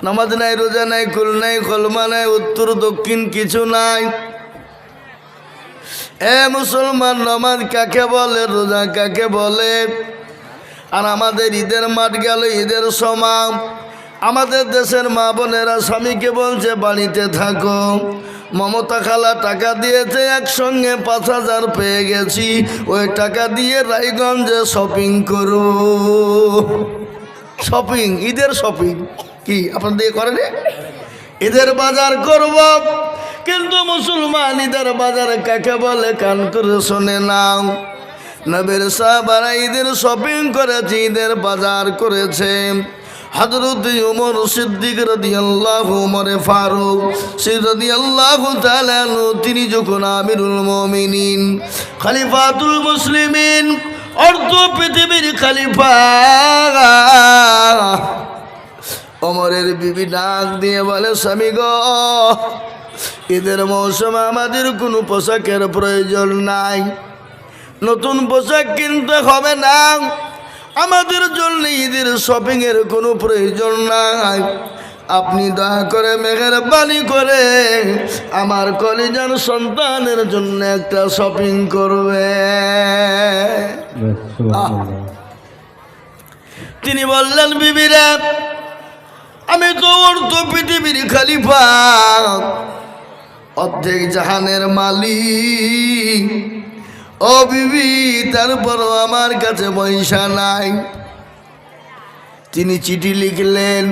নামাজ নাই, রোজা নাই, কুল নাই, কলমা নাই, উত্তর দক্ষিণ কিছু নাই। এ মুসলমান, নামাজ কাকে বলে, রোজা কাকে বলে? আর আমাদের ঈদের মাঠ গেল, ঈদের সময় আমাদের দেশের মা বোনেরা স্বামীকে বলছে বাড়িতে থাকো। মমতা খালা টাকা দিয়েছে, একসঙ্গে ৫,০০০ পেয়ে গেছি, ওই টাকা দিয়ে রায়গঞ্জে শপিং করো। শপিং, ঈদের শপিং কি আপনার দিয়ে করেন? ঈদের বাজার করব। কিন্তু মুসলমান ঈদের বাজার কাকে বলে কান করে শোনে নাও। নবীর সাহাবারা ঈদের শপিং করেছে, ঈদের বাজার করেছে। হযরত ওমর সিদ্দিক রাদিয়াল্লাহু ওমরে ফারুক রাদিয়াল্লাহু তাআলা আনহু, তিনি যখন আমিরুল মুমিনিন, খলিফাতুল মুসলিমিন, অর্ধ পৃথিবীর খলিফা, ওমরের বিবি ডাক দিয়ে বলে, স্বামী গো, ঈদের মৌসুমে আমাদের কোনো পোশাকের প্রয়োজন নাই, নতুন পোশাক কিনতে হবে না, আমাদের জন্য ঈদের শপিংয়ের কোনো প্রয়োজন নাই। আপনি দয়া করে মেহেরবানি করে আমার কলিজার সন্তানের জন্য একটা শপিং করবে। তিনি বললেন, বিবিরা, আমি তো অর্ধ পৃথিবীর খলিফা, অর্ধেক জাহানের মালিক। ও বিবি, তারপরও আমার কাছে পয়সা নাই। তিনি চিঠি লিখলেন।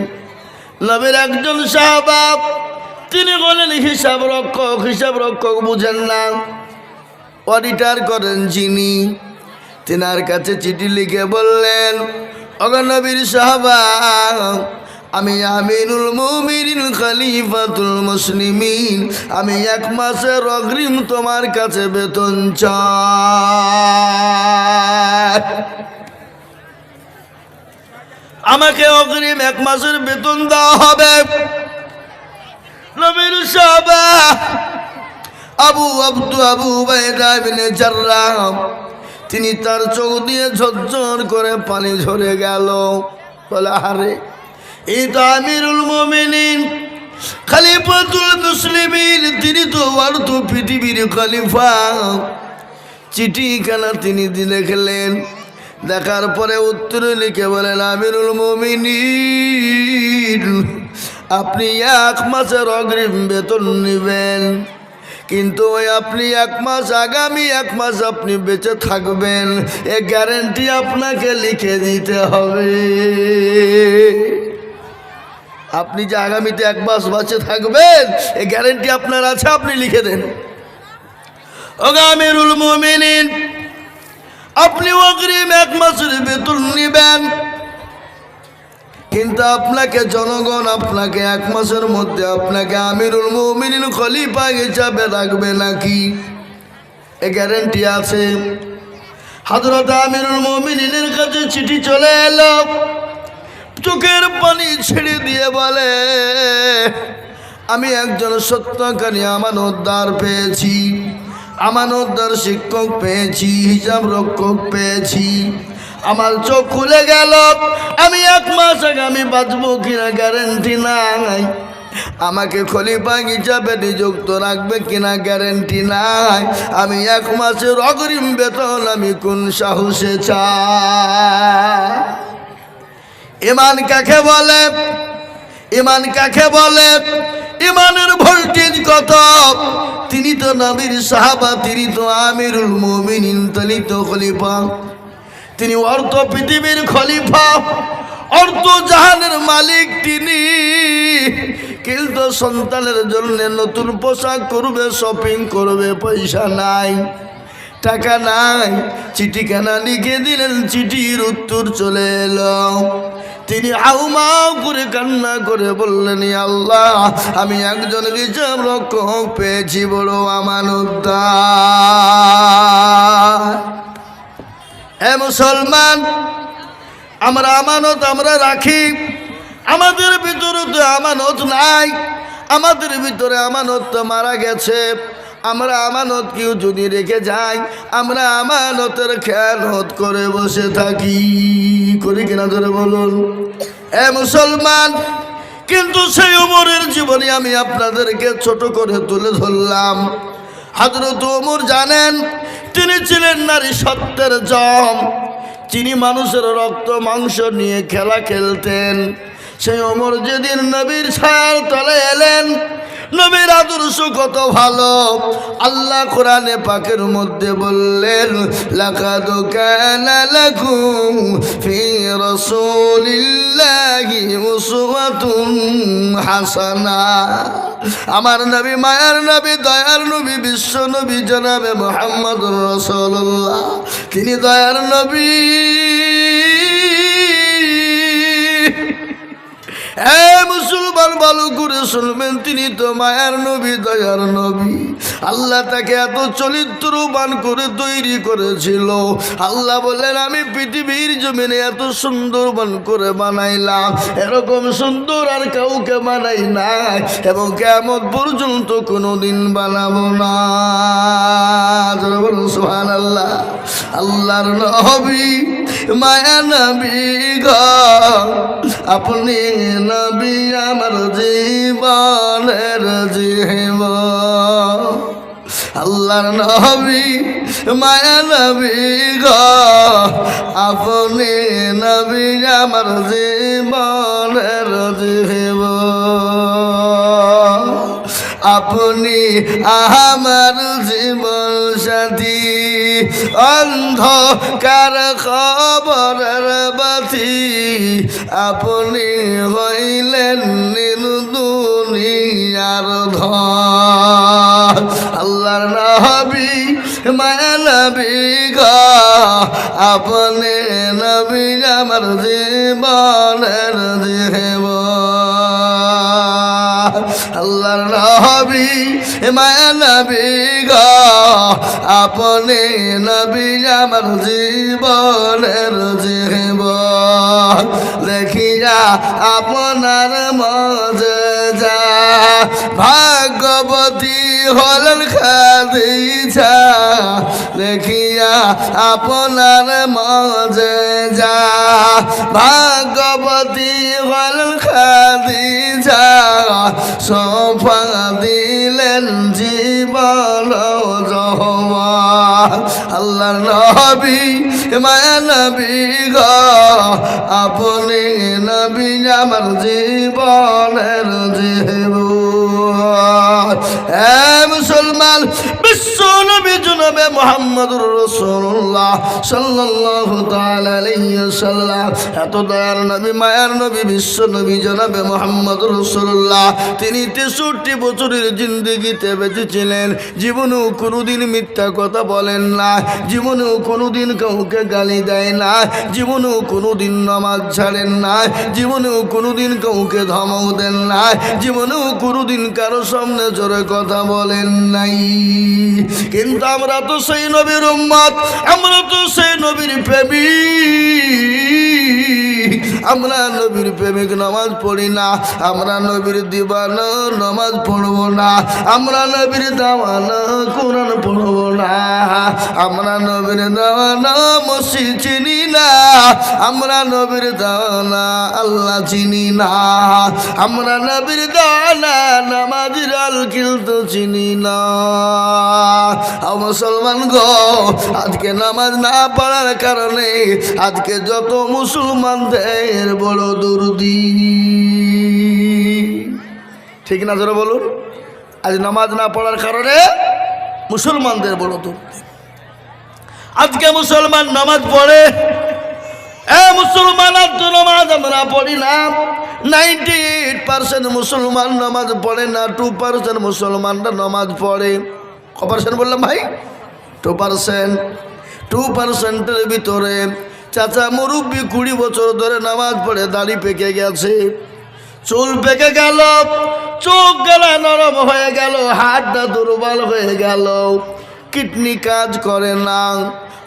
নবীর একজন সাহাবা, তিনি বলেন হিসাব রক্ষক বুঝেন না, অডিটার করেন যিনি, তিনার কাছে চিঠি লিখে বললেন, ওগো নবীর সাহাবা, আমি আমিরুল মুমিনিন খলিফাতুল মুসলিমিন, আমি 1 মাসের অগ্রিম তোমার কাছে বেতন চাই। আমাকে অগ্রিম 1 মাসের বেতন দেওয়া হবে। নবীর সাহাবা আবু উবাইদা ইবনে জাররাহ, তিনি তার চোখ দিয়ে ঝরঝর করে পানি ঝরে গেল। বলে, আরে এই তো আমিরুল মুমিনিন খলিফাতুল মুসলিমিন, তিনি তো অর্ধ পৃথিবীর খলিফা। চিঠিখানা তিনি লিখলেন, দেখার পরে উত্তর লিখে বলেন, আমিরুল মুমিনিন, আপনি 1 মাসের অগ্রিম বেতন নেবেন, কিন্তু ওই আপনি 1 মাস, আগামী 1 মাস আপনি বেঁচে থাকবেন, এ গ্যারেন্টি আপনাকে লিখে দিতে হবে। আপনি যে আগামীতে 1 মাস বেঁচে থাকবেন, এই গ্যারেন্টি আপনার আছে, আপনি লিখে দেন। আমিরুল মুমিনিন, আপনি অগ্রিম 1 মাসের বেতন নেবেন, কিন্তু আপনাকে জনগণ আপনাকে 1 মাসের মধ্যে আপনাকে আমিরুল মুমিনিন খলিফা হিসাবে রাখবে নাকি, এ গ্যারেন্টি আছে। হযরত আমিরুল মুমিনিনের কাছে চিঠি চলে এলো, চোখের পানি ছেড়ে দিয়ে বলে, আমি একজন সত্যকারী আমানতদার পেয়েছি, আমানতদার শিক্ষক পেয়েছি, হিসাব রক্ষক পেয়েছি, আমার চোখ খুলে গেল। আমি 1 মাস আগামী বাঁচবো কিনা গ্যারেন্টি নাই, আমাকে খলিফা হিসাবে নিযুক্ত রাখবে কিনা গ্যারেন্টি নাই। আমি 1 মাসের অগ্রিম বেতন আমি কোন সাহসে চাই? ইমান কাকে বলে? ইমান কাকে বলে? ইমানের ভোল্টেজ কত? তিনি তো নবীর সাহাবা, তিনি তো আমিরুল মুমিনিন, তিনি তো খলিফা, তিনি অর্ধ পৃথিবীর খলিফা, অর্ধ জাহানের মালিক তিনি। কিন্তু সন্তানের জন্য নতুন পোশাক করবে, শপিং করবে, পয়সা নাই, টাকা নাই। চিঠিখানা লিখে দিলেন, চিঠির উত্তর চলে এলো। তিনি আউমাউ করে কান্না করে বললেন, আল্লাহ, আমি একজন হিসাব রক্ষক পেয়েছি, বড় আমানতদার। হে মুসলমান, আমরা আমানত আমরা রাখি, আমাদের ভিতরে তো আমানত নাই, আমাদের ভিতরে আমানত তো মারা গেছে। আমরা আমানত কেউ যদি রেখে যাই, আমরা আমানতের খেয়ানত করে বসে থাকি, করি কিনা ধরে বলুন। এ মুসলমান, কিন্তু সেই ওমরের জীবনী আমি আপনাদেরকে ছোট করে তুলে ধরলাম। হযরত ওমর জানেন, তিনি ছিলেন নারী সত্যের জম, তিনি মানুষের রক্ত মাংস নিয়ে খেলা খেলতেন। সেই ওমর যেদিন নবীর ছায়ার তলে এলেন, নবীর আদর্শ কত ভালো, আল্লাহ কোরআনে পাকের মধ্যে বললেন, লাকাদ কানা লাকুম ফি রাসূলিল্লাহি উসওয়াতুন হাসানা। আমার নবী, মায়ার নবী, দয়ার নবী, বিশ্ব নবী জনাবে মুহাম্মদুর রাসূলুল্লাহ, তিনি দয়ার নবী। মুসলমান ভালো করে শুনবেন, তিনি তো মায়ার নবী, দয়ার নবী। আল্লাহ তাকে এত চরিত্রবান করে তৈরি করেছিল। আল্লাহ বললেন, আমি পৃথিবীর জমিনে এত সুন্দরবান করে বানাইলাম, এরকম সুন্দর আর কাউকে বানাই নাই, এবং কিয়ামত পর্যন্ত কোনোদিন বানাবো না। সুবহানাল্লাহ। আল্লাহর নবী, মায়া নবী গো, আপনি নবী আমার জীবনের জীবন। আল্লাহর নবী, মায়া নবী গো, আপনি নবী আমার জীবনের জীবন। আপনি আমার জীবন সাথী, অন্ধকার খবরের বাতি, আপনি হইলেন নীল দুনিয়ার ধন। আল্লাহর নবী, মায়া নবী গো, আপনি নবী আমার জীবনের জীবন। আল্লাহর নবী, মায়া নবী গো, আপনি নবী আমার জীবনের জীবন। দেখিয়া আপনার মজেজা, ভাগ্যবতী হলেন খাদিজা। দেখিয়া আপনার মজেজা, ভাগ্যবতী হলেন খাদিজা। সোফা দিলেন জীবন জওয়ান। আল্লাহর নবী, মায়া নবী গো, আপনি নবী আমার জীবনের জীবন। হে মুসলমান, বিশ্ব নবী জনাবে মুহাম্মদুর রাসূলুল্লাহ সাল্লাল্লাহু তাআলা আলাইহি ওয়াসাল্লাম, এত দয়ার নবী, মায়ার নবী, বিশ্ব নবী জনাবে মুহাম্মদুর রাসূলুল্লাহ, তিনি 63 বছরের জিন্দেগিতে বেঁচে ছিলেন। জীবনেও কোনোদিন মিথ্যা কথা বলেন না, জীবনেও কোনোদিন কাউকে গালি দেয় না, জীবনেও কোনোদিন নামাজ ছাড়েন না, জীবনেও কোনোদিন কাউকে ধমক দেন না, জীবনেও কোনোদিন কারো সামনে জোরে কথা বলেন নাই। কিন্তু আমরা তো সেই নবীর উম্মত, আমরা তো সেই নবীর প্রেমিক। আমরা নবীর প্রেমিক, নামাজ পড়ি না, আমরা নবীর দিবানা, নামাজ পড়বো না, আমরা নবীর দাওয়ানা, কোরআন পড়বো না, আমরা নবীর দাওয়ানা, মসজিদ চিনি না, আমরা নবীর দাওয়ানা, আল্লাহ চিনি না, আমরা নবীর দাওয়ানা, নামাজের আলকিল তো চিনি না। মুসলমান গো, আজকে নামাজ না পড়ার কারণে আজকে যত মুসলমানদের বড় দুর্দি, ঠিক না জোরে বলুন? আজ নামাজ না পড়ার কারণে মুসলমানদের বড় দুর্দি। আজকে মুসলমান নামাজ পড়ে, মুসলমান আজ নামাজ আমরা পড়ি না। 98% মুসলমান নামাজ পড়ে না, 2% মুসলমানরা নামাজ পড়ে। কপারসেন্ট বললাম ভাই? 2%। 2%-এর ভিতরে চাচা মুরব্বী 20 বছর ধরে নামাজ পড়ে, দাড়ি পেকে গেছে, চুল পেকে গেল, চোখ গলা নরম হয়ে গেল, হাতটা দুর্বল হয়ে গেল, কিডনি কাজ করে না।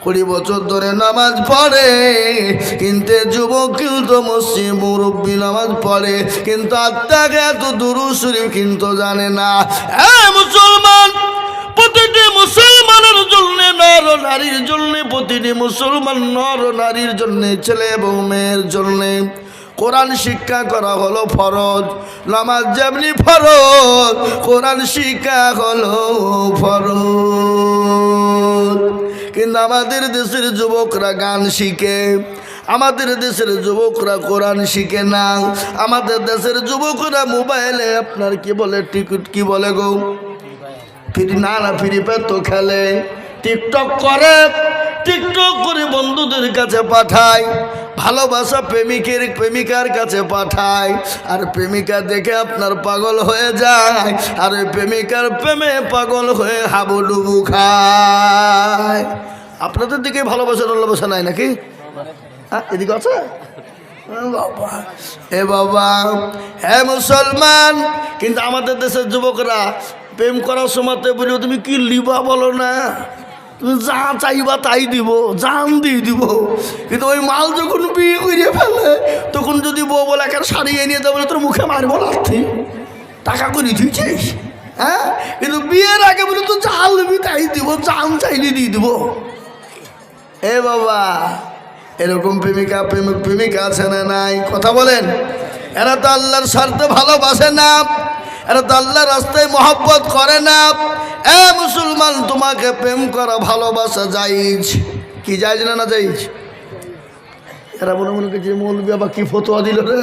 20 বছর ধরে নামাজ পড়ে, কিন্তু যুবক কিন্তু মসজিদ মুরব্বী নামাজ পড়ে, কিন্তু আত্মাকে এত দুরূদ শরীফ কিন্তু জানে না। মুসলমান, প্রতিটি মুসলমানের জন্য, নর নারীর জন্য, প্রতিটি মুসলমান নর নারীর জন্য, ছেলে এবং মেয়ের জন্য কোরআন শিক্ষা করা হলো ফরজ, নামাজ যেমনি ফরজ কোরআন শিক্ষা হলো ফরজ। কিন্তু আমাদের দেশের যুবকরা গান শিখে, আমাদের দেশের যুবকরা কোরআন শিখে না। আমাদের দেশের যুবকরা মোবাইলে আপনার কি বলে টিকিট কি বলে গো ফ্রি না ফ্রি ফায়ার তো খেলে, টিকটক করে, টিকটক করে বন্ধুদের কাছে পাঠায়, ভালোবাসা প্রেমিকার কাছে পাঠায়, আর প্রেমিকা দেখে আপনার পাগল হয়ে যায়, আর ওই প্রেমিকার প্রেমে পাগল হয়ে হাবুডুবু খায়। আপনাদের দিকে ভালোবাসা নাই নাকি? এদিকে আছে বাবা, এ বাবা, হ্যাঁ মুসলমান। কিন্তু আমাদের দেশের যুবকরা প্রেম করার সময় বলি তুমি কি লিবা বলো না, তুমি যা চাইবা তাই দিব, জান দিয়ে দিব। কিন্তু ওই মাল যখন বিয়ে করে ফেলে তখন যদি বউ বলে একটা শাড়ি এনে দেবো তোর মুখে মারবো লাথি, টাকা করে দিয়েছিস। হ্যাঁ, কিন্তু বিয়ের আগে বলে তো যা নিবি তাই দিব, জান চাইলে দিয়ে দিব। এ বাবা, এরকম প্রেমিকা আছে না নাই? কথা বলেন। এরা তো আল্লাহর স্বার্থে ভালোবাসে না, এরা তো আল্লাহর রাস্তায় মহব্বত করে না। এ মুসলমান, তোমাকে প্রেম করা ভালোবাসা জায়েজ কি জায়েজ না জায়েজ? এরা মনে মনে করছে মৌলবি বাবা কি ফতোয়া দিল রে,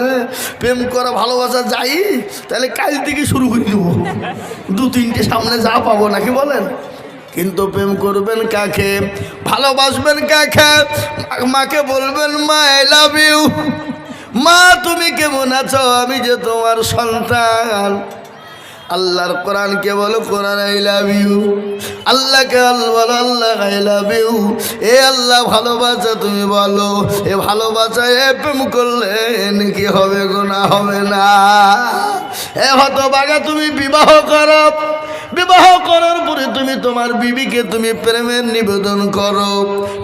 প্রেম করা ভালোবাসা জায়েজ, তাহলে কাল থেকে শুরু করে দেবো, 2-3টে সামনে যা পাবো নাকি বলেন। কিন্তু প্রেম করবেন কাকে, ভালোবাসবেন কাকে? মাকে বলবেন মা আই লাভ ইউ, মা তুমি কেমন আছো, আমি যে তোমার সন্তান। আল্লাহর কোরআনকে বলো কোরআন আই লাভ ইউ, আল্লাহকে বলো আল্লাহ আই লাভ ইউ। এ আল্লাহ ভালোবাসা তুমি বলো, এ ভালোবাসা এ প্রেম করলে নাকি হবে গুনাহ হবে না? এ হতভাগা, তুমি বিবাহ করো, বিবাহ করার পরে তুমি তোমার বিবিকে তুমি প্রেমের নিবেদন করো,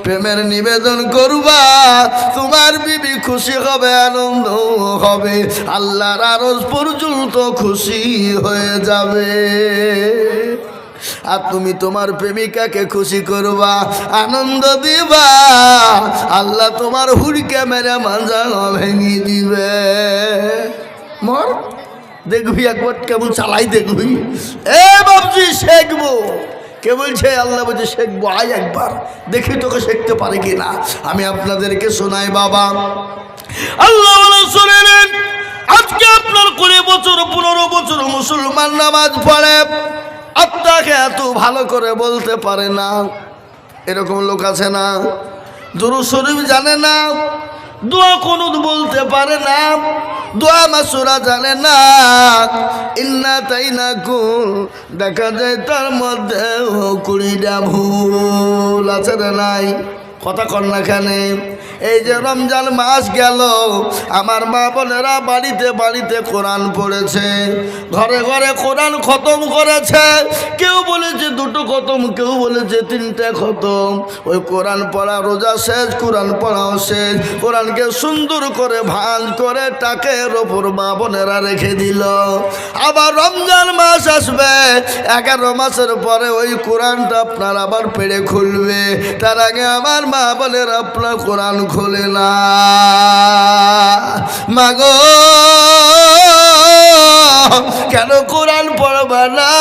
প্রেমের নিবেদন করবা, তোমার বিবি খুশি হবে, আনন্দ হবে, আল্লাহর আরশ পর্যন্ত খুশি হয়ে যাবে। আর তুমি তোমার প্রেমিকাকে খুশি করবা, আনন্দ দিবা, আল্লাহ তোমার হুড়কে মেরে মাঞ্জা ভেঙে দিবে। মর দেখবি একবার কেমন চালাই দেখবি। এ বাবজি শেখবো, কে বলছে? আল্লাহ বলছে শেখবো, আয় একবার দেখি তোকে শিখতে পারে কিনা। আমি আপনাদেরকে শোনাই বাবা। আল্লাহ বলে শোনেন, আজকে আপনার 20 বছর 15 বছর মুসলমান নামাজ পড়ে, আপনাকে এত ভালো করে বলতে পারে না, এরকম লোক আছে না? দুরূদ শরীফ জানে না, দোয়া কুনুত বলতে পারে না, দোয়া মাসুরা জানে না, ইন্না তাইনাকুম দেখা যায় তার মধ্যে 20টা ভুল আছে না নাই? কথা কন না খানে। এই যে রমজান মাস গেল, আমার মা বোনেরা বাড়িতে বাড়িতে কোরআন পড়েছে, ঘরে ঘরে কোরআন খতম করেছে। কেউ বলেছে 2টো খতম, কেউ বলেছে 3টে খতম। ওই কোরআন পড়া রোজা শেষ, কোরআন পড়াও শেষ, কোরআনকে সুন্দর করে ভাঁজ করে টাকের ওপর মা বোনেরা রেখে দিল। আবার রমজান মাস আসবে, 11 মাসের পরে ওই কোরআনটা আপনার আবার পেড়ে খুলবে। তার আগে আমার মা বোনেরা আপনার কোরআন খোলে না। মাগো কেন কোরআন পড়বা না,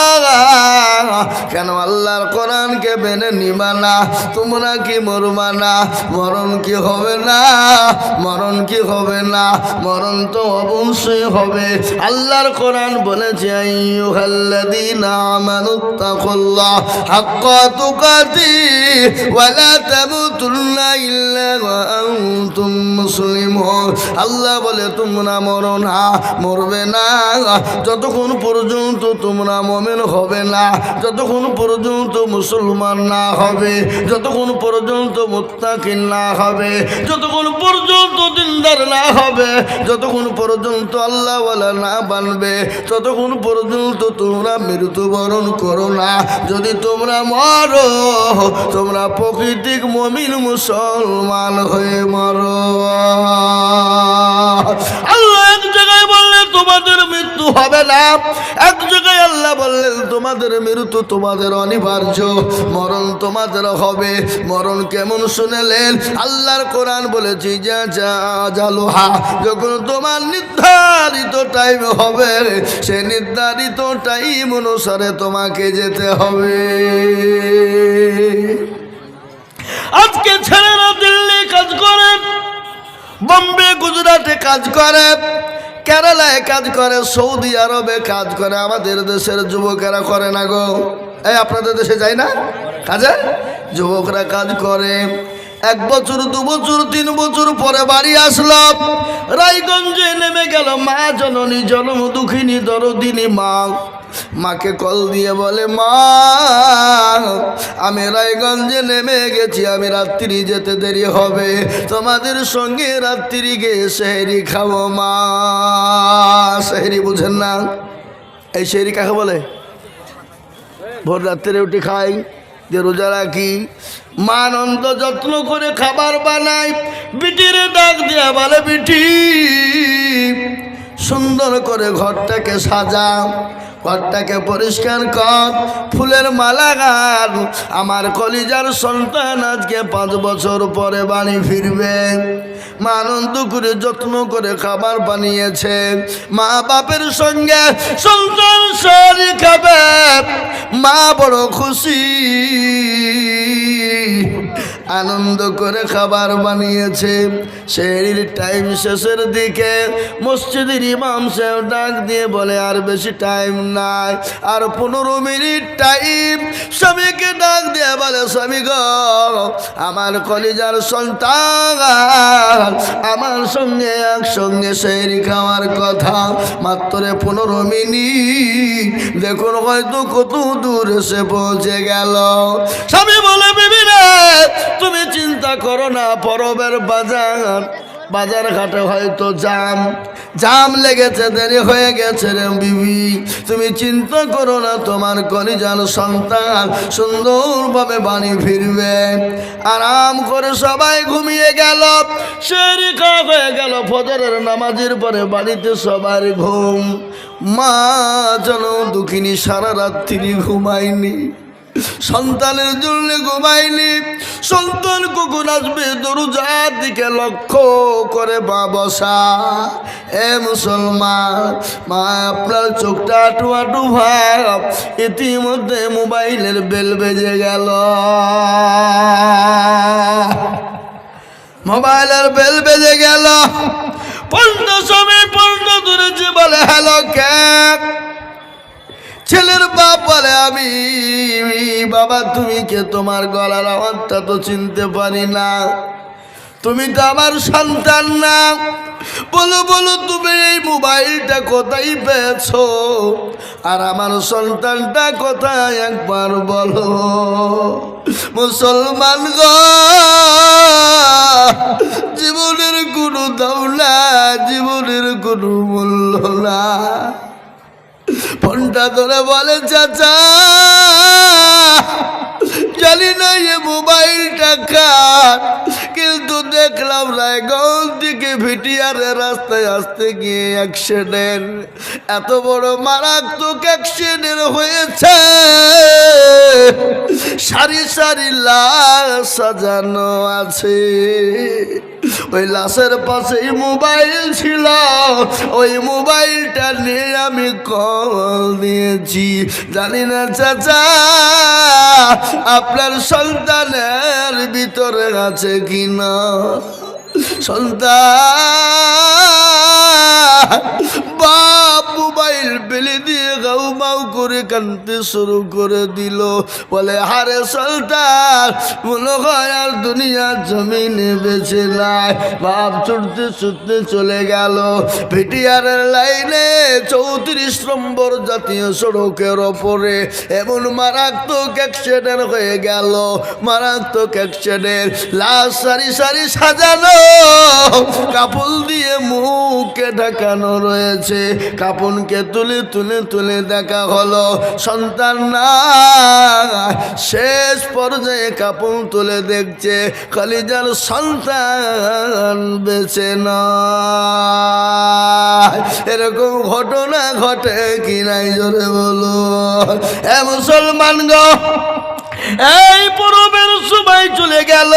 কেন আল্লাহর কোরআনকে মেনে নিবা না? তোমরা কি মরবা না? মরণ কি হবে না? মরণ কি হবে না? মরণ তো অবশ্যই হবে। আল্লাহর কোরআন বলেছে আইয়ুহাল্লাযীনা আমানুত্তাকুল্লাহ হাক্কা তুকাতিহি ওয়া লা তামুতুন্না ইল্লা ওয়া আনতুম মুসলিমুন। আল্লাহ বলে তোমরা মরো না, মরবে না যতক্ষণ পর্যন্ত তোমরা মুমিন হবে না, যতক্ষণ পর্যন্ত মুসলমান না হবে, যতক্ষণ পর্যন্ত মুত্তাকিন না হবে, যতক্ষণ পর্যন্ত দিনদার না হবে, যতক্ষণ পর্যন্ত আল্লাহওয়ালা না বানবে, ততক্ষণ পর্যন্ত তোমরা মৃত্যুবরণ করো না। যদি তোমরা মরো, তোমরা প্রকৃতিক মুমিন মুসলমান হয়ে মরো। আল্লাহ এক জায়গায় বললেন তোমাদের মৃত্যু হবে না। এক জায়গায় আল্লাহ বললেন তোমাদের মৃত্যু তোমাদের অনিবার্য, মরণ তোমাদের হবে। মরণ কেমন শুনেলেন? আল্লাহর কোরআন বলেছি যা যা জালুহা, যখন তোমার নির্ধারিত টাইম হবে সে নির্ধারিত টাইম অনুসারে তোমাকে যেতে হবে। আজকে ছেলেরা দিল্লি কাজ করে, বম্বে গুজরাটে কাজ করে, কেরালায় কাজ করে, সৌদি আরবে কাজ করে। আমাদের দেশের যুবকেরা করে না গো? এই আপনাদের দেশে যায় না কাজে? যুবকরা কাজ করে, 1 বছর 2 বছর 3 বছর পরে বাড়ি আসলো, রায়গঞ্জে নেমে গেল। মা জননী জনম দুঃখিনী দরদিনী মা, মাকে কল দিয়ে বলে মা আমি রায়গঞ্জে নেমে গেছি, আমি রাত্রি যেতে দেরি হবে, তোমাদের সঙ্গে রাত্রি গিয়ে সেহরি খাবো মা। সেহরি বুঝেন না? এই সেহরি কাকে বলে? ভোর রাত্রে উঠে খাই, যে রোজা রাখি। মা আনন্দ যত্ন করে খাবার বানাই, বিটির ডাক দিয়া বলে বিটি সুন্দর করে ঘরটাকে সাজা, ঘরটাকে পরিষ্কার কর, ফুলের মালা গান, আমার কলিজার সন্তান আজকে 5 বছর পরে বাড়ি ফিরবে। মা আনন্দ করে যত্ন করে খাবার বানিয়েছে, মা বাপের সঙ্গে সন্তান সারি খাবে, মা বড় খুশি, আনন্দ করে খাবার বানিয়েছে। সেহরির টাইম শেষের দিকে মসজিদের ইমাম সাহেব ডাক দিয়ে বলে আর বেশি টাইম নাই, আর 15 মিনিট টাইম। স্বামীকে ডাক দিয়ে বলে স্বামী গো আমার কলিজার সন্তান আমার সঙ্গে একসঙ্গে সেহরি খাওয়ার কথা, মাত্র 15 মিনিট, দেখুন হয়তো কত দূর এসে পৌঁছে গেল। স্বামী বলে বিবি রে তুমি চিন্তা করো না, পরবের বাজার ঘাটে হয়তো জাম লেগেছে, দেরি হয়ে গেছে রে বিবি, তুমি চিন্তা করো না, তোমার কলিজার সন্তান সুন্দরভাবে বাড়ি ফিরবে। আরাম করে সবাই ঘুমিয়ে গেল, সেহরি খাওয়া হয়ে গেল। ফজরের নামাজের পরে বাড়িতে সবার ঘুম। মা যেন দুঃখিনী সারা রাত্রি ঘুমায়নি, সন্তানের জন্য ঘুমায়নি। সন্তান কখন আসবে দরজার দিকে লক্ষ্য করে মা বসা। এ মুসলমান মা আপনার চোখটা আটু আটু ভাব, ইতিমধ্যে মোবাইলের বেল বেজে গেল, মোবাইলের বেল বেজে গেল। পণ্য সময় পণ্য ধরেছে, বলে হ্যালো কে? ছেলের বাপ বলে আমি। বাবা তুমি কে? তোমার গলার আওয়াজটা তো চিনতে পারি না, তুমি তো আমার সন্তান না। বলো বলো তুমি এই মোবাইলটা কোথায় পেয়েছো, আর আমার সন্তানটা কোথায় একবার বলো। মুসলমান গো জীবনের কোনো দাম না, জীবনের কোনো মূল্য না। ফোনটা ধরে বলে চাচা জানি না এ মোবাইলটা কার, কিন্তু দেখলাম রায়গঞ্জ থেকে ভিটিয়ারে রাস্তায় আসতে গিয়ে অ্যাক্সিডেন্ট, এত বড় মারাত্মক অ্যাক্সিডেন্ট হয়েছে, সারি সারি লাশ সাজানো আছে, ওই লাশের পাশেই মোবাইল ছিল, ওই মোবাইলটা নিয়ে আমি কল দিয়েছি। জানি না চাচা আপনার সন্তানের ভিতরে আছে কিনা। সন্তান বাপ মোবাইল ফেলে দিয়ে গাউ মাউ করে কাঁদতে শুরু করে দিল, বলে হারে সন্তান মনে হয় আর দুনিয়ার জমিনে বেঁচে নাই। বাপ ছুটতে ছুটতে চলে গেল ভিটিআরের লাইনে 34 নম্বর জাতীয় সড়কের ওপরে। এমন মারাত্মক অ্যাক্সিডেন্ট হয়ে গেল, মারাত্মক অ্যাক্সিডেন্ট। লাশ সারি সারি সাজানো, কাপড় দিয়ে মুখকে ঢাকানো রয়েছে, কাপড়কে তুলে তুলে তুলে দেখা হলো, সন্তান না, শেষ পর্যায়ে কাপড় তুলে দেখছে কলিজার সন্তান বেঁচে না। এরকম ঘটনা ঘটে কি নাই জোরে বলো। এ মুসলমান গো, এই পরবের সময় চলে গেল,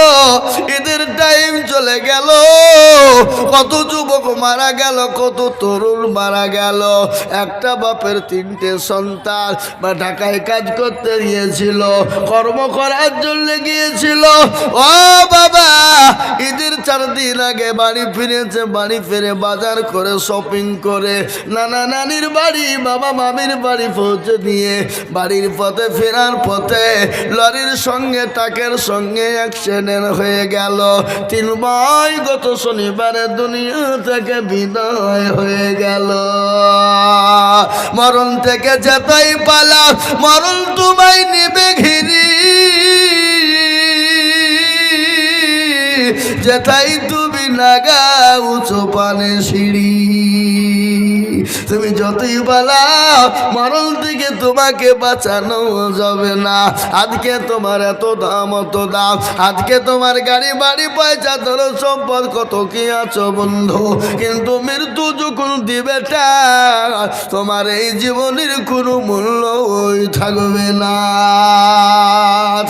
ঈদের টাইম চলে গেল, কত যুবক মারা গেল, কত তরুণ মারা গেল। একটা বাপের 3টে সন্তান বা ঢাকায় কাজ করতে গিয়েছিল, কর্ম করার জন্য গিয়েছিল। ও বাবা, ঈদের 4 দিন আগে বাড়ি ফিরেছে, বাড়ি ফিরে বাজার করে শপিং করে নানা নানির বাড়ি বাবা মামির বাড়ি পৌঁছে দিয়ে বাড়ির পথে ফেরার পথে লরির সঙ্গে ট্রাকের সঙ্গে অ্যাক্সিডেন্ট হয়ে গেল। 3 ভাই গত শনিবারে দুনিয়া থেকে বিদায় হয়ে গেল। মরণ থেকে যেতেই পালা, মরণ তোমায় নিবে ঘিরি, যেথাই তুমি নাগা উঁচু পানে সিঁড়ি। তুমি যতই বলা মরণ থেকে তোমাকে বাঁচানো যাবে না। আজকে তোমার এত দাম অত দাম, আজকে তোমার গাড়ি বাড়ি পয়সা ধরো সম্পদ কত কি আছো বন্ধু, কিন্তু মৃত্যু যখন দিবে তোমার এই জীবনের কোনো মূল্য থাকবে না।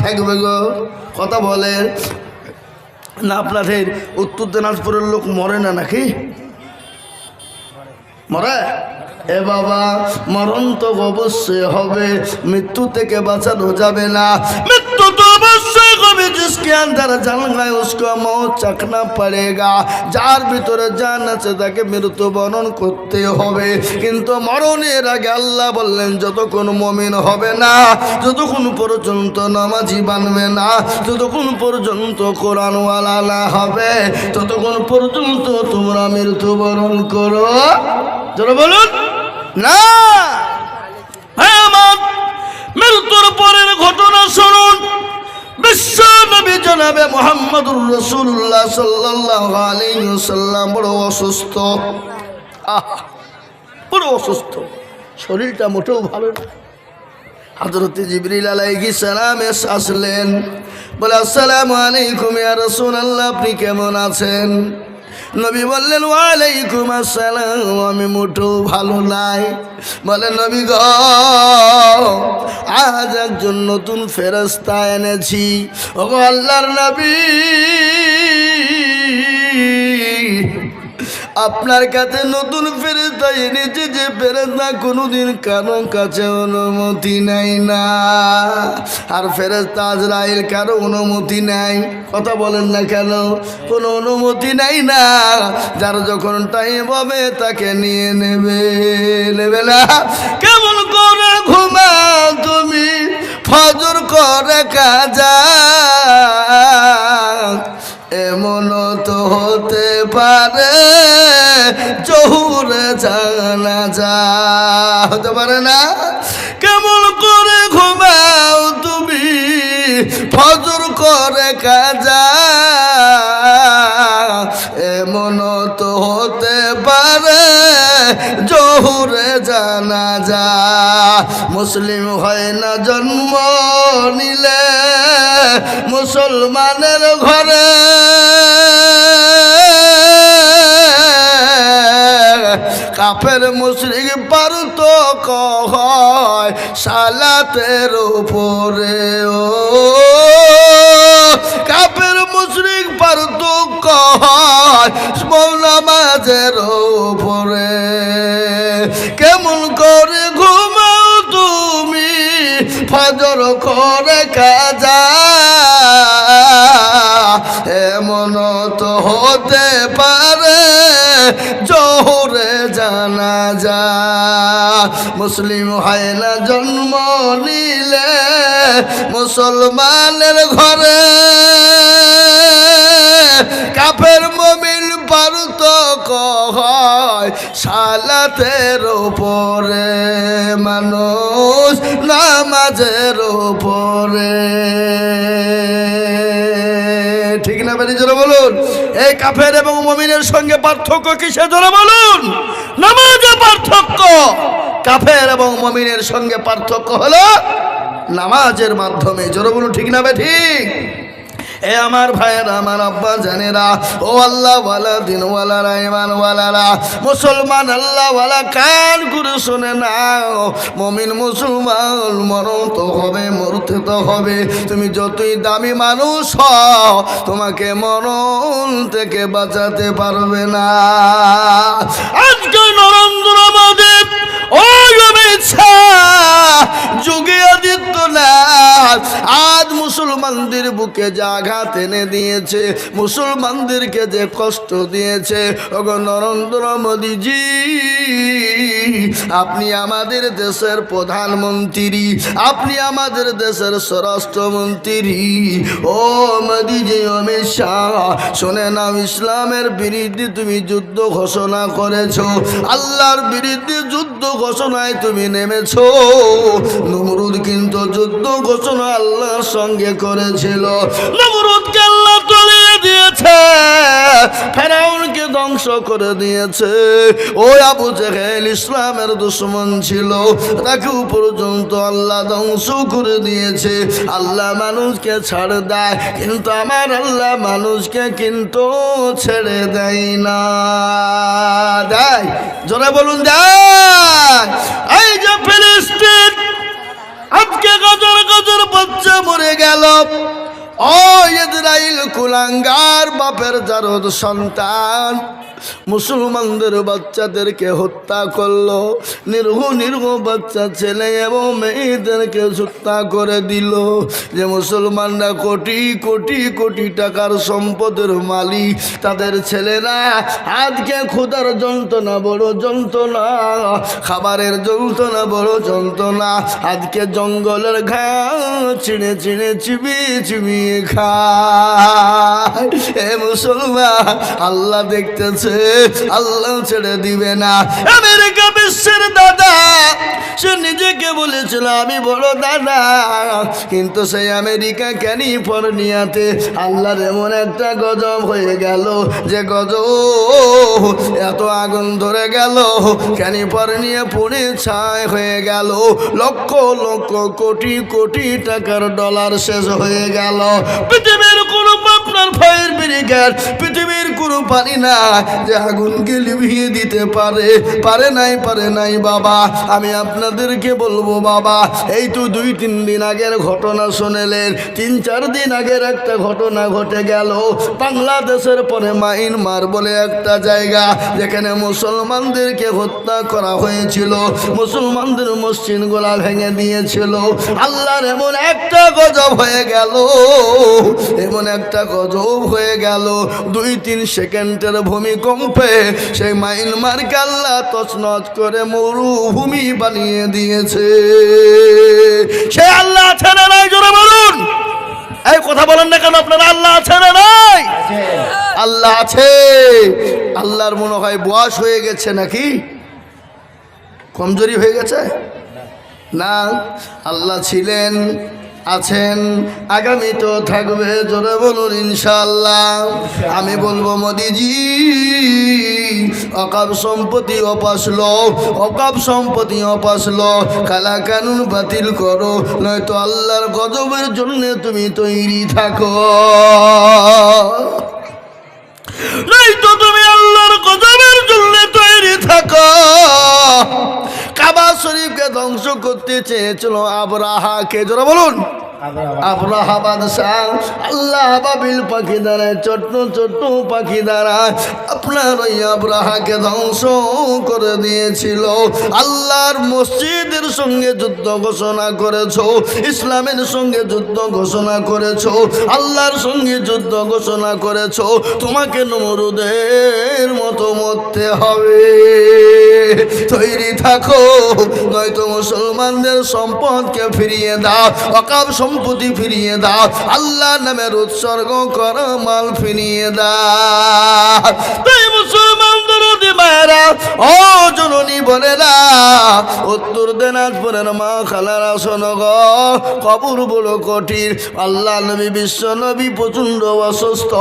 থাকবে গো, কথা বলে না। আপনাদের উত্তর দিনাজপুরের লোক মরে না নাকি? মরে? এ বাবা, মরণ তো অবশ্যই হবে, মৃত্যু থেকে বাঁচানো যাবে না। মৃত্যু তো অবশ্যই হবে, जिसके अंदर जान है उसको मौत चखना पड़ेगा। যার ভিতরে জান আছে তাকে মৃত্যু বরণ করতে হবে। কিন্তু মরণের আগে আল্লাহ বললেন যতক্ষণ মুমিন হবে না, যতক্ষণ পর্যন্ত নামাজি বানবে না, যতক্ষণ পর্যন্ত কোরআনওয়ালা না হবে, ততক্ষণ পর্যন্ত তোমরা মৃত্যু বরণ করো। যারা বলুন না। হ্যাঁ, আমার মৃত্যুর পরের ঘটনা শুনুন। বিশ্ব নবী জনাবে মুহাম্মদুর রাসূলুল্লাহ সাল্লাল্লাহু আলাইহি ওয়াসাল্লাম বড় অসুস্থ, বড় অসুস্থ, শরীরটা মোটেও ভালো না। হযরত জিবরিল আলাইহিস সালাম আসলেন, বলে আসসালামু আলাইকুম ইয়া রাসূলুল্লাহ, আপনি কেমন আছেন? নবী বললেন ওয়ালাইকুম আসসালাম, আমি মোটেও ভালো নাই। বলে নবী গো, আজ একজন নতুন ফেরেশতা এনেছি। ও আল্লাহর নবী, আপনার কাছে নতুন ফেরেশতা এনেছে, যে ফেরেশতা কোনোদিন কারো কাছে অনুমতি নেয় না। আর ফেরেশতা আজরাইল কারো অনুমতি নেই। কথা বলেন না কেন? কোনো অনুমতি নেই না। যার যখন টাইম হবে তাকে নিয়ে নেবে, নেবে না। কেমন করে ঘুমাও তুমি, ফজর করে কাজা, এমন তো হতে পারে জহুরে জানাজা, হতে পারে না? কেমন করে ঘুমাও তুমি, ফজর করে কাজা, এমন তো হতে পারে জহুরে জানাজা। মুসলিম হয় না জন্ম নিলে মুসলমানের ঘরে, কাফের মুশরিক পারতক হয় সালাতের উপরে। ও কাফের মুশরিক পারতক হয় নামাজের উপরে। কেমন করে ঘুমাও তুমি, ফজর করে কাজা, এমন তো হতে পারে জোহরে জানাজা। মুসলিম হয় না জন্ম নিলে মুসলমানের ঘরে, কাফের মুমিন পারতক হয় সালাতের উপরে, মানুষ নামাজের উপরে। ঠিক না বেরি? জোরে বলুন। এই কাফের এবং মুমিনের সঙ্গে পার্থক্য কিসে? জোরে বলুন। নামাজে পার্থক্য। কাফের এবং মুমিনের সঙ্গে পার্থক্য হলো নামাজের মাধ্যমে। জোরে বলুন ঠিক না ঠিক? এ আমার ভাইয়েরা, আমার আব্বা জানেরা, ও আল্লাহ ওয়ালা দিনওয়ালারা, ইমানওয়ালারা, মুসলমান আল্লাহওয়ালা, কান করে শুনে নাও, মুমিন মুসলমান মরণ তো হবে, মরতে তো হবে। তুমি যতই দামি মানুষ হও, তোমাকে মরণ থেকে বাঁচাতে পারবে না। আজকে নরেন্দ্র মোদী, ও অমিত শাহ, যোগী আদিত্যনাথ আজ মুসলমানদের বুকে যে আঘাত এনে দিয়েছে, মুসলমানদেরকে যে কষ্ট দিয়েছে, ওগো নরেন্দ্র মোদীজি, আপনি আমাদের দেশের প্রধানমন্ত্রী, আপনি আমাদের দেশের স্বরাষ্ট্রমন্ত্রী। ও মোদীজি, অমিত শাহ, শোনে নাও, ইসলামের বিরুদ্ধে তুমি যুদ্ধ ঘোষণা করেছো, আল্লাহর বিরুদ্ধে যুদ্ধ ঘোষণায় তুমি নেমেছো। নমরুদ কিন্তু যুদ্ধ ঘোষণা আল্লাহর সঙ্গে করেছিল, নমরুদকে আল্লাহ তলিয়ে দিয়েছে, ফেরাউনকে ধ্বংস করে দিয়েছে। ওই আবু জেহেল ইসলামের দুশমন ছিল, তাকেও পর্যন্ত আল্লাহ ধ্বংস করে দিয়েছে। আল্লাহ মানুষকে ছাড় দেয়, কিন্তু আমার আল্লাহ মানুষকে কিন্তু ছেড়ে দেয় না। দেয়? জোরে বলুন দেয়? এই যে ফিলিস্তিন, আজকে গজর গজর বাচ্চা মরে গেল, ও ইসরাইল কুলাঙ্গার বাপের জারদ সন্তান মুসলমানদের বাচ্চাদেরকে হত্যা করলো, নির্ঘ বাচ্চা ছেলে এবং মেয়েদেরকে হত্যা করে দিল। যে মুসলমানরা কোটি কোটি কোটি টাকার সম্পদের মালিক, তাদের ছেলেরা আজকে ক্ষুধার যন্ত্রণা বড় যন্ত্রণা, খাবারের যন্ত্রণা বড় যন্ত্রণা, আজকে জঙ্গলের ঘাস ছিঁড়ে ছিঁড়ে চিবিয়ে চিবিয়ে খায়। এ মুসলমান, আল্লাহ দেখতেছে, আল্লাহ ছেড়ে দিবে না। আমেরিকা বিশ্বের দাদা, সে নিজেকে বলেছিল আমি বড় দাদা, কিন্তু সেই আমেরিকা ক্যালিফোর্নিয়াতে আল্লাহর এমন একটা গজব হয়ে গেল, যে গজব এত আগুন ধরে গেল, ক্যালিফোর্নিয়া পুড়ে ছাই হয়ে গেল, লক্ষ লক্ষ কোটি কোটি টাকার ডলার শেষ হয়ে গেল। পৃথিবীর কোনো আপনার ফায়ার ব্রিগেড, পৃথিবীর কোনো পানি না যে আগুনকে লিভিয়ে দিতে পারে, পারে নাই বাবা। আমি আপনাদেরকে বলবো বাবা, এই তো 2-3 দিন আগের ঘটনা শুনেলেন, 3-4 দিন আগের একটা ঘটনা ঘটে গেল বাংলাদেশের পরে মায়ানমার বলে একটা জায়গা, যেখানে মুসলমানদেরকে হত্যা করা হয়েছিল, মুসলমানদের মসজিদগুলা ভেঙে দিয়েছিল। আল্লাহর এমন একটা গজব হয়ে গেল, এমন একটা গজব হয়ে গেল, 2-3 সেকেন্ডের ভূমিকম্পে সেই মায়ানমারকে আল্লাহ তছনছ করে মরুভূমি বানিয়ে দিয়েছে। সে আল্লাহ আছে না নাই? জোরে বলুন। এই কথা বলেন না কেন আপনারা? আল্লাহ আছে না নাই? আল্লাহ আছে। আল্লাহর মনে হয় বয়স হয়ে গেছে নাকি কমজোরি হয়ে গেছে? না, আল্লাহ ছিলেন, আছেন, আগামী তো থাকবে। জোরে বলুন ইনশাআল্লাহ। আমি বলবো মোদিজি, অকাপ সম্পত্তি অপাসলো, অকাপ সম্পত্তি অপাসলো, কালা কানুন বাতিল করো, নয়তো আল্লাহর গজবের জন্য তুমি তৈরি থাকো, নয়তো তুমি আল্লাহর গজবের জন্য তৈরি থাকো। কাবা শরীফকে ধ্বংস করতে চেয়েছিল আবরাহাকে। জোরে বলুন। আবরাহা বাদশাহ আল্লাহ বাবিল পাখি দ্বারা, ছোট্ট ছোট্ট পাখি দ্বারা আপনার ওই আবরাহাকে ধ্বংস করে দিয়েছিল। আল্লাহর মসজিদের সঙ্গে যুদ্ধ ঘোষণা করেছো, ইসলামের সঙ্গে যুদ্ধ ঘোষণা করেছো, আল্লাহর সঙ্গে যুদ্ধ ঘোষণা করেছো, তোমাকে নমরুদের মতো মরতে হবে। তৈরি থাকো, নয়তো মুসলমানদের সম্পদকে ফিরিয়ে দাও, অকাপ সম্পত্তি ফিরিয়ে দাও, আল্লাহ নামের উৎসর্গ করা মাল ফিরিয়ে দাও। তাই মুসলমানদের মায়েরা, ও জননী বোনেরা, উত্তর দিনাজপুরের মা খালারা শোনো গো, কবর বড় কঠিন। আল্লাহ নবী, বিশ্ব নবী প্রচণ্ড অসুস্থ,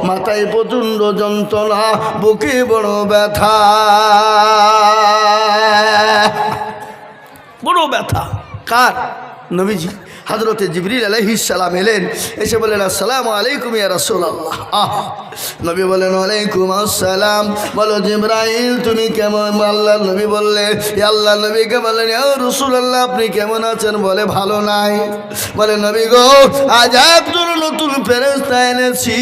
মাথায় প্রচণ্ড যন্ত্রণা, বুকে বড় ব্যথা। বড় ব্যথা। কার? নবীজি। হযরতে জিবরিল আলাইহিস সালাম এলেন, এসে বলেন আসসালামু আলাইকুম ইয়া রাসূলুল্লাহ। নবী বলেন ওয়ালাইকুম আসসালাম। বলো জিবরাইল তুমি কেমন? আল্লাহ নবী বললেন, ইয়া আল্লাহ নবীকে বলেন ইয়া রাসূলুল্লাহ আপনি কেমন আছেন? বলে ভালো নাই। বলে নবী গো আজ একজন নতুন ফেরেশতা এনেছি,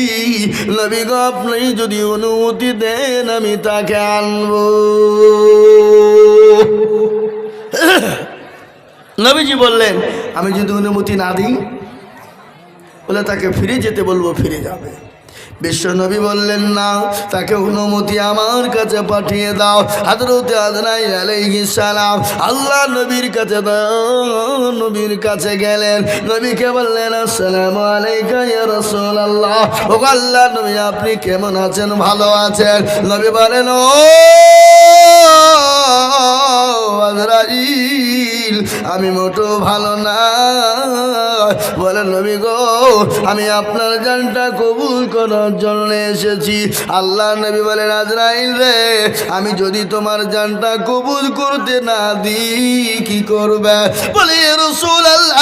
নবী গো আপনি যদি অনুমতি দেন আমি তাকে আনবো। নবীজি বললেন আমি যদি অনুমতি না দিই? বলে তাকে ফিরে যেতে বলবো, ফিরে যাবে। বিশ্ব নবী বললেন না, তাকে অনুমতি আমার কাছে পাঠিয়ে দাও। হযরতে আজরাইল আলাইহিস সালাম আল্লাহ নবীর কাছে নবীর কাছে গেলেন, নবীকে বললেন আসসালামু আলাইকা ইয়া রাসূলুল্লাহ। ও আল্লাহ নবী আপনি কেমন আছেন? ভালো আছেন? নবী বলেন ও আজরাইল আমি মোটো ভালো না। বলেন নবী গো আমি আপনার জানটা কবুল করার জন্য এসেছি। আল্লাহ নবী বলেন আজরাইল রে আমি যদি তোমার জানটা কবুল করতে না দিই কি করবে? বলে ইয়া রাসূলুল্লাহ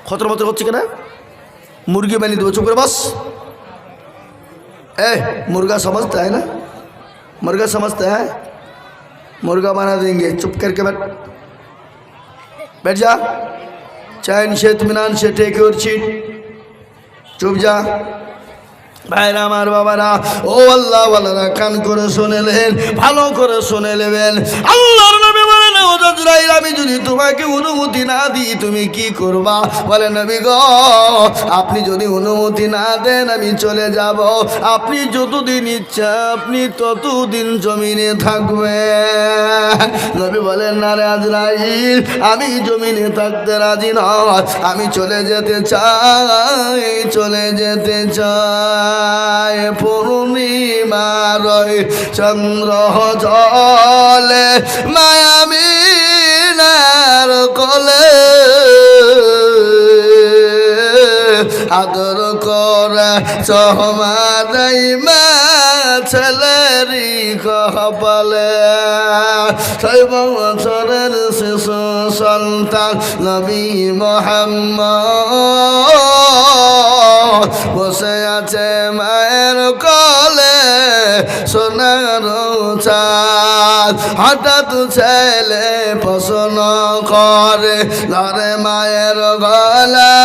খতর মত হচ্ছে কেন? মুরগি বানিয়ে দেবো, চুপ করে বস। मुर्गा समझता है ना, मुर्गा समझता है, मुर्गा बना देंगे, चुप करके बैठ जा, चैन से इत्मीनान से टेक योर सीट, चुप जा। ভাইরা আমার বাবারা, ও আল্লাহ ওয়ালারা কান করে শুনে নেন, ভালো করে শুনে নেবেন। আল্লাহর নবী বলেন ও আজরাইল আমি যদি তোমাকে অনুমতি না দিই তুমি কি করবা? বলে নবী গো আপনি যদি অনুমতি না দেন আমি চলে যাব। আপনি যতদিন ইচ্ছা আপনি ততদিন জমিনে থাকবেন। নবী বলেন না রে আজরাইল আমি জমিনে থাকতে রাজি নয়, আমি চলে যেতে চাই, চলে যেতে চাই। পূর্ণিমার চন্দ্র জলে মায়ামিনার কলে আদর করে চহমাদাই মা ছেলেরি কপালে। 6 বছরের শিশু সন্তান নবী মুহাম্মদ বসে আছে মায়ের কোলে সোনার চাঁদ। হঠাৎ ছেলে প্রশ্ন করে ধরে মায়ের গলা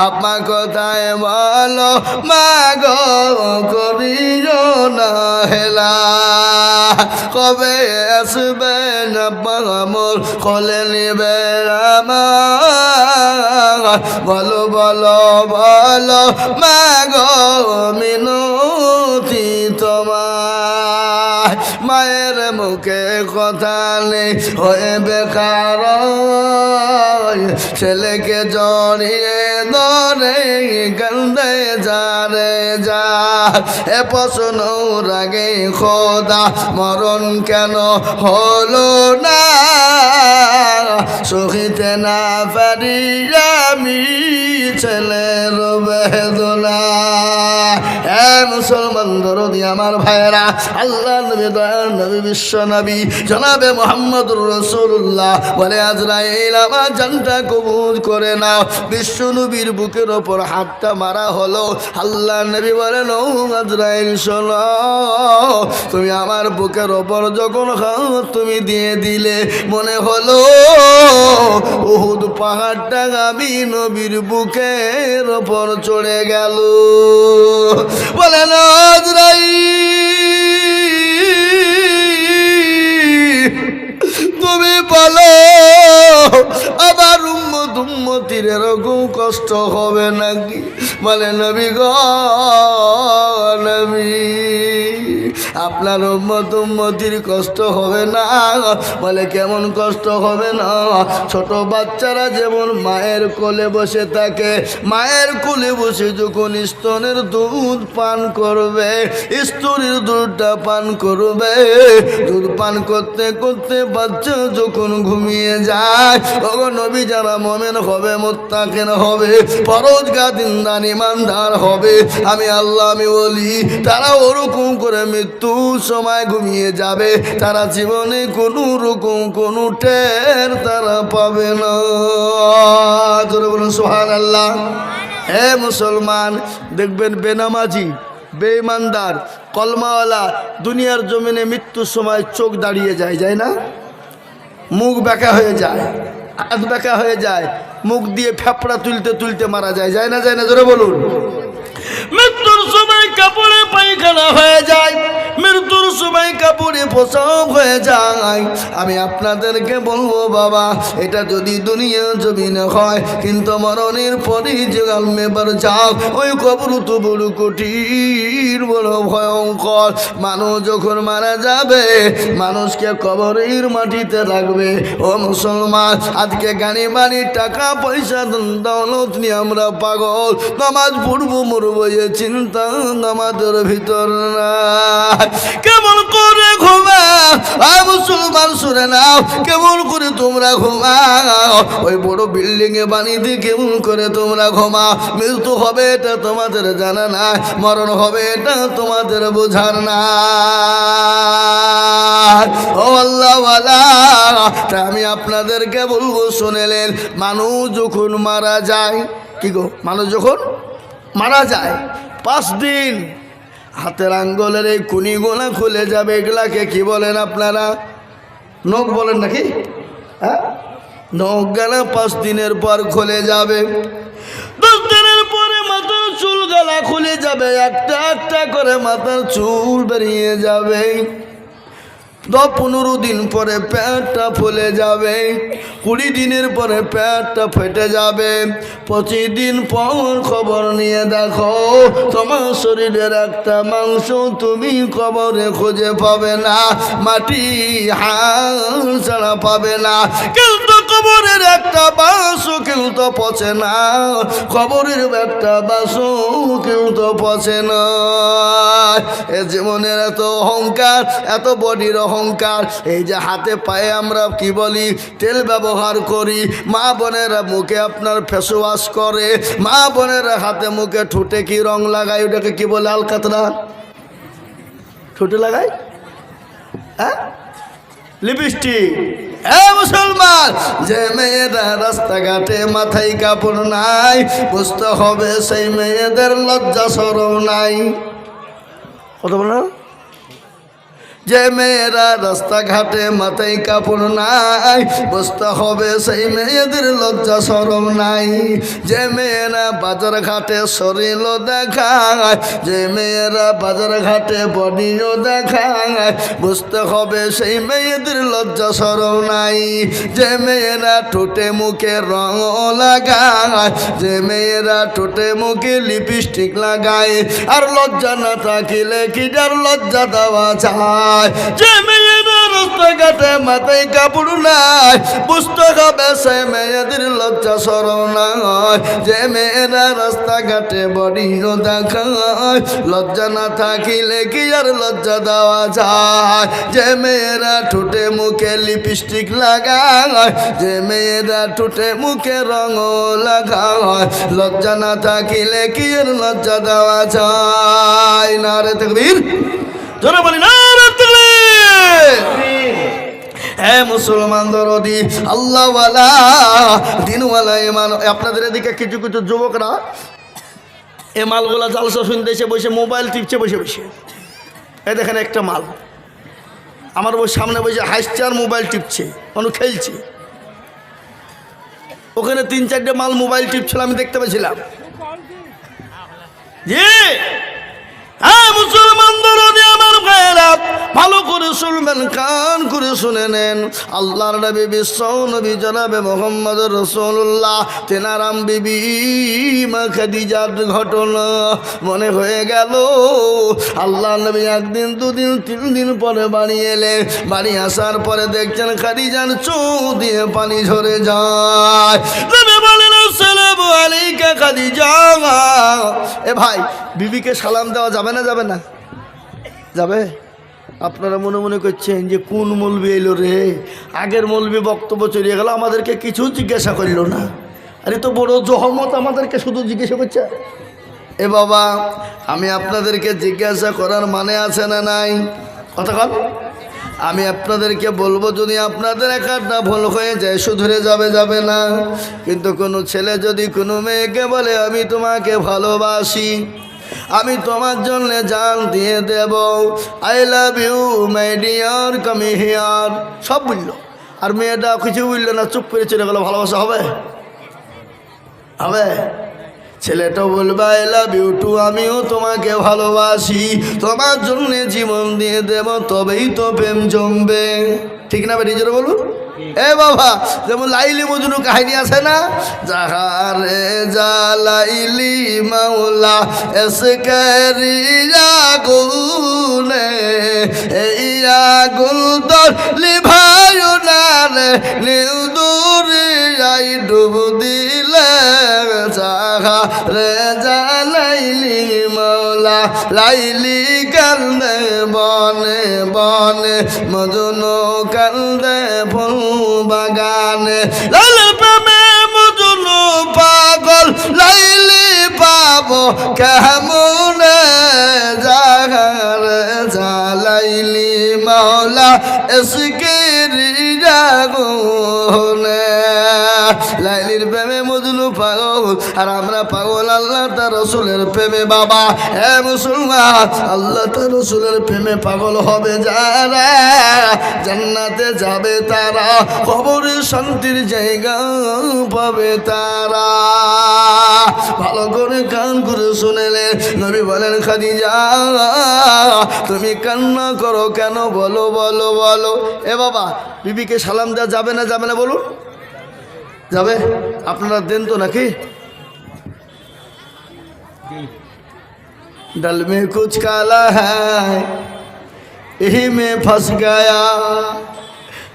আপা কোথায় বলো মা গো করিও না হেলা, কবে আসবেন মোর কোলে নিবে আমার, বলো বলো বলো মা গো মিনতি তোমার। মায়ের মুখে কথা নেই হয়ে বেকার, ছেলেকে জড়িয়ে ধরে কান্দে যা রে যা। এ প্রশ্ন রাগে খোদা মরণ কেন হলো না, সহিতে না পারি আমি ছেলের বেদনা। মুসলমান দরদি আমার ভাইয়েরা, আল্লাহ নবী দয়াল নবী বিশ্ব নবী জনাবে মুহাম্মদুর রাসূলুল্লাহ বলে আজরাইল আমার জানটা কবুল করে নাও। বিশ্ব নবীর বুকের ওপর হাতটা মারা হলো। আল্লাহ নবী বলেন ও আজরাইল শোনো, তুমি আমার বুকের ওপর যখন হাত তুমি দিয়ে দিলে মনে হলো উহুদ পাহাড়টা আমি নবীর বুকের ওপর চড়ে গেল। বলেন আজরাইল তুমি বলো আবার উম্মতির এরকম কষ্ট হবে নাকি? বলে নবী গো নবী আপনার উম্মতির কষ্ট হবে না। বলে কেমন কষ্ট হবে না? ছোট বাচ্চারা যেমন মায়ের কোলে বসে থাকে, মায়ের কোলে বসে যখন স্তনের দুধ পান করবে, স্তনের দুধটা পান করবে, দুধ পান করতে করতে বাচ্চা যখন ঘুমিয়ে যায়, তখন নবী যারা মোমেন হবে হবে, মুত্তাকিন হবে, পরহেজগার দিনদার ইমানদার হবে। আমি আল্লাহ আমি বলি তারা ওরকম করে মৃত্যুর সময় ঘুমিয়ে যাবে, তারা জীবনে কোনো রকম কোনো টের তারা পাবে না। জোরে বলুন সুবহানাল্লাহ। হে মুসলমান, দেখবেন বেনামাজি, বেঈমানদার, কলমাওয়ালা দুনিয়ার জমিনে মৃত্যুর সময় চোখ দাঁড়িয়ে যায়, যায় না? মুখ বেঁকা হয়ে যায়, হাত বেঁকা হয়ে যায়, মুখ দিয়ে ফেপড়া তুলতে তুলতে মারা যায়, যায় না? যায় না? জোরে বলুন। মৃত্যুর সময় কাপড়ে পায়খানা হয়ে যায়, মৃত্যুর সময় কাপড়ে প্রসব হয়ে যায়। আমি আপনাদেরকে বলবো বাবা, এটা যদি দুনিয়া জমিনে হয়, কিন্তু মরণের পরে যে আলমেবার যাও, ওই কবর তো বড় কঠিন, বড় ভয়ঙ্কর। মানুষ যখন মারা যাবে, মানুষকে কবরের মাটিতে রাখবে। ও মুসলমান, আজকে গাড়ি বাড়ি টাকা পয়সা দৌলত নিয়ে আমরা পাগল, নামাজ পড়বো মরবো এ চিন্তা আমাদের ভিতর না। কেমন করে ঘুমাও মুসলমান, শুনে নাও, কেমন করে তোমরা ঘুমাও? ওই বড় বিল্ডিং এ বাড়িতে কেমন করে তোমরা ঘুমাও? মৃত্যু হবে এটা তোমাদের জানা না, মরণ হবে এটা তোমাদের বোঝার না। ও আল্লাহওয়ালা, আমি আপনাদেরকে বলবো শুনেলেন, মানুষ যখন মারা যায়, কি গো, মানুষ যখন মারা যায় 5 দিন হাতের আঙ্গুলের এই কুনিগুলা খুলে যাবে। এগুলাকে কি বলেন আপনারা? নখ বলেন নাকি? হ্যাঁ, নখ গেলা 5 দিনের পর খুলে যাবে। 10 দিনের পরে মাথার চুল গলা খুলে যাবে, একটা একটা করে মাথার চুল বেরিয়ে যাবে। 10-15 দিন পরে পেটটা ফুলে যাবে, 20 দিনের পরে পেটটা ফেটে যাবে। 25 দিন পর খবর নিয়ে দেখো, তোমার শরীরের একটা মাংস তুমি কবরে খুঁজে পাবে না, মাটি হাল ছাড়া পাবে না। কিন্তু কবরের একটা বাসও কিন্তু পচে না, কবরের একটা বাসও কিন্তু পচে না। এ জীবনের এত অহংকার, এত বডির অহংকার, এই যে হাতে পায়ে আমরা কি বলি, তেল ব্যবহার করি, মা বোনেরা মুখে আপনার ফেস ওয়াশ করে, মা বোনেরা হাতে মুখে ঠোঁটে কি রং লাগায়, ওটাকে কি বলে? আলকাতরা। ঠোঁটে লাগায়, হ্যাঁ, লিপস্টিক। মুসলমান, যে মেয়েরা রাস্তাঘাটে মাথায় কাপড় নাই, বুঝতে হবে সেই মেয়েদের লজ্জা শরম নাই। কত বলো? যে মেয়েরা রাস্তাঘাটে মাথায় কাপড় নাই, বুঝতে হবে সেই মেয়েদের লজ্জা শরম নাই। যে মেয়েরা বাজার ঘাটে শরীরও দেখায়, যে মেয়েরা বাজার ঘাটে বডিও দেখায়, বুঝতে হবে সেই মেয়েদের লজ্জা শরম নাই। যে মেয়েরা ঠোঁটে মুখে রং লাগায়, যে মেয়েরা ঠোঁটে মুখে লিপস্টিক লাগায়, আর লজ্জা না থাকিলে কি যার লজ্জা দেওয়া যায়? যে মেয়েরা রাস্তাঘাটে মাথায় কাপড় নাই, বুঝতে হবে সেই মেয়েদের লজ্জা শরম নাই। যে মেয়েরা রাস্তাঘাটে বডিও দেখায়, লজ্জা না থাকিলে কি আর লজ্জা দেওয়া যায়? যে মেয়েরা ঠোঁটে মুখে লিপস্টিক লাগায়, যে মেয়েরা ঠোঁটে মুখে রং লাগায়, লজ্জা না থাকিলে কি আর লজ্জা দেওয়া যায়? নারে তাকবীর, জোরে বলি নারে তাকবীর। হে মুসলমান দরদি, আল্লাহওয়ালা, দিনওয়ালা ইমান। আপনাদের এদিকে কিছু কিছু যুবকরা এ মালগুলা জালসা শুনতে এসে বসে মোবাইল টিপছে বসে বসে। এই দেখেন একটা মাল আমার সামনে বসে হাসছে আর মোবাইল টিপছে, মানুষ খেলছে। ওখানে 3-4টে মাল মোবাইল টিপছিল, আমি দেখতে পেয়েছিলাম। হ্যাঁ মুসলমান দরদি আমার ভাইয়েরা, ভালো করে শুনবেন, কান করে শুনে নেন। আল্লাহর নবী, বিশ্ব নবী জনাবে মোহাম্মদ রাসূলুল্লাহ, তেনারাম বিবি মা খাদিজার ঘটনা মনে হয়ে গেল। আল্লাহ নবী 1 দিন 2 দিন 3 দিন পরে বাড়ি এলেন। বাড়ি আসার পরে দেখছেন খাদিজার চোখ দিয়ে পানি ঝরে যায়। নবী বলেন, আসসালামু আলাইকা খাদিজা। এ ভাই, বিবিকে সালাম দেওয়া যাবে না? যাবে না? যাবে। আপনারা মনে মনে করছেন যে কোন মৌলবি এলো রে, আগের মৌলবি বক্তব্য চলিয়ে গেল, আমাদেরকে কিছু জিজ্ঞাসা করল না। আরে তো বড় জহমত আমাদেরকে শুধু জিজ্ঞাসা করছে। এ বাবা, আমি আপনাদেরকে জিজ্ঞাসা করার মানে আছে না নাই? কথা কন। আমি আপনাদেরকে বলবো, যদি আপনাদের একটা ভুল হয়ে যায় শুধরে যাবে না। কিন্তু কোনো ছেলে যদি কোনো মেয়েকে বলে আমি তোমাকে ভালোবাসি, আমি তোমার জন্য জান দিয়ে দেব, I love you my dear come here, সব বললো, আর মেয়েটা কিছু বললো না, চুপ করে চলে গেলো, ভালোবাসা হবে? হবে? ছেলেটাও বলবে আই লাভ ইউ টু, আমিও তোমাকে ভালোবাসি, তোমার জন্য জীবন দিয়ে দেব, তবেই তো প্রেম জমবে। ঠিক না বেটি? জোরে বলুন। এ বাবা, যেমন লাইলি মজনু কাহিনী আছে না, জাহারে জালাইলি মাওলা এসকারি আগুনে, এই আগুন তোর লিভায়ু না রে, নীল দরিয়ায় ডুব দিলে, জাহারে জালাইলি মাওলা লাইলি কান্দে বনে বনে, মজনু কান্দে ফুল বাগানে, লাইলির প্রেমে মজনু পাগল, লাইলি পাবো কেমনে, জাহারে জালাইলি মাওলা এসকেরি আগুনে। লাইলির প্রেমে মজনু পাগল, আর আমরা পাগল আল্লাহ তার রসুলের প্রেমে। বাবা হে মুসলমান, আল্লাহ তার রসুলের প্রেমে পাগল হবে যারা, জান্নাতে যাবে তারা, কবরে শান্তির জায়গা পাবে তারা। ভালো করে কান করে শুনেলে নবী বলেন, খাদিজা তুমি কান্না করো কেন, বলো বলো বলো। এ বাবা, বিবিকে সালাম দেওয়া যাবে না যাবে না বলুন? যাবে? আপনারা দেন তো নাকি? डल में कुछ काला है यही में फंस गया,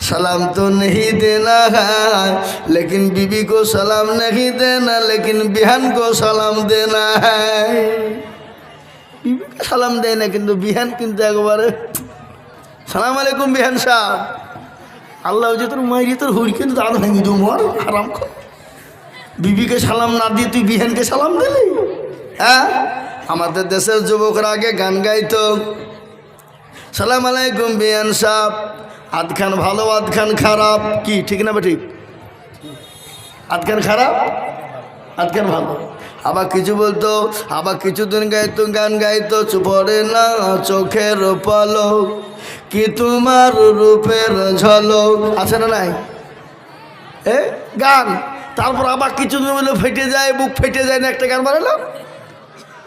सलाम तो नहीं देना है लेकिन बीबी को सलाम नहीं देना, लेकिन बिहान को सलाम देना है। बीबी को सलाम देना किंतु बिहान किंतु एक बार सलाम अलैकुम बिहान साहब, আল্লাহ যে তোর মাইরি তোর হুড় কিন্তু দাঁড় ভেঙে দু মর হারাম কর। বিবিকে সালাম না দিয়ে তুই বিহানকে সালাম দিলি? হ্যাঁ, আমাদের দেশের যুবকরা আগে গান গাইতো, সালাম আলাইকুম বিহান সাহেব, আধখান ভালো আধখান খারাপ, কি ঠিক না ঠিক? আধখান খারাপ আধখান ভালো। আবার কিছু বলতো, আবার কিছুদিন গাইতো গান গাইতো, চুপড়ে না চোখের পলক কি তোমার রূপের ঝলক, আছে না নাই? গান। তারপর আবার কিছুদিন বলে ফেটে যায়, বুক ফেটে যায় না, একটা গান বানালাম।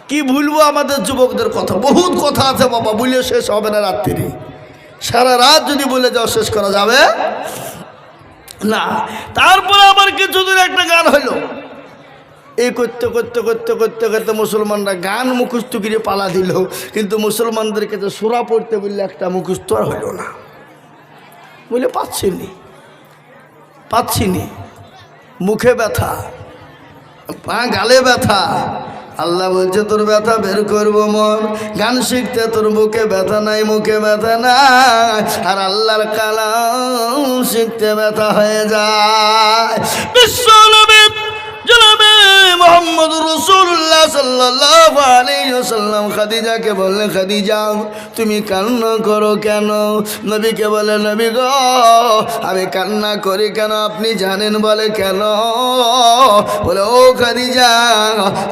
কি ভুলবো আমাদের যুবকদের কথা, বহুত কথা আছে বাবা, বলে শেষ হবে না রাত্রি, সারা রাত যদি বলে যাও শেষ করা যাবে না। তারপর আবার কিছুদিন একটা গান হইল, এই করতে করতে করতে করতে করতে মুসলমানরা গান মুখস্থ করে পালা দিল, কিন্তু মুসলমানদেরকে তো সূরা পড়তে বললে একটা মুখস্থ আর হইল না, বলে পাচ্ছিনি, মুখে ব্যথা, পা গালে ব্যথা। আল্লাহ বলছে তোর ব্যথা বের করবো মন, গান শিখতে তোর বুকে ব্যথা নাই, মুখে ব্যথা নাই, আর আল্লাহর কালাম শিখতে ব্যথা হয়ে যায়। বিশ্ব নবী জনাবে মুহাম্মদ রাসূলুল্লাহ সাল্লাল্লাহু আলাইহি ওয়াসাল্লাম খাদিজাকে বললেন, খাদিজা তুমি কান্না করো কেন? নবীকে বলে, নবী গো আমি কান্না করি কেন আপনি জানেন? বলে কেন? বলে ও খাদিজা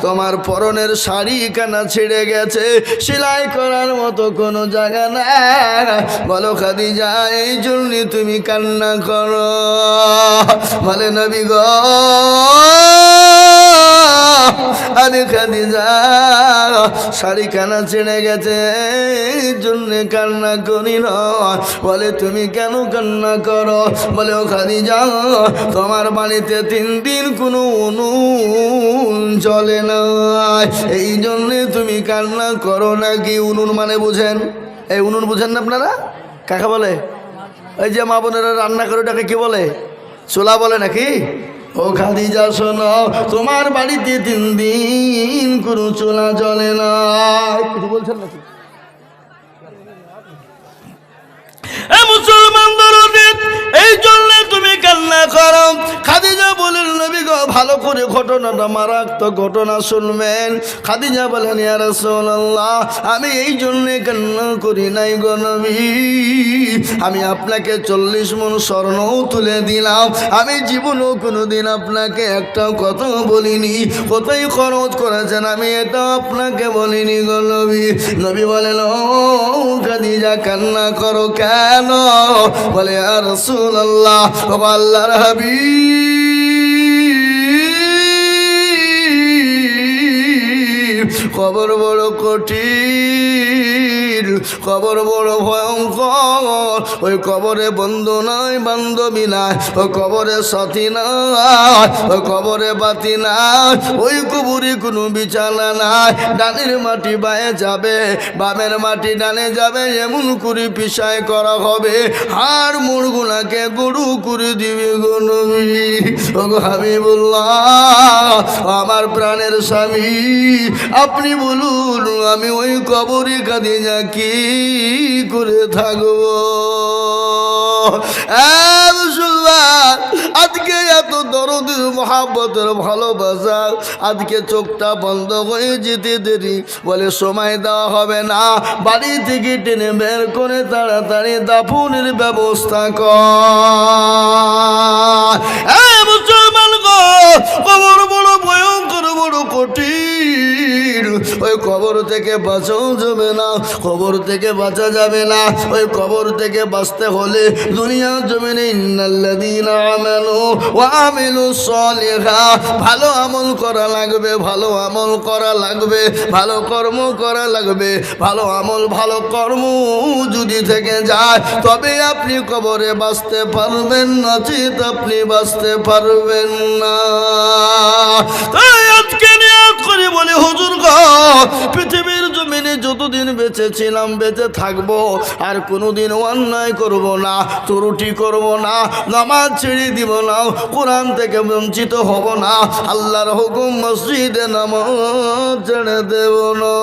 তোমার পরনের শাড়ি কানা ছিঁড়ে গেছে, সেলাই করার মতো কোনো জায়গা নাই। বলো খাদিজা এই জন্যই তুমি কান্না করো? বলে নবী গো আরে খাদিজা শাড়ি কানা ছিঁড়ে গেছে এই জন্যে কান্না করি না। বলে তুমি কেন কান্না করো? বলে ও খাদিজা তোমার বাড়িতে 3 দিন কোনো উনুন জ্বলে না, এই জন্যে তুমি কান্না করো নাকি? উনুন মানে বুঝেন? এই উনুন বুঝেন না আপনারা? কাকে বলে? ওই যে মা বোনেরা রান্না করে ওটাকে কি বলে? চুলা বলে নাকি? ও খাদিজা শোনো, তোমার বাড়িতে 3 দিন কোনো চুলা জ্বলে না, কিছু বলছেন নাকি? মুসলমান দরদি এই জন্য তুমি কান্না করো। খাদিজা বলেন নবী গো ভালো করে ঘটনাটা মারাত্মক ঘটনা শুনবেন। খাদিজা বলেন, ইয়া রাসূলুল্লাহ, আমি এই জন্য কান্না করি নাই গো নবী, আমি আপনাকে 40 মণ স্বর্ণও তুলে দিলাম, আমি জীবনেও কোনোদিন আপনাকে একটা কথা বলিনি, কোথায় খরচ করেছেন আমি এটা আপনাকে বলিনি গো নবী। নবী বলেন, ও খাদিজা কান্না করো কেন? বলে, ইয়া রাসূলুল্লাহ, ও আল্লাহর হাবিব, কবর বড় কঠিন, কবর বড় ভয়ঙ্কর, ওই কবরে বন্ধু নাই, বান্ধবী নাই, ওই কবরে সাথী নাই, ওই কবরে বাতি নাই, ওই কবরে কোনো বিছানা নাই, ডানের মাটি বায়ে যাবে, বামের মাটি ডানে যাবে, এমন করে পিছায় করা হবে, হাড় মুড়গুলাকে গরু করে দিবে গো নবী। ও গো হাবিবুল্লাহ, আমার প্রাণের স্বামী, আপনি বলুন আমি ওই কবরে খাদিজা কি করে থাকবো? আজকে এত দরদের মহাব্বতের ভালোবাসা, আজকে চোখটা বন্ধ হয়ে যেতে দেরি, বলে সময় দেওয়া হবে না, বাড়ি থেকে টেনে বের করে তাড়াতাড়ি দাফনের ব্যবস্থা কর। মুসলমান গো, কবর বড় ভয়ঙ্কর, বড় কঠিন, ওই কবর থেকে বাঁচাও যাবে না, কবর থেকে বাঁচা যাবে না, ওই কবর থেকে বাঁচতে হলে দুনিয়ার জমিনে ইন্নাল্লাযীনা আমানু ওয়া আমিলুস সালিহাত, ভালো আমল করা লাগবে, ভালো আমল করা লাগবে, ভালো কর্ম করা লাগবে, ভালো আমল ভালো কর্ম যদি থেকে যায় তবে আপনি কবরে বাঁচতে পারবেন, নচিত আপনি বাঁচতে পারবেন না। তাই আজকে নিয়ত করে বলি, হুজুর গো, পৃথিবীর জমিনে যতদিন বেঁচে ছিলাম, বেঁচে থাকবো, আর কোনোদিন অন্যায় করব না, ত্রুটি করব না, নামাজ ছেড়ে দিব না, কোরআন থেকে বঞ্চিত হব না, আল্লাহর হুকুম মসজিদে নামাজ ছেড়ে দেব না।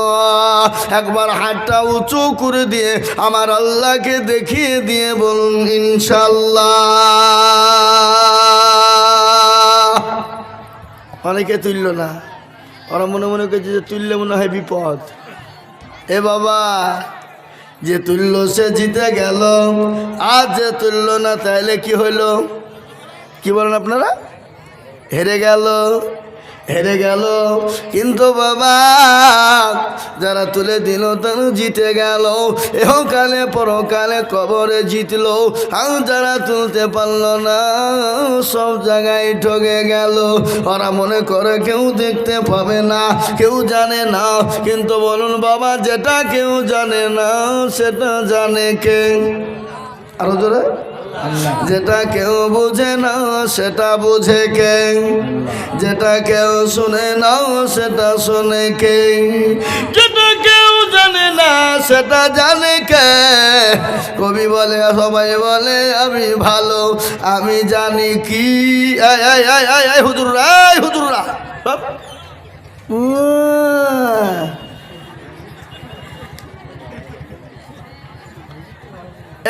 একবার হাতটা উঁচু করে দিয়ে আমার আল্লাহকে দেখিয়ে দিয়ে বলুন ইনশাআল্লাহ। অনেকে তুলল না, ওরা মনে মনে করছে যে তুললে মনে হয় বিপদ। এ বাবা, যে তুলল সে জিতে গেল, আর যে তুলল না তাইলে কি হইল? কি বলেন আপনারা? হেরে গেল, হেরে গেল। কিন্তু বাবা, যারা তুলে দিল তারা জিতে গেল, এহকালে পরকালে কবরে জিতলো। আর যারা তুলতে পারল না, সব জায়গায় ঠকে গেল। ওরা মনে করে কেউ দেখতে পাবে না, কেউ জানে না, কিন্তু বলুন বাবা, যেটা কেউ জানে না সেটা জানে কে? আরো জোরে, যেটা কেউ বুঝে না সেটা বুঝে কে? যেটা কেউ শুনে না সেটা শুনে কে? যেটা কেউ জানে না সেটা জানে কে? কবি বলে, সবাই বলে আমি ভালো, আমি জানি কি। হুজুররা, হুজুররা,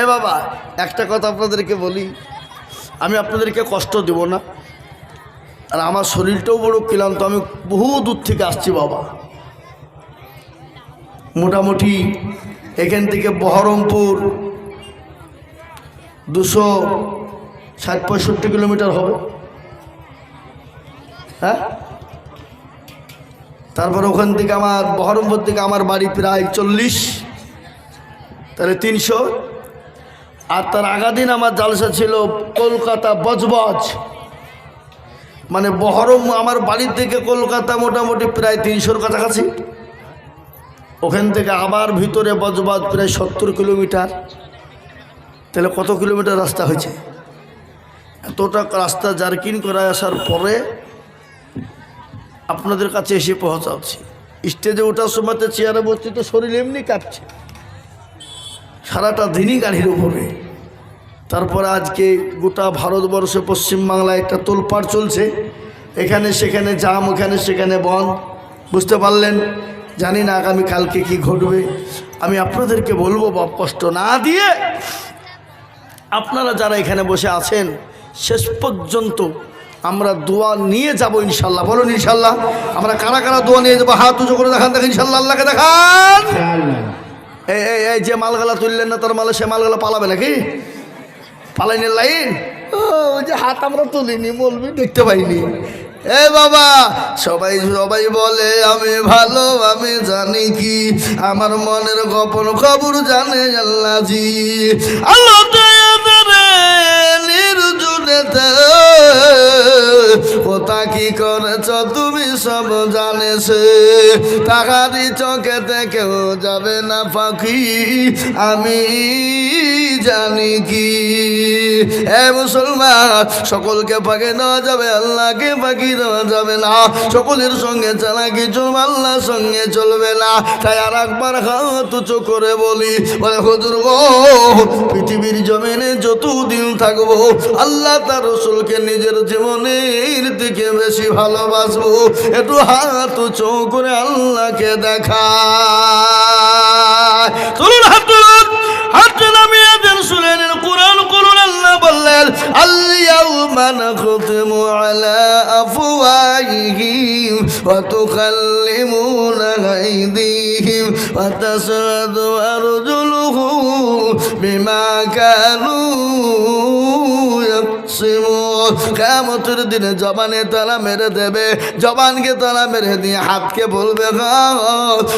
এ বাবা, একটা কথা আপনাদেরকে বলি, আমি আপনাদেরকে কষ্ট দেব না, আর আমার শরীরটাও বড় ক্লান্ত, আমি বহু দূর থেকে আসছি বাবা। মোটামুটি এখান থেকে বহরমপুর 260-65 কিলোমিটার হবে, হ্যাঁ। তারপর ওখান থেকে আমার বহরমপুর থেকে আমার বাড়ি প্রায় 40, তাহলে 300। আর তার আগাদিন আমার জালসা ছিল কলকাতা বজবজ, মানে বহরম আমার বাড়ি থেকে কলকাতা মোটামুটি প্রায় 300-র কাছাকাছি। ওখান থেকে আবার ভিতরে বজবজ প্রায় 70 কিলোমিটার। তাহলে কত কিলোমিটার রাস্তা হয়েছে? এতটা রাস্তা জার্কিং করে আসার পরে আপনাদের কাছে এসে পৌঁছাচ্ছি। স্টেজে ওঠার সময়তে চেয়ারে বসছি তো শরীর এমনি কাঁপছে, সারাটা দিনই গাড়ির উপরে। তারপরে আজকে গোটা ভারতবর্ষে পশ্চিমবাংলায় একটা তোলপাড় চলছে, এখানে সেখানে জাম, ওখানে সেখানে বন্ধ, বুঝতে পারলেন? জানি না আগামী কালকে কি ঘটবে। আমি আপনাদেরকে বলবো, বাপ, কষ্ট না দিয়ে আপনারা যারা এখানে বসে আছেন শেষ পর্যন্ত আমরা দোয়া নিয়ে যাব ইনশাল্লাহ। বলুন ইনশাল্লাহ। আমরা কারা কারা দোয়া নিয়ে যাবো? হাত উঁচু করে দেখান, দেখেন ইনশাল্লাহ। আল্লাহকে দেখান। এই যে মালগালা তুললেন না, তার মালে সে মালগালা পালাবে নাকি? পালাইনের লাইন। ওই যে হাত আমরা তুলিনি, বলবি দেখতে পাইনি। এ বাবা, সবাই বলে আমি ভালো, আমি জানি কি আমার মনের গোপন খবর জানে আল্লাহ জি। আল্লাহ কোথা কি করেছ তুমি সব জানেছে, তাহারি চোখেতে কেউ যাবে না পাখি, আমি জানি কি। এ মুসলমান, সকলকে ফাঁকি দেওয়া যাবে, আল্লাহকে ফাঁকি দেওয়া যাবে না। সকলের সঙ্গে চালাকি চলবে, আল্লাহর সঙ্গে চলবে না। তাই আর একবার হাত উঁচু করে বলি, বলে হুজুর গো, পৃথিবীর জমিনে যতদিন থাকবো আল্লাহ তার রসুলকে নিজের জীবনের দিকে বেশি ভালোবাসবো। একটু হাত উঁচু করে আল্লাহকে দেখা। চলুন হাত তুলুন, হাত নামিয়ে দেন, শুনেন কোরআন করুন। আল্লাহ বললেন আল-ইয়াউমা নাখতিমু আলা আফওয়াহিহিম ওয়া তুকাল্লিমুনা আইদিহিম ওয়া তাশহাদু আরজুলুহুম বিমা কানু ইয়াকসিমুন। কিয়ামতের দিনে জবানে তালা মেরে দেবে, জবানকে তালা মেরে দিয়ে হাতকে বলবে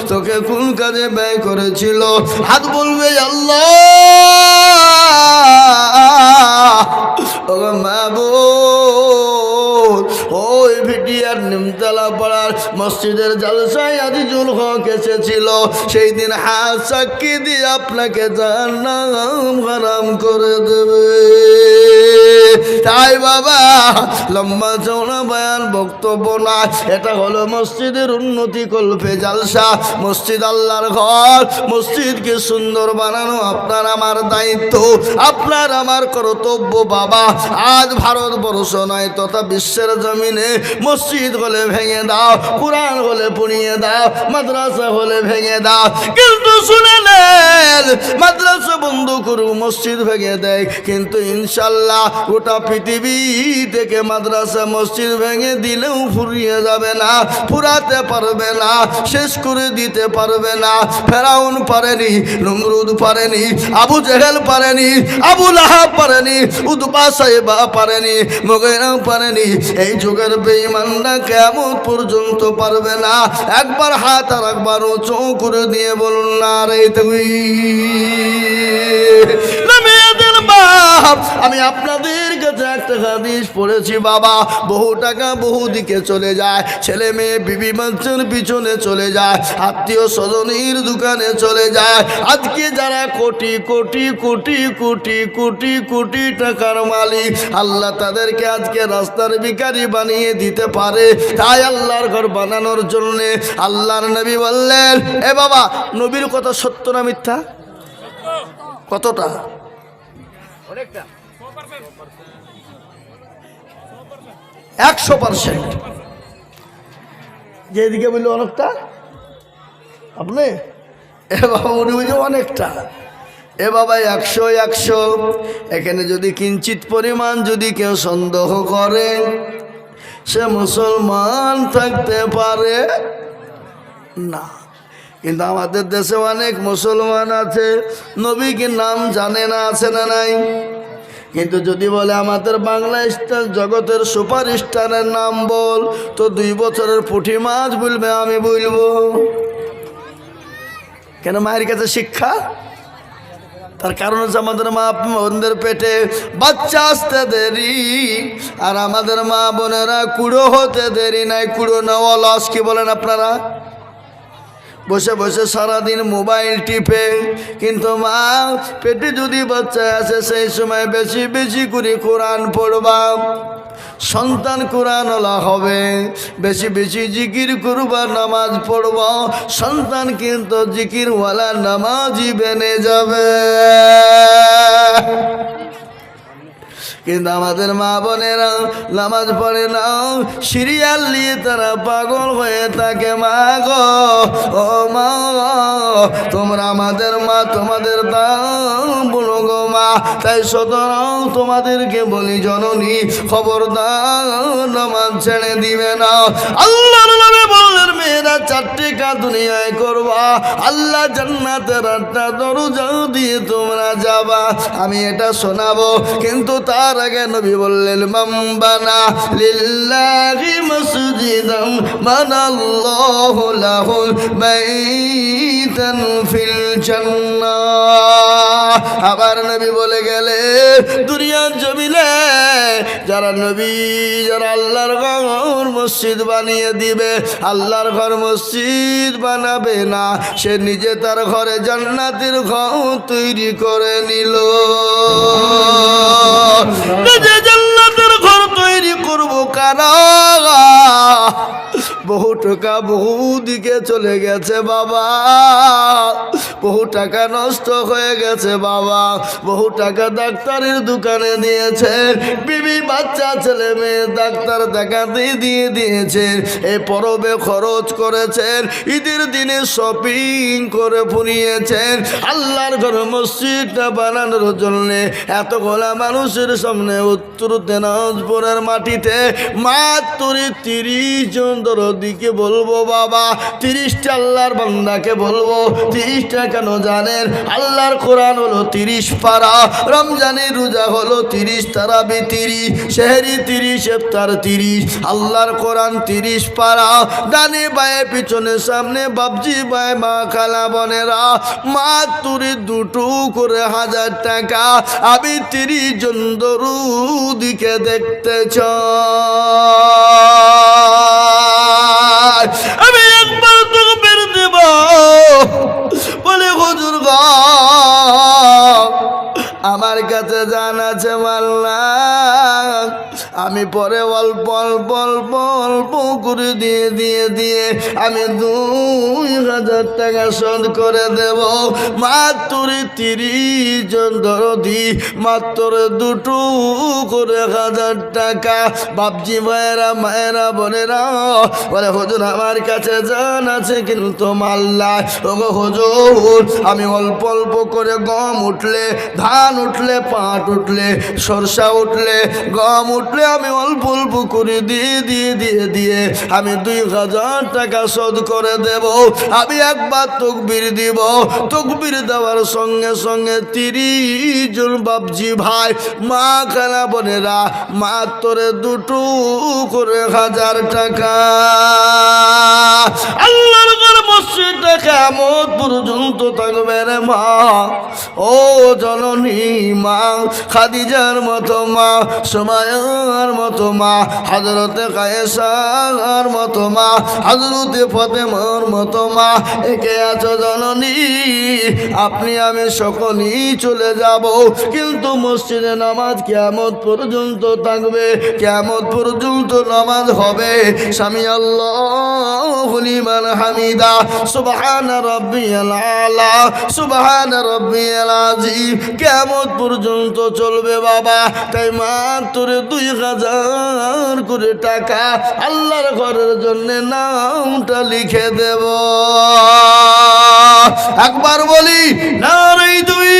তোকে কোন কাজে ব্যয় করেছিল। হাত বলবে আল্লাহ, ও মাবুদ, ওই ভিডিয়ার নিমতলা পাড়ার মসজিদের জালসায় আজিজুল হক এসেছিল, সেই দিন হাত সাক্ষী দিয়ে আপনাকে জাহান্নাম হারাম করে দেবে। তাই বাবা, লম্বা চওড়া বয়ান বক্তব্য না, এটা হলো মসজিদের উন্নতি কল্পে জালসা। মসজিদ আল্লাহর ঘর, মসজিদকে সুন্দর বানানো আপনার আমার দায়িত্ব, আপনার আমার কর্তব্য বাবা। আজ ভারতবর্ষ নয় তথা বিশ্বের জমিনে মসজিদ হলে ভেঙে দাও, কোরআন হলে পুড়িয়ে দাও, মাদ্রাসা হলে ভেঙে দাও। কিন্তু শুনে নেন, মাদ্রাসা বন্ধ করুক, মসজিদ ভেঙে দেয়, কিন্তু ইনশাল্লাহ গোটা পৃথিবী থেকে মাদ্রাসা মসজিদ ভেঙে দিলেও ফুরিয়ে যাবে না, ফুরাতে পারবে না, শেষ করে দিতে পারবে না। ফেরাউন পারেনি, নমরুদ পারেনি, আবু জেহেল পারেনি, আবু লাহাব পারেনি, উতবা সাইবা পারেনি, মুগীরা পারেনি। এই যুগের বেঈমানরা কিয়ামত পর্যন্ত পারবে না। একবার হাত আর একবার উঁচু করে দিয়ে বলুন না রে তাকবীর। নামেদের বাপ, আমি আপনাদের কাছে একটা হাদিস পড়েছি বাবা। বহু টাকা বহু দিকে চলে যায়, ছেলে মেয়ে বিবি বাচ্চার পিছনে চলে যায়, আত্মীয় স্বজনের দোকানে চলে যায়। আজকে যারা কোটি কোটি কোটি কোটি কোটি কোটি টাকার মালিক, আল্লাহ তাদেরকে আজকে রাস্তার ভিখারি বানিয়ে দিতে পারে। তাই আল্লাহর ঘর বানানোর জন্য আল্লাহর নবী বললেন, এ বাবা, নবীর কথা সত্য না মিথ্যা? কতটা? 100%। যেদিকে বললো অনেকটা, আপনি এ বাবা উনি বুঝে অনেকটা। এ বাবা 100 এখানে যদি কিঞ্চিত পরিমাণ যদি কেউ সন্দেহ করে, সে মুসলমান থাকতে পারে না। কিন্তু আমাদের দেশে অনেক মুসলমান আছে, নবীকে নাম জানে না, আছে না নাই? কিন্তু যদি বলে আমাদের বাংলা স্টার জগতের সুপার স্টারের নাম বল, তো 2 বছরের পুঁটি মাছ বলবে, আমি বলবো কেন? মায়ের কাছে শিক্ষা। তার কারণ হচ্ছে আমাদের মা বোনদের পেটে বাচ্চা আসতে দেরি, আর আমাদের মা বোনেরা কুড়ো হতে দেরি নাই। কুড়ো নেওয়া লস, কি বলেন আপনারা? বসে বসে সারাদিন মোবাইল টিপে। কিন্তু মা পেটে যদি বাচ্চা আছে, সেই সময় বেশি বেশি করে কোরআন পড়বা, সন্তান কোরআনওয়ালা হবে। বেশি বেশি জিকির করবা, নামাজ পড়বা, সন্তান কিন্তু জিকিরওয়ালা নামাজি বেনে যাবে। কিন্তু আমাদের মা বোনেরা নামাজ পড়ে না, সিরিয়াল নিয়ে তারা পাগল হয়ে থাকে। মা গো, ও মা, তোমরা আমাদের মা, তোমাদের দাম বলো গো মা। তাই সুতরাং তোমাদেরকে বলি জননী, খবরদার নামাজ ছেড়ে দিবে না। আল্লাহর নামে বললেন মেয়েরা 4টি কাজ দুনিয়ায় করবা, আল্লাহ জান্নাতের 8টা দরজা দিয়ে তোমরা যাবা। আমি এটা শোনাবো, কিন্তু তার আগে নবী বললেন মামবানা লিল্লাহি মসজিদাম বানাল্লাহু লাহুল বাইতান ফিল জান্নাহ। আবার নবী বলে গেলে দুনিয়ার জমিনে যারা নবী, যারা আল্লাহর ঘর মসজিদ বানিয়ে দিবে, আল্লাহর ঘর মসজিদ বানাবে না, সে নিজে তার ঘরে জান্নাতের ঘর তৈরি করে নিল। নিজে জান্নাতের ঘর তৈরি করবো কারা? বহু টাকা বহু দিকে চলে গেছে বাবা, বহু টাকা নষ্ট হয়ে গেছে বাবা, বহু টাকা ডাক্তারের দোকানে দিয়েছেন, বিবি বাচ্চা ছেলে মেয়ে ডাক্তার দেখাতে দিয়ে দিয়েছেন, এই পরবে খরচ করেছেন, ঈদের দিনে শপিং করে ফুরিয়েছেন। আল্লাহর ঘর মসজিদটা বানানোর জন্যে এতগুলা মানুষের সামনে উত্তর দিনাজপুরের মাটিতে মাত্র 30 জন দরদিকে বলবো বাবা, 30টা আল্লাহর বান্দাকে বলবো। 30টা কেন জানেন? আল্লাহর কোরআন হলো 30 পারা, রমজানের রোজা হলো 30, তারাবি 30, সেহরি 30, ইফতার 30। আল্লাহর কোরআন 30 পারা, ডানে বায়ে পিছনে সামনে বাবজি বায়ে মা খালা বোনেরা মাত্র 2 করে 1000 টাকা। আমি 30 জন দরুদিকে দেখতে চাই। আমি একবার তোকে বের দেব বলে হুজুর গো, আমার কাছে জান আছে মাল্লা, আমি পরে অল্প অল্প অল্প অল্প করে দিয়ে আমি 2000 টাকা শোধ করে দেব। মাত্র 30 জন দরদি, মাত্র 2 করে 1000 টাকা। বাপজি ভাইয়েরা, মায়েরা, বোনেরা বলে হুজুর আমার কাছে জান আছে কিন্তু মাল্লা। ওগো হুজুর, আমি অল্প অল্প করে গম উঠলে, ধান উঠলে, পাট উঠলে, সরষা উঠলে, গম উঠলে আমি অল্প অল্প করে দিয়ে আমি 2000 টাকা শোধ করে দেব। আমি একবার তকবীর দিব, তকবীর দেওয়ার সঙ্গে সঙ্গে 30 জন বাপজি ভাই, মা খালা বোনেরা মাত্র 2 করে 1000 টাকা। আল্লাহর ঘর মসজিদটা কিয়ামত পর্যন্ত থাকবে রে মা। ও জননী মা, খাদিজার মতো মা, সুমাইয়ার মতো মা, হযরতে কায়েসার মতো মা, হযরতে ফাতেমার মতো মা, একে আছো জননী। আপনি আমি সকলেই চলে যাব, কিন্তু মসজিদে নামাজ কিয়ামত পর্যন্ত থাকবে, কিয়ামত পর্যন্ত নামাজ হবে। সামি আল্লাহু লিমান হামিদা, সুবহানা রাব্বিয়াল আলা, সুবহানা রাব্বিয়াল আযীম, কিয়ামত পর্যন্ত চলবে বাবা। তাই মাত্র 2000 করে টাকা আল্লাহর ঘরের জন্য নামটা লিখে দেব। একবার বলি নারে দুই।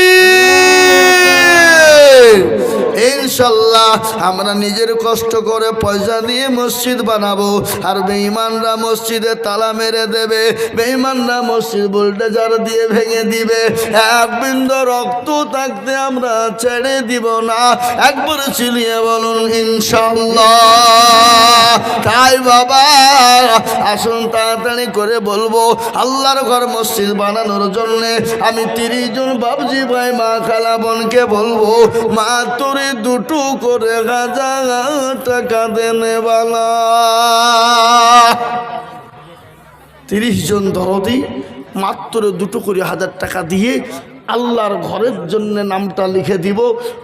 ইনশাল্লাহ আমরা নিজের কষ্ট করে পয়সা দিয়ে মসজিদ বানাবো, আর বেঈমানরা মসজিদে তালা মেরে দেবে, বেঈমানরা মসজিদ বুলডোজার দিয়ে ভেঙে দিবে। এক বিন্দু রক্ত থাকতে আমরা ছেড়ে দিব না। একবার চিলিয়ে বলুন ইনশাল্লাহ। তাই বাবা আসুন তাড়াতাড়ি করে বলবো, আল্লাহর ঘর মসজিদ বানানোর জন্যে আমি 30 জন বাবজি ভাই মা খালা বোনকে বলবো, মাত্র 2 করে 1000 টাকা দেনে বালা। 30 জন দরদি মাত্র 2 করে 1000 টাকা দিয়ে আল্লাহর ঘরের জন্য নামটা লিখে দিব।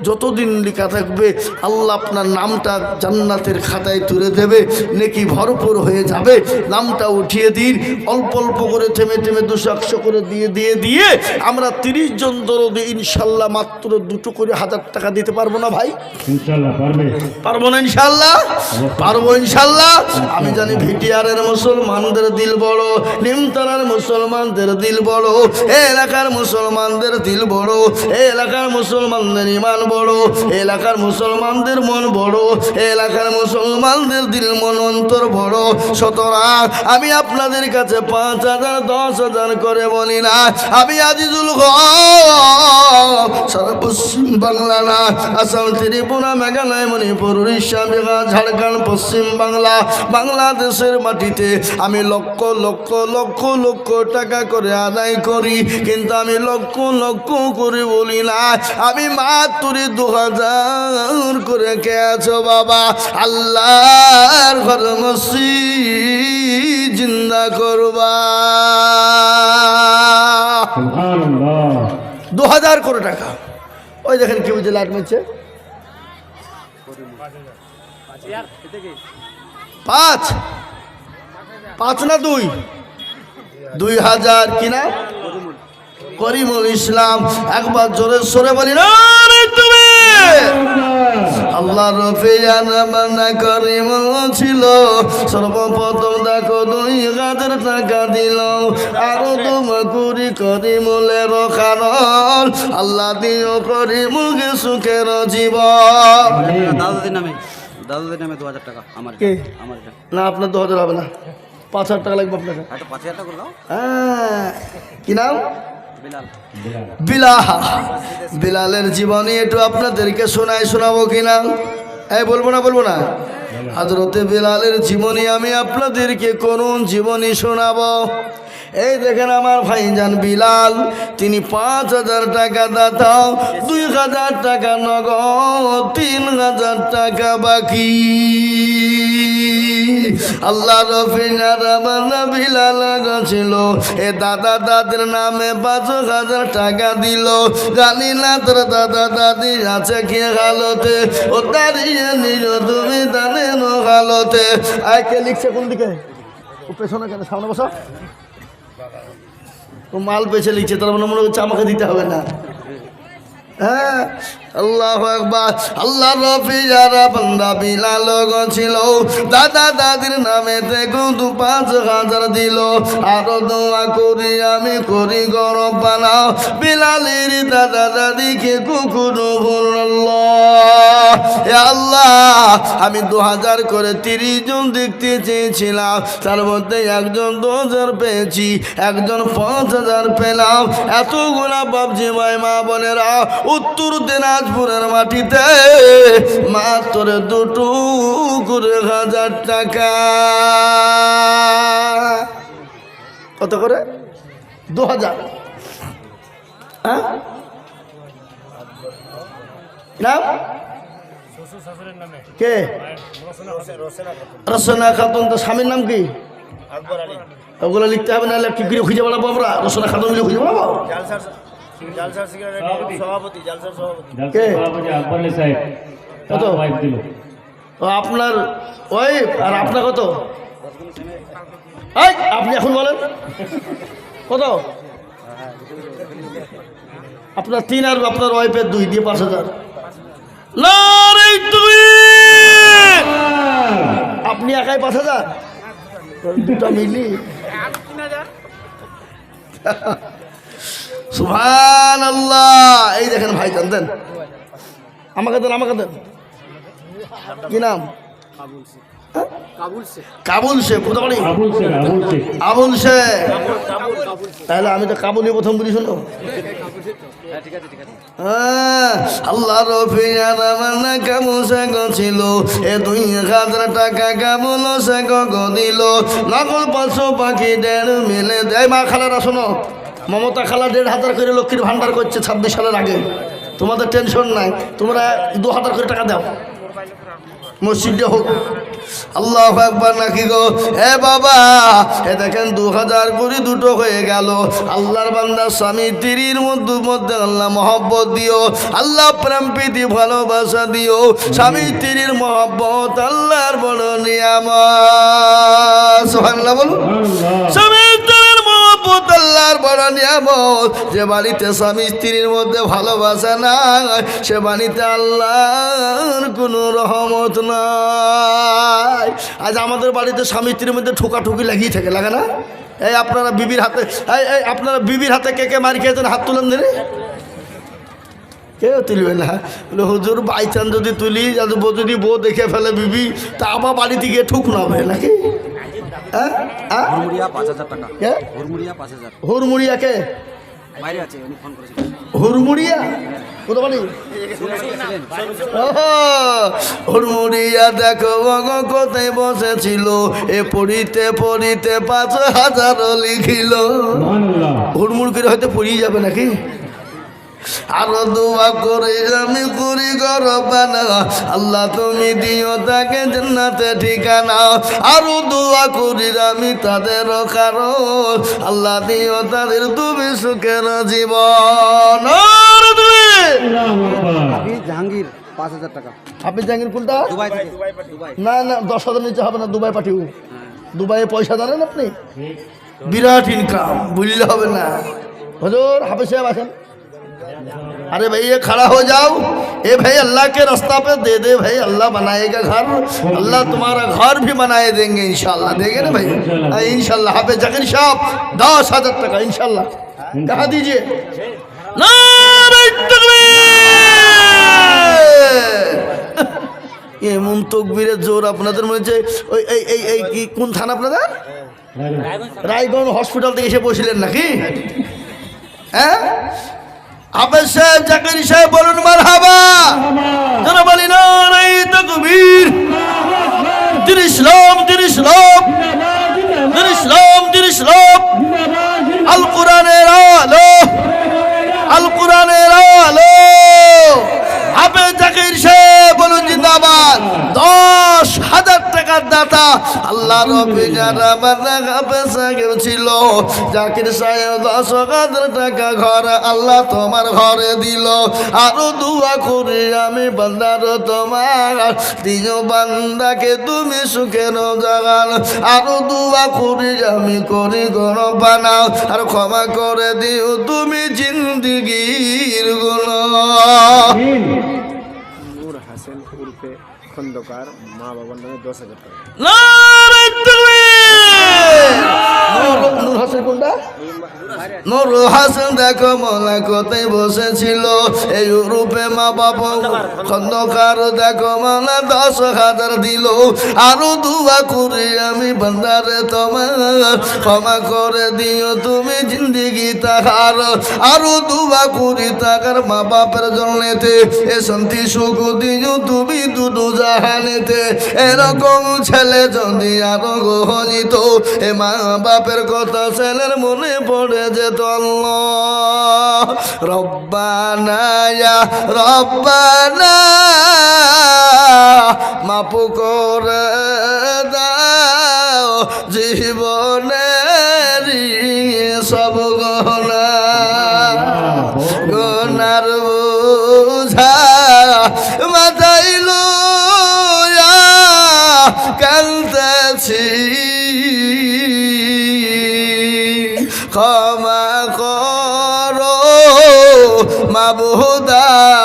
যতদিন লেখা থাকবে আল্লাহ আপনার নামটা জান্নাতের খাতায় তুলে দেবে, নেকি ভরপুর হয়ে যাবে। নামটা উঠিয়ে দিন, অল্প অল্প করে থেমে থেমে 200 করে দিয়ে আমরা 30 জন দরদে ইনশাল্লাহ মাত্র 2 করে 1000 টাকা দিতে পারবো না ভাই? ইনশাআল্লাহ পারবে। পারবো না ইনশাল্লাহ? পারবো ইনশাল্লাহ। আমি জানি ভিটিআরের মুসলমানদের দিল বড়, নিমতলার মুসলমানদের দিল বড়, এলাকার মুসলমানদের দিল বড়, এলাকার মুসলমানদের ইমান বড়, এলাকার মুসলমানদের মন বড়, এলাকার মুসলমানদের দিল মন অন্তর বড়। সুতরাং আমি আপনাদের কাছে 5000 10,000 করে বলি না, আমি আজিজুল হক সারা পশ্চিম বাংলা না, আসাম, ত্রিপুরা, মেঘালয়, মণিপুর, উড়িষ্যা, বিহার, ঝাড়খণ্ড, পশ্চিম বাংলা, বাংলাদেশের মাটিতে আমি লক্ষ লক্ষ লক্ষ লক্ষ টাকা করে আদায় করি, কিন্তু আমি লক্ষ লক্ষ করে বলি না, আমি মাত্র 2000 করে কে আছো বাবা? আল্লাহর ঘর মসজিদ জিন্দা করবা। সুবহানাল্লাহ। 2000 করে টাকা। ওই দেখেন কি বুঝে লাইট মিলছে, 5 না 2000 কিনা? করিমুল ইসলাম। একবার জোরে সরে বলি না তুমি। আল্লাহ রফিয়ান বান্দা করিমুল ছিল, সর্বপ্রথম দেখো 2000 টাকা দিল, আরো তোমা কুড়ি করিমুলের কারণ আল্লাহ দিও করিমুলকে সুখের জীবন। দাদুদের নামে 2000 টাকা আমার কে? আমার এটা না আপনার 2000 হবে না, 5000 টাকা লাগবে আপনাকে। একটা 5000 টাকা করে দাও। হ্যাঁ, কি নাম? বিলাল। বিলাল। বিলালের জীবনী একটু আপনাদেরকে শোনাবো কিনা? এই বলবো না হযরতে বিলালের জীবনী আমি আপনাদেরকে কোন জীবনী শোনাবো? এই দেখেন আমার ভাইজান বিলাল, তিনি 5000 টাকা দাতা, 2000 টাকা নগদ, 3000 টাকা বাকি। আল্লাহ রফিনার বান্দা বিলাল গছিল, এ দাদা দাদির নামে 5000 টাকা দিল। জানি না তোর দাদা দাদি আছে কি হালতে, ও দাঁড়িয়ে নিল তুমি জানে নো হালতে। আয় কে লিখছে কোন দিকে? ও পেছনে কেন, সামনে বসো। ও মাল পেছে লিখছে, তার মানে মনে হচ্ছে আমাকে দিতে হবে না। হ্যাঁ, আল্লাহু আকবার। আল্লাহ রফিয়ারা বান্দা বিলাল গছিল, দাদা দাদির নামে দেখো 5000 দিল। আরো দোয়া করি আমি করি গরব বানাও, বিলালের দাদা দাদিকে কখনো ভুললো। হে আল্লাহ, আমি 2000 করে 30 জন দেখতে চেয়েছিলাম, তার মধ্যে একজন 2000 পেয়েছি, একজন 5000 পেলাম। এতগুলা বাপজি ভাই মা বোনেরা, উত্তর দিনাজপুরের মাটিতে মাত্র 2 করে 1000 টাকা। কত করে? 2000। হ্যাঁ, নাম কে? রসনা খাতুন। তো স্বামীর নাম কি? ওগুলো লিখতে হবে, না কি করে খুঁজে বেড়াবো আমরা? রসনা খাতুন মিলে খুঁজে বেড়াবো? কে? কত? ও আপনার ওয়াইফ। আর আপনার কত? এই আপনি এখন বলেন কত? আপনার 3 আর আপনার ওয়াইফের 2 দিয়ে 5000। না রে তুই, আপনি একাই 5000, দুটা মিলি। সুবহানাল্লাহ। এই দেখেন ভাই, দেন আমাকে দেন, কি নাম? কাবুল শেখ। কোথা বাড়ি? আবুল শেখ। তাহলে আমি তো কাবুলি প্রথম বলি, শোনো। আল্লাহ রফিয়ারা বান্দা কাবুল শেখ ছিল, এ 2000 টাকা কাবুল শেখ দিল। নকল 500 পাখি 1.5 মিলে দেয়। মা খালারা শোনো, মমতা খালা 1500 করে লক্ষ্মীর ভান্ডার করছে 26 সালের আগে। তোমাদের টেনশন নাই, তোমরা 2000 করে টাকা দাও। মসজিদে হোক। আল্লাহু আকবার নাকি গো? এ বাবা, এ দেখেন 2000 করে দুটো হয়ে গেল। আল্লাহর বান্দা স্বামী স্ত্রীর মধ্যে আল্লাহ মহব্বত দিও, আল্লাহ প্রেম প্রীতি ভালোবাসা দিও। স্বামী স্ত্রীর মহব্বত আল্লাহর বড় নিয়ামত। সুবহানাল্লাহ বলুন। স্বামী স্ত্রীর মহব্বত আল্লাহর বড় নিয়ামত। যে বাড়িতে স্বামী স্ত্রীর মধ্যে ভালোবাসা নাই, সে বাড়িতে আল্লাহর কোনো রহমত নাই। আজ আমাদের বাড়িতে স্বামী স্ত্রীর মধ্যে ঠোকাঠুকি লাগিয়ে থাকে, লাগে না? এই আপনারা বিবির হাতে, এই আপনারা বিবির হাতে কে কে মারি খেয়েছেন? হাত তুলেন দিনে। কেউ তুলবে না। বলে হুজুর বাই চান্স যদি তুলি, যদি বউ দেখে ফেলে বিবি, তা আবার বাড়িতে গিয়ে ঠুক না হবে নাকি? হ্যাঁ হ্যাঁ, হুড়মুড়িয়া 5000 টাকা। কে? হুড়মুড়িয়া 5000। হুড়মুড়িয়া কে? বাইরে আছে, উনি ফোন করেছিলেন। হুড়মুড়িয়া কোথা বাড়ি? হুড়মুড়িয়া দেখো কোথায় বসেছিল, এ পড়িতে পড়িতে 5000 লিখিল। সুবহানাল্লাহ। হুড়মুড় করে হয়তো পড়িয়ে যাবে নাকি? আরো দোয়া করে আমি করি গরবানা, আল্লাহ তুমি দিও তাকে জান্নাতে ঠিকানা। আরো দোয়া করি আমি তাদের কারণ, আল্লাহ দিও তাদের তুমি সুখের জীবন। আর তুমি আল্লাহু আকবার। হাফিজ জাহাঙ্গীর 5000 টাকা। হাফিজ জাহাঙ্গীর কোনটা? দুবাই থেকে। দুবাই। না না, 10,000 নিচে হবে না, দুবাই পাঠিও। হ্যাঁ। দুবাইয়ে পয়সা জানেন আপনি? বিরাট ইনকাম, বুঝলে হবে না। হুজুর হাফিজ সাহেব আছেন? अरे भाई ये खड़ा हो जाओ, ए भाई अल्लाह के रास्ता पे दे दे भाई, अल्लाह बनाएगा घर, अल्लाह तुम्हारा घर भी बनाए देंगे इंशाल्लाह। देंगे ना भाई? इंशाल्लाह। हाफिज जाकिर साहब 10,000 टका इंशाल्लाह। कहा दीजिए नारे तकबीर। এমন তকবীরের জোর আপনাদের মনে হচ্ছে ওই এই এই এই কি কোন থানা আপনাদের? রায়গঞ্জ হসপিটাল থেকে এসে বসিলেন নাকি? হ্যাঁ, হাফেজ সাহেব জাকির সাহেব বলুন মারহাবা। যারা বলি নারায়ে তাকবীর। দিন ইসলাম, দিন ইসলাম, দিন ইসলাম, দিন ইসলাম। আল কোরআনের আলো, আল কোরআনের আলো। হাফেজ জাকির সাহেব বলুন জিন্দাবাদ। 10,000 টাকার দাতা আল্লাহ রব্বি যারা বান্দা হাফেজ সাহেব ছিল, জাকির সাহেব 10,000 টাকা ঘর আল্লাহ তোমার ঘরে দিল। আরো দোয়া করি আমি বান্দার তোমার দিও, বান্দাকে তুমি সুখের জাগান। আরো দোয়া করি আমি করি গরম বানাও, আর ক্ষমা করে দিও তুমি জিন্দিগির গুনাহ। নূর হাসান উর্ফে খন্দকার, মা বাবার নামে 10,000 টাকা। নারে তাকবীর। নূর হাসান কোনটা? নূর হাসান দেখো মোলা কোথায় বসেছিল, এই ইউরোপে মা বাবা খন্দকার দেখো মোলা 10,000 দিল। আরো দোয়া করি আমি বান্দারে তোমার ক্ষমা করে দিও তুমি জিন্দিগি তাহার। আরো দোয়া করি তাকার মা বাপের জন্যতে এ শান্তি সুখ দিও তুমি দুদু জাহানেতে। এরকম ছেলে যদি আরো গহনিত, এ মা বাপের কথা ছেলের মনে পড়ে যেত। আল্লাহ রব্বানা ইয়া রব্বানা মাফ করে দাও জীবনের সব গহনা, গোনার বোঝা মাথায় লইয়া কাঁদতেছি, ক্ষমা করো মাবুদ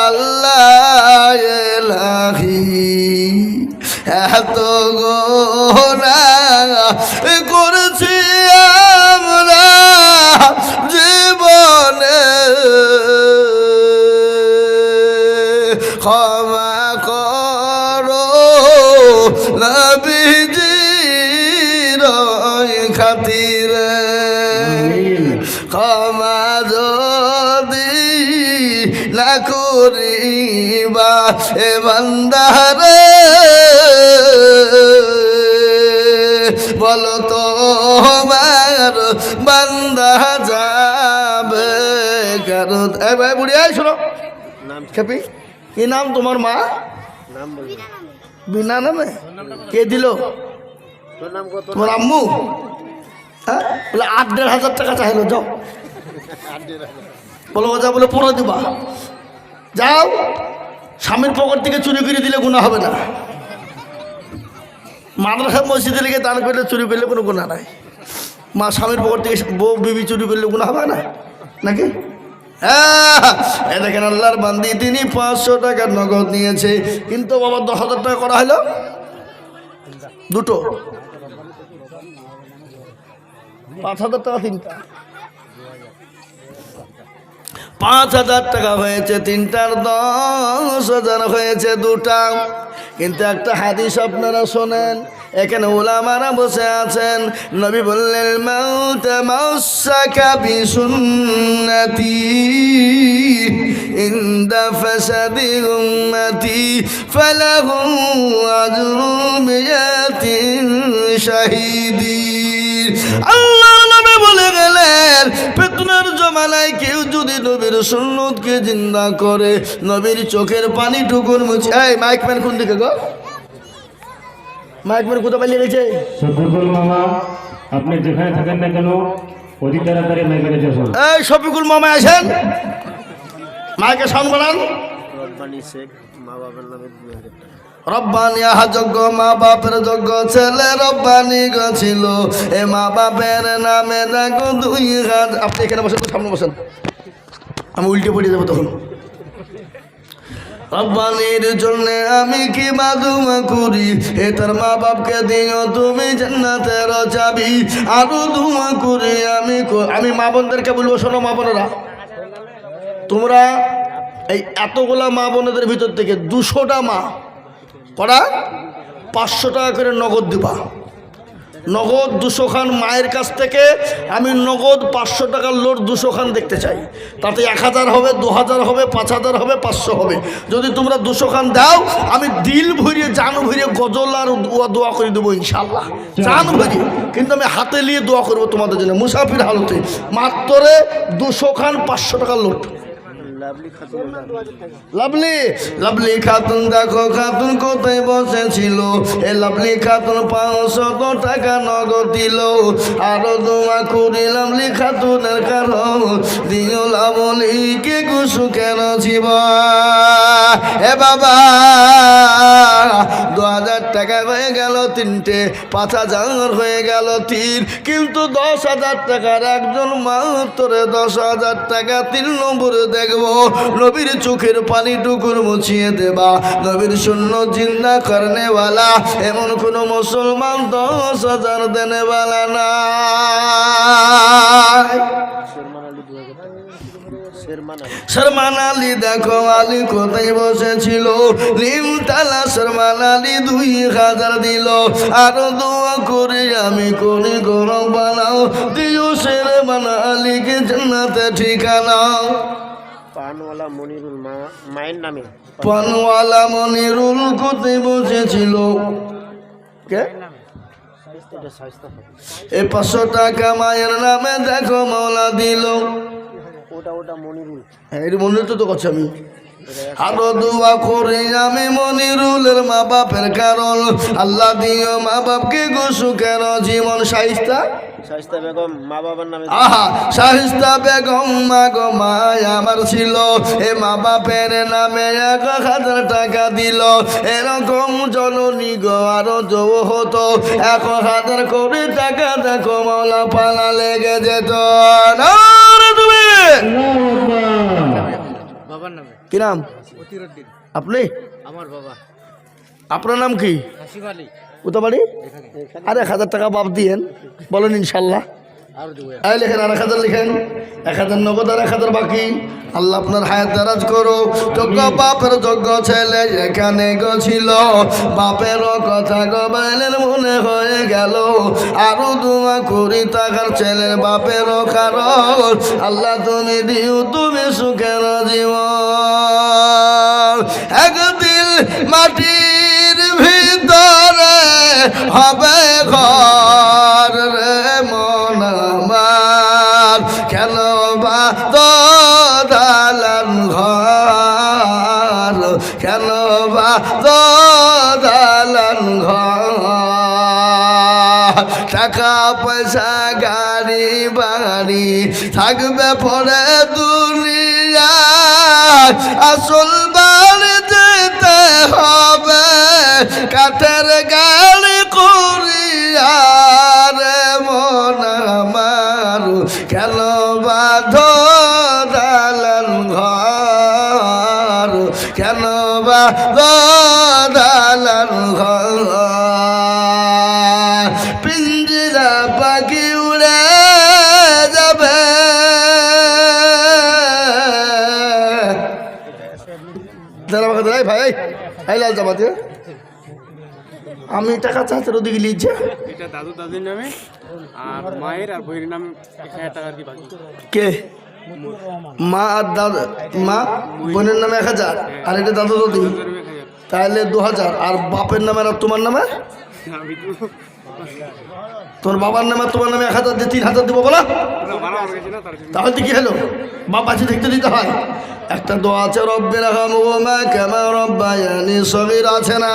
আল্লাহ ইলাহি, এত গুনাহ করেছি আমরা জীবনে, ক্ষমা করো নবীজির খাতিরে, ক্ষমা যদি না করিবা এ বান্দারে, বলো তো আমার বান্দা যাবে কারণ। এ ভাই বুড়ি, আয় শোনো খেপি, কি নাম তোমার মা? নাম বলবি বিনা নামে কে দিল? তোর নাম কত? তোমার আম্মু? হ্যাঁ, বলে 8,500 টাকা চাইলো, যাও বলো যা, বলে পরে দিবা, যাও। স্বামীর পকেট থেকে চুরি করে দিলে গুনাহ হবে না, মাদ্রাসা মসজিদে লেগে দান করলে চুরি করলে কোনো গুনাহ নাই। মা স্বামীর পকেট থেকে বউ বিবি চুরি করলে গুনাহ হবে না নাকি? হ্যাঁ, দেখেন আল্লাহর বান্দি তিনি 500 টাকার নগদ নিয়েছে, কিন্তু বাবা 10,000 টাকা করা হলো দুটো, 5,000 টাকা তিনটা, 5,000 টাকা হয়েছে তিনটার, 10,000 হয়েছে দুটা। কিন্তু একটা হাদিস আপনারা শোনেন, এখানে উলামারা বসে আছেন, নবী বললেন মাউত মাসাকা বিসুন্নতি ইনদা ফাসাদি উম্মতি ফালাহু আজরু মিয়াতিন শাহিদিন। আল্লাহর নবী বলে গেলেন, ফিতনার জমানায় কেউ যদি নবীর সুন্নতকে জিন্দা করে, নবীর চোখের পানি টুকুর মুছে। এই মাইকম্যান কোন দিকে গো? মাইকম্যান কোথায় পালিয়ে গেছে? শফিকুল মামা, আপনি যেখানে থাকেন না কেন অতি তাড়াতাড়ি মাইকের কাছে আসুন। এই শফিকুল মামা আসেন, মাইকে সাউন্ড বাড়ান। রব্বানি শেখ, মা বাবার নামে 2,000 টাকা। রব্বানি আহা যোগ্য, মা বাপের যোগ্য ছেলে রব্বানি গছিল, এ মা বাপের নামে দেখো 2,000। আপনি এখানে বসেন তো, সামনে বসেন, আমি উল্টে পড়ে যাবো তখন। রব্বানির জন্য আমি কি বাদুমা করি, এ তার মা বাপকে দিও তুমি জান্নাতের চাবি। আরো দুমা করি আমি মা বোনদেরকে বলবো, শোনো মা বোনেরা, তোমরা এই এতগুলা মা বোনদের ভিতর থেকে 200টা মা করা 500 টাকা করে নগদ দিবা। নগদ 200 খান মায়ের কাছ থেকে আমি নগদ 500 টাকার লোড 200 খান দেখতে চাই। তাতে 1,000 হবে, 2,000 হবে, 5,000 হবে, 500 হবে। যদি তোমরা 200 খান দাও, আমি দিল ভরিয়ে জান ভরিয়ে গজল আর দোয়া করে দেবো ইনশাল্লাহ, জান ভরিয়ে। কিন্তু আমি হাতে নিয়ে দোয়া করবো তোমাদের জন্য, মুসাফির হালতে। মাত্র 200 খান 500 টাকার load. Lovely Khatun, lovely Khatun দেখো, খাতুন কোথায় বসেছিল, এ লাভলি খাতুন 500 টাকা নগদ দিল। আরো দোয়া করি লাভলি খাতুনের কারণ, দিও লাভলিকে সুখের জীবন। এ বাবা 2,000 টাকা হয়ে গেল তিনটে, 5,000 হয়ে গেল 3, কিন্তু 10,000 টাকার একজন মাত্র 10,000 টাকা 3 নম্বরে দেখবো, নবীর চোখের পানি টুকুর মুছিয়ে দেবা। নবীর শূন্য জিন্দা করনেওয়ালা এমন কোন মুসলমান 10,000 দেনেওয়ালা না। শর্মান আলী দেখো, আলী কোথায় বসেছিল, নিমতলা শর্মান আলী 2,000 দিল। আরো দোয়া করে আমি করি গরম বানাও, দিও শর্মান আলীকে জান্নাতে ঠিকানা। পানওয়ালা মনিরুল, মায়ের নামে। পানওয়ালা মনিরুল কোথায় বসেছিল, কে? এ 500 টাকা মায়ের নামে দেখো মৌলা দিল। ওটা মনিরুল, এই মনিরুল তো করছি আমি। আরো দোয়া করে আমি মনিরুলের মা বাপের কারণ, আল্লাহ দিও মা বাপকে সুখের জীবন। শাইস্তা বেগম, মা বাবার নামে। আহা, শাহিস্তা বেগম মা গো মায় আমার ছিল, এ মা বাপের নামে 1,000 টাকা দিল। এরকম জননী গো আরো যৌ হতো, 1,000 করে টাকা দেখো মৌলা পালা লেগে যেত। তুমি বাবার নামে কি নাম? অতিরুদ্দিন। আপনি? আমার বাবা। আপনার নাম কি? হাসিব আলী। কোথা বাড়ি? আর 1,000 টাকা বাপ দিয়েন, বলেন ইনশাল্লাহ। আর দেবো। এই লেখেন, আর 1,000 লিখেন, 1,000 নগদ আর 1,000 বাকি। আল্লাহ আপনার হায়াত দারাজ করো। যোগ্য বাপের যোগ্য ছেলে এখানে গছিল, বাপেরও কথা গবাইলেন মনে হয়ে গেল। আরো দোয়া করি তাকার ছেলের বাপেরও কারণ, আল্লাহ তুমি দিও তুমি সুখের জীবন। একদিন মাটির ভিতরে হবে ঘর রে মন আমার, কেন বা দালান ঘর, কেন বা দালান ঘর টাকা পয়সা গাড়ি বাড়ি থাকবে পরে দুনিয়া আসল বাড়ি যেতে হবে কাঠের গাড়ি করিয়া রে মন আমার কেন বাঁধো দালান ঘর কেন বাঁধো দালান ঘর পিঞ্জিরা পাখি উড়ে যাবে ভাই এই লাল জামাতে আমি টাকা চাচ্ছি ওদিকে লিখছে এটা দাদু দাদির নামে আর মায়ের আর বইয়ের নামে 1000 টাকা আর কি বাকি কে মা আর দাদা মা বোনের নামে 1000 আর এটা দাদু দাদি তাহলে 2000 আর বাপের নামে আর তোমার নামে আমি তো তোর বাবার নামে তোমার নামে 1000 দিয়ে 3000 দেবো বলা ভালো হয়ে গেছে না তার জন্য তাহলে কি হলো বাপ আছে দেখতে দিতে হয় একটা দোয়া আছে রব্বির হামহুমা কামা রব্বায়ানি সগীর আছে না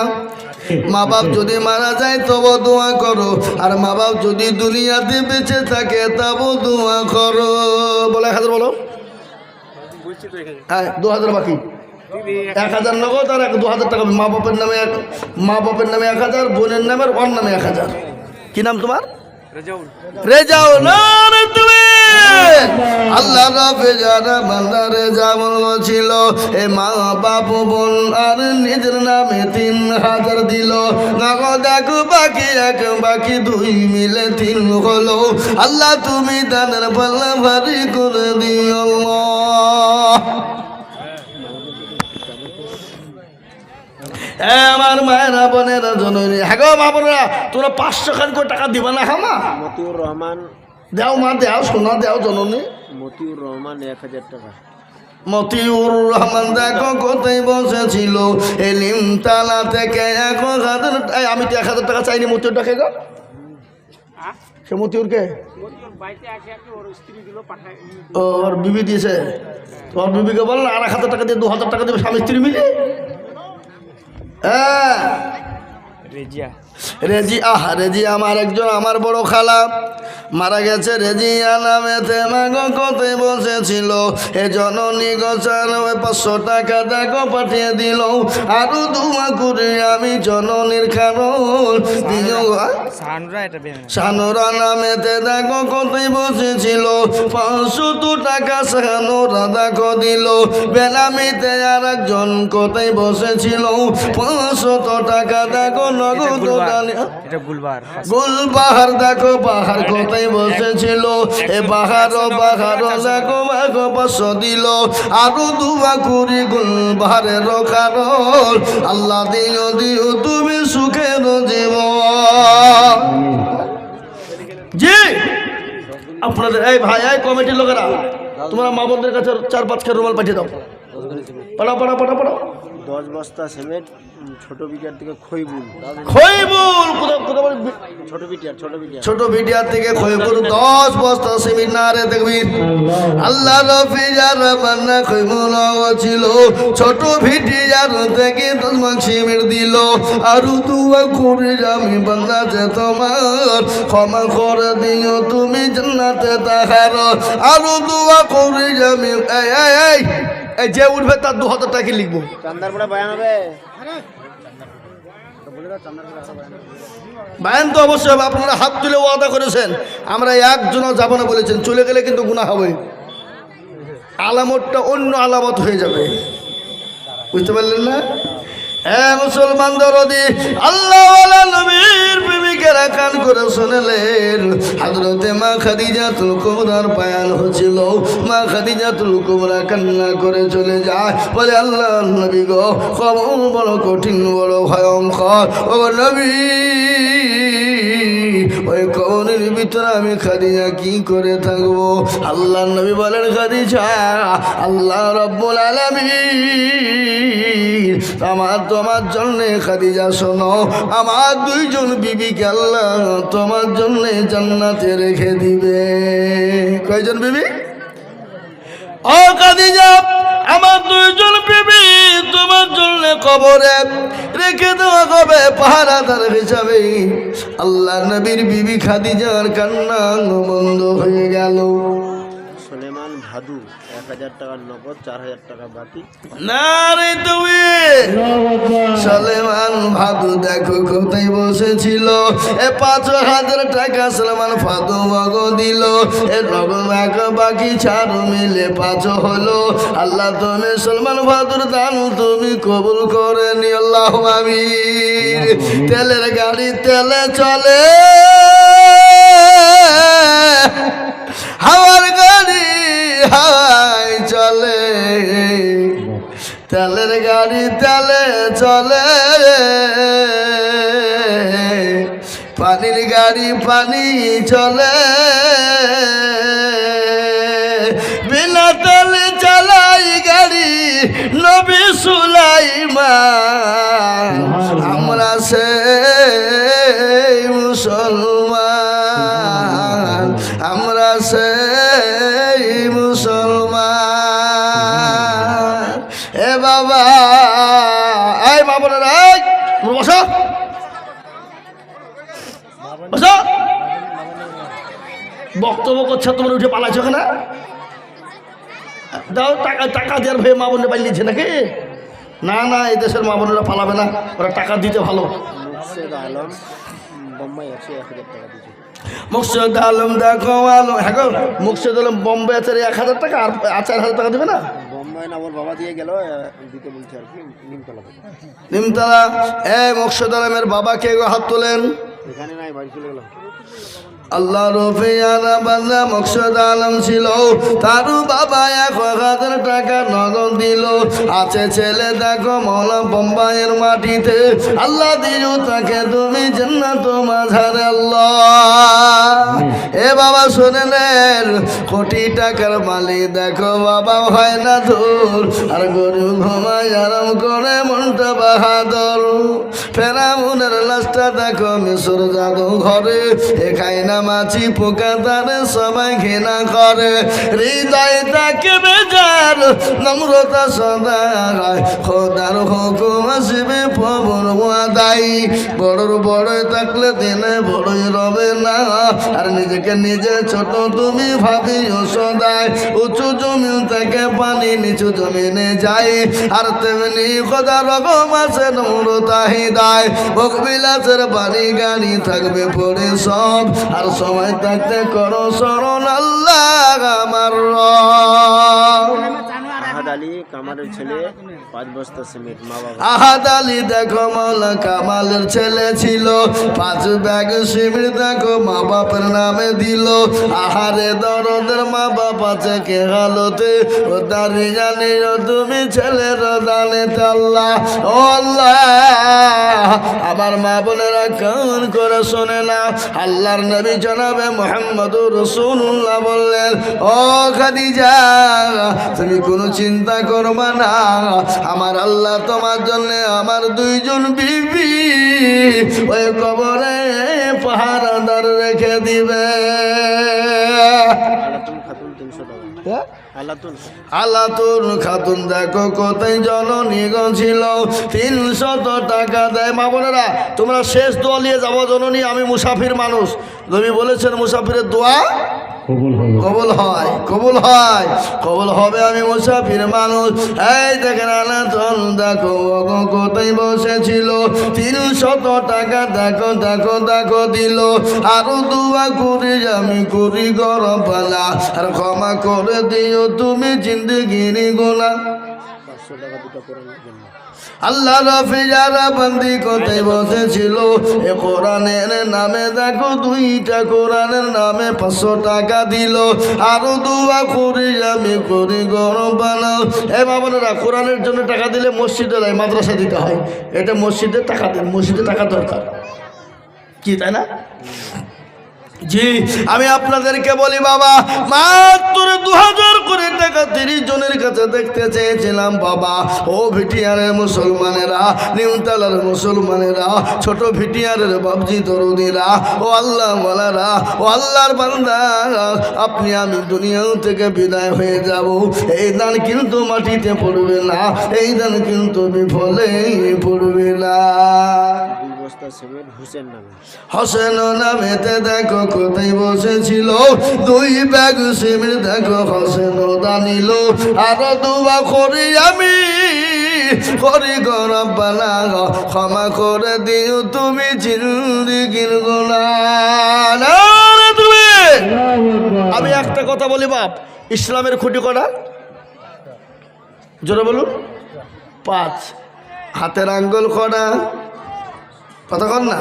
মা বাপ যদি মারা যায় তবু দোয়া করো আর মা বাপ যদি দুনিয়াতে বেঁচে থাকে তবু দোয়া করো বলে 1000 বলো বলছি তো এখানে হ্যাঁ 2000 বাকি দিদি 1000 নগদ আর 2000 টাকা মা বাপের নামে মা বাপের নামে 1000 বোনের নামে আর ওর নামে 1000 কি নাম তোমার রেজাউল রেজাউল নাম তুমি আল্লাহ রাবে যারা বান্দা রেজাউল ছিল এ মা বাপ বোন আর নিজের নামে 3000 দিল নগদ এক বাকি 1 বাকি 2 মিলে 3 হলো আল্লাহ তুমি দানের পাল্লা ভারী করে দিও আল্লাহ আমার মায়েরা বোনেরা জননী হ্যাঁ গো মা বোনেরা তোমরা 500 খান করে টাকা দিবা না হ্যাঁ মা মতিউর রহমান দাও মা দাও সোনা দাও জননী মতিউর রহমান 1000 টাকা মতিউর রহমান দেখো কোথায় বসেছিল এলিম তালা থেকে 1000 আমি তো 1000 টাকা চাইনি মতিউর টাকা গো সে মতিউরকে ওর বিবি দিয়েছে তোর বিবিকে বল না আর 1000 টাকা দিয়ে 2000 টাকা দেবে স্বামী স্ত্রী মিলে হ্যাঁ রেজি আমার একজন আমার বড় খালা মারা গেছে রেজিয়া নামেতে মাগো কোথায় বসেছিল এ জননী গোচার 500 টাকা দেখো পাঠিয়ে দিল আরো দুমা করে আমি জননীর কারণ শানুরা নামেতে দেখো কোথায় বসেছিল 500 টাকা শানুরা দেখো দিল বেনামিতে আর একজন কোথায় বসেছিল 500 টাকা দেখো নগদ গুলবাহার দেখো বাহার কোথায় বসেছিল এ বাহারও দেখো মাগো 500 দিল আরো দুয়া করি গুলবাহারের কারণ আল্লাহ দিও দিও তুমি সুখের জীবন জি আপনাদের এই ভাই এই কমিটির লোকেরা তোমরা মা বোনদের কাছে 4-5 খান রুমাল পাঠিয়ে দাও পড়া 10 বস্তা সিমেন্ট ছোট বিটিয়ার থেকে খইবুল ছোট বিটিয়ার থেকে খইবুল 10 বস্তা সিমেন্ট না রে দেখবি আল্লাহ রফি যার বান্না খইবুল ছিল ছোট বিটিয়ার থেকে 10 মণ সিমেন্ট দিল আর দুয়া করে আমি বান্দা যে তোমার ক্ষমা করে দিও তুমি জান্নাতে তাহার আর দুয়া করে আমি এই যে উঠবে তার 2000 টাকা লিখবো চান্দার পড়া বয়ান হবে বায়ান তো অবশ্যই হবে আপনারা হাত তুলে ওয়াদা করেছেন আমরা একজনও যাবো না বলেছেন চলে গেলে কিন্তু গুনাহ হবে আলামতটা অন্য আলামত হয়ে যাবে বুঝতে পারলেন না মুসলমান দরদি আল্লাহওয়ালা নবীর প্রেমিকেরা কান করে শুনলেন হযরতে মা খাদিজাতুল কুবরার বয়ান হচ্ছিল মা খাদিজাতুল কুবরা কান্না করে চলে যায় বলে আল্লাহ নবী গো খবর বড় কঠিন বড় ভয়ঙ্কর ও নবী ওই কবরের ভিতরে আমি খাদিজা কি করে থাকবো আল্লাহ নবী বলেন খাদিজা আল্লাহ রাব্বুল আলামিন তোমার জন্য খাদিজা শোনো আমার 2 জন বিবিকে আল্লাহ তোমার জন্য জান্নাতে রেখে দিবে কয়জন বিবি ও খাদিজা আমার 2 জন বিবি তোমার জন্য কবরে রেখে দেওয়া হবে পাহারাদার হিসাবে। আল্লাহ নবীর বিবি খাদিজার কান্না বন্ধ হয়ে গেল। সুলেমান ভাদু 1000 টাকা নগদ, 4000 টাকা বাকি। না রে তুমি সলেমান ভাদু দেখো কোথায় বসেছিল। এ 5000 টাকা সলেমান ভাদু মগ দিল। এ নগদ এক বাকি 4 মিলে 5 হলো। আল্লাহ তুমি সলমান ভাদুর দান তুমি কবুল করে নি। আল্লাহ আমিন। তেলের গাড়ি তেলে চলে, হাওয়ার গাড়ি হাওয়ায় চলে, তেলের গাড়ি তেলে চলে, পানির গাড়ি পানি চলে, বিনা তেলে চালাই গাড়ি নবী সুলাইমান। আমরা সেই মুসলমান, আমরা সেই মুসলমান। এ বাবা, এই মা বোনেরা, বসো বসো। বক্তব্য করছে তোমরা উঠে পালাইছো কেন? দাও টাকা, টাকা দেওয়ার ভয়ে মা বোনের পালিয়েছে নাকি? না না, এই দেশের মা বোনেরা পালাবে না, ওরা টাকা দিতে ভালো। মুর্শেদ আলম বোম্বাই আছে, 1000 টাকা দিয়েছে। মুর্শেদ আলম দেখো আলম, হ্যাঁ গো, মুর্শেদ আলম বোম্বে আছে 1000 টাকা, আর 4000 টাকা দেবে না? বোম্বাই না, ওর বাবা দিয়ে গেল, দিতে বলছে আর কি, নিমতলা থেকে। নিমতলা। মুর্শেদ আলমের বাবা কে গো? হাত তোলেন। এখানে নাই, বাড়ি চলে গেলাম। আল্লাহ রফিয়ানা বান্দা মুর্শেদ আলম ছিল, তারও বাবা 1000 টাকা নগদ দিল। আছে ছেলে দেখো মৌলা বোম্বাইয়ের মাটিতে, আল্লাহ দিল তাকে তুমি জান্নাত মাঝারে। আল্লাহ এ বাবা শুনে নেন, কোটি টাকার মালিক দেখো বাবা হয় না দূর, আর গরু ঘুমায় আরাম করে মনটা বাহাদুর। ফেরাউনের লাশটা দেখো মিশর জাদু ঘরে, এখানে না মাছি পোকা তারে সবাই ঘৃণা করে। হৃদয় তাকে বেজার নম্রতা সদা, খোদার হুকুম আসবে পবন আদাই। বড়র বড় থাকলে দিনে বড়ই রবে না, আর নিজেকে নিজে ছোট তুমি ভাবিও সদাই। উঁচু জমিন থেকে পানি নিচু জমিনে যায়, আর তেমনি খোদা রকম আছে নম্রতা হৃদয়। ভোগ বিলাসের বাড়ি গাড়ি থাকবে পরে সব, আর সময় থাকতে করো স্মরণ আল্লাহ আমার রব। আহাদ আলী কামালের ছেলে, 5 বস্তা সিমেন্ট, মা বাবা। আহাদ আলী দেখো মৌলা কামালের ছেলে ছিল, 5 ব্যাগ সিমেন্ট দেখো মা বাপের নামে দিল। আহারে দরদের মা বাপ আছে কে হালতে, ও দাঁড়ি জানি তুমি ছেলের দানে। আল্লাহ ও আল্লাহ, আমার মা বোনেরা কান করে শোনে না। আল্লাহর নবী জনাবে মুহাম্মদুর রাসূলুল্লাহ বললেন, ও খাদিজা তুমি কোনো চিন্তা করবা না, আমার আল্লাহ তোমার জন্য আমার 2 জন বিবি ওই কবরে পাহারাদার রেখে দিবে। আলাতুন খাতুন 300 টাকা। আলাতুন আলাতুন খাতুন দেখো কোথায় জননী ছিল, 300 টাকা দেয়। মা বোনেরা তোমরা শেষ দোয়া নিয়ে যাবো জননী, আমি মুসাফির মানুষ। নবী বলেছেন মুসাফিরের দোয়া কবুল হবে। কবুল হয়, কবুল হয়, কবুল হবে, আমি মুসাফির মানুষ। এই দেখেন আলাতুন দেখো কোথায় বসেছিল, 300 টাকা দেখো দেখো দেখো দিল। আরো দোয়া করি আমি করি গরম পালা, আর ক্ষমা করে দিও তুমি জিন্দগির গোলা। 500 টাকা দুটো করে জন্য। আল্লাহ রফি যারা বন্দি কোথায় বসেছিল, এ কোরআনের নামে দেখো 2টা কোরআনের নামে 500 টাকা দিল। আরো দোয়া করি আমি করি গরম বানাও। এ বাবারা কোরআনের জন্য টাকা দিলে মসজিদে নয় মাদ্রাসা দিতে হয়, এটা মসজিদে টাকা দেন, মসজিদে টাকা দরকার কি তাই না? জি আমি আপনাদেরকে বলি বাবা, মাত্র 2000 করে টাকা 30 জনের কাছে দেখতে চেয়েছিলাম বাবা। ও ভিটিয়ারের মুসলমানেরা, নিউতলার মুসলমানেরা, ছোট ভিটিয়ারের বাবজি দরুদিরা, ও আল্লাহ ওয়ালারা, ও আল্লাহর বান্দা, আপনি আমি দুনিয়াও থেকে বিদায় হয়ে যাব, এই দান কিন্তু মাটিতে পড়বে না, এই দান কিন্তু বিফলে পড়বে না। 2 বস্তা সিমেন্ট হুসেন নামে। হোসেন নামেতে দেখো কোথায় বসেছিল, 2 ব্যাগ সিমেন্ট দেখো হোসেন দানিল। আর দুবা করি আমি করি গো রব্বানা, ক্ষমা করে দিও তুমি জিন্দেগির গুনাহ। তুমি আমি একটা কথা বলি বাপ, ইসলামের খুঁটি কটা? জোরে বলুন। 5। হাতের আঙ্গুল কটা? কথা কন না।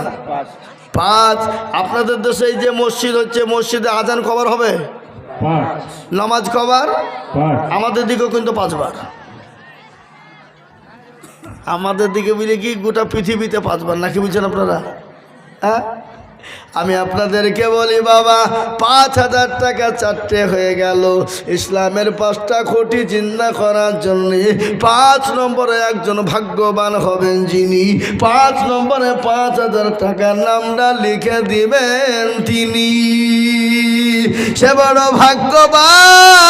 5। আপনাদের দেশে এই যে মসজিদ হচ্ছে, মসজিদে আজান কবার হবে? 5 নামাজ কবার? 5 আমাদের দিকেও কিন্তু 5 বার। আমাদের দিকে বুঝলে কি গোটা পৃথিবীতে 5 বার, নাকি বুঝছেন আপনারা? হ্যাঁ আমি আপনাদেরকে বলি বাবা, 5000 টাকা 4টে হয়ে গেল। ইসলামের 5টা খুঁটি চিন্তা করার জন্য 5 নম্বরে একজন ভাগ্যবান হবেন যিনি 5 নম্বরে 5000 টাকার নামটা লিখে দিবেন তিনি, সে বড় ভাগ্যবান,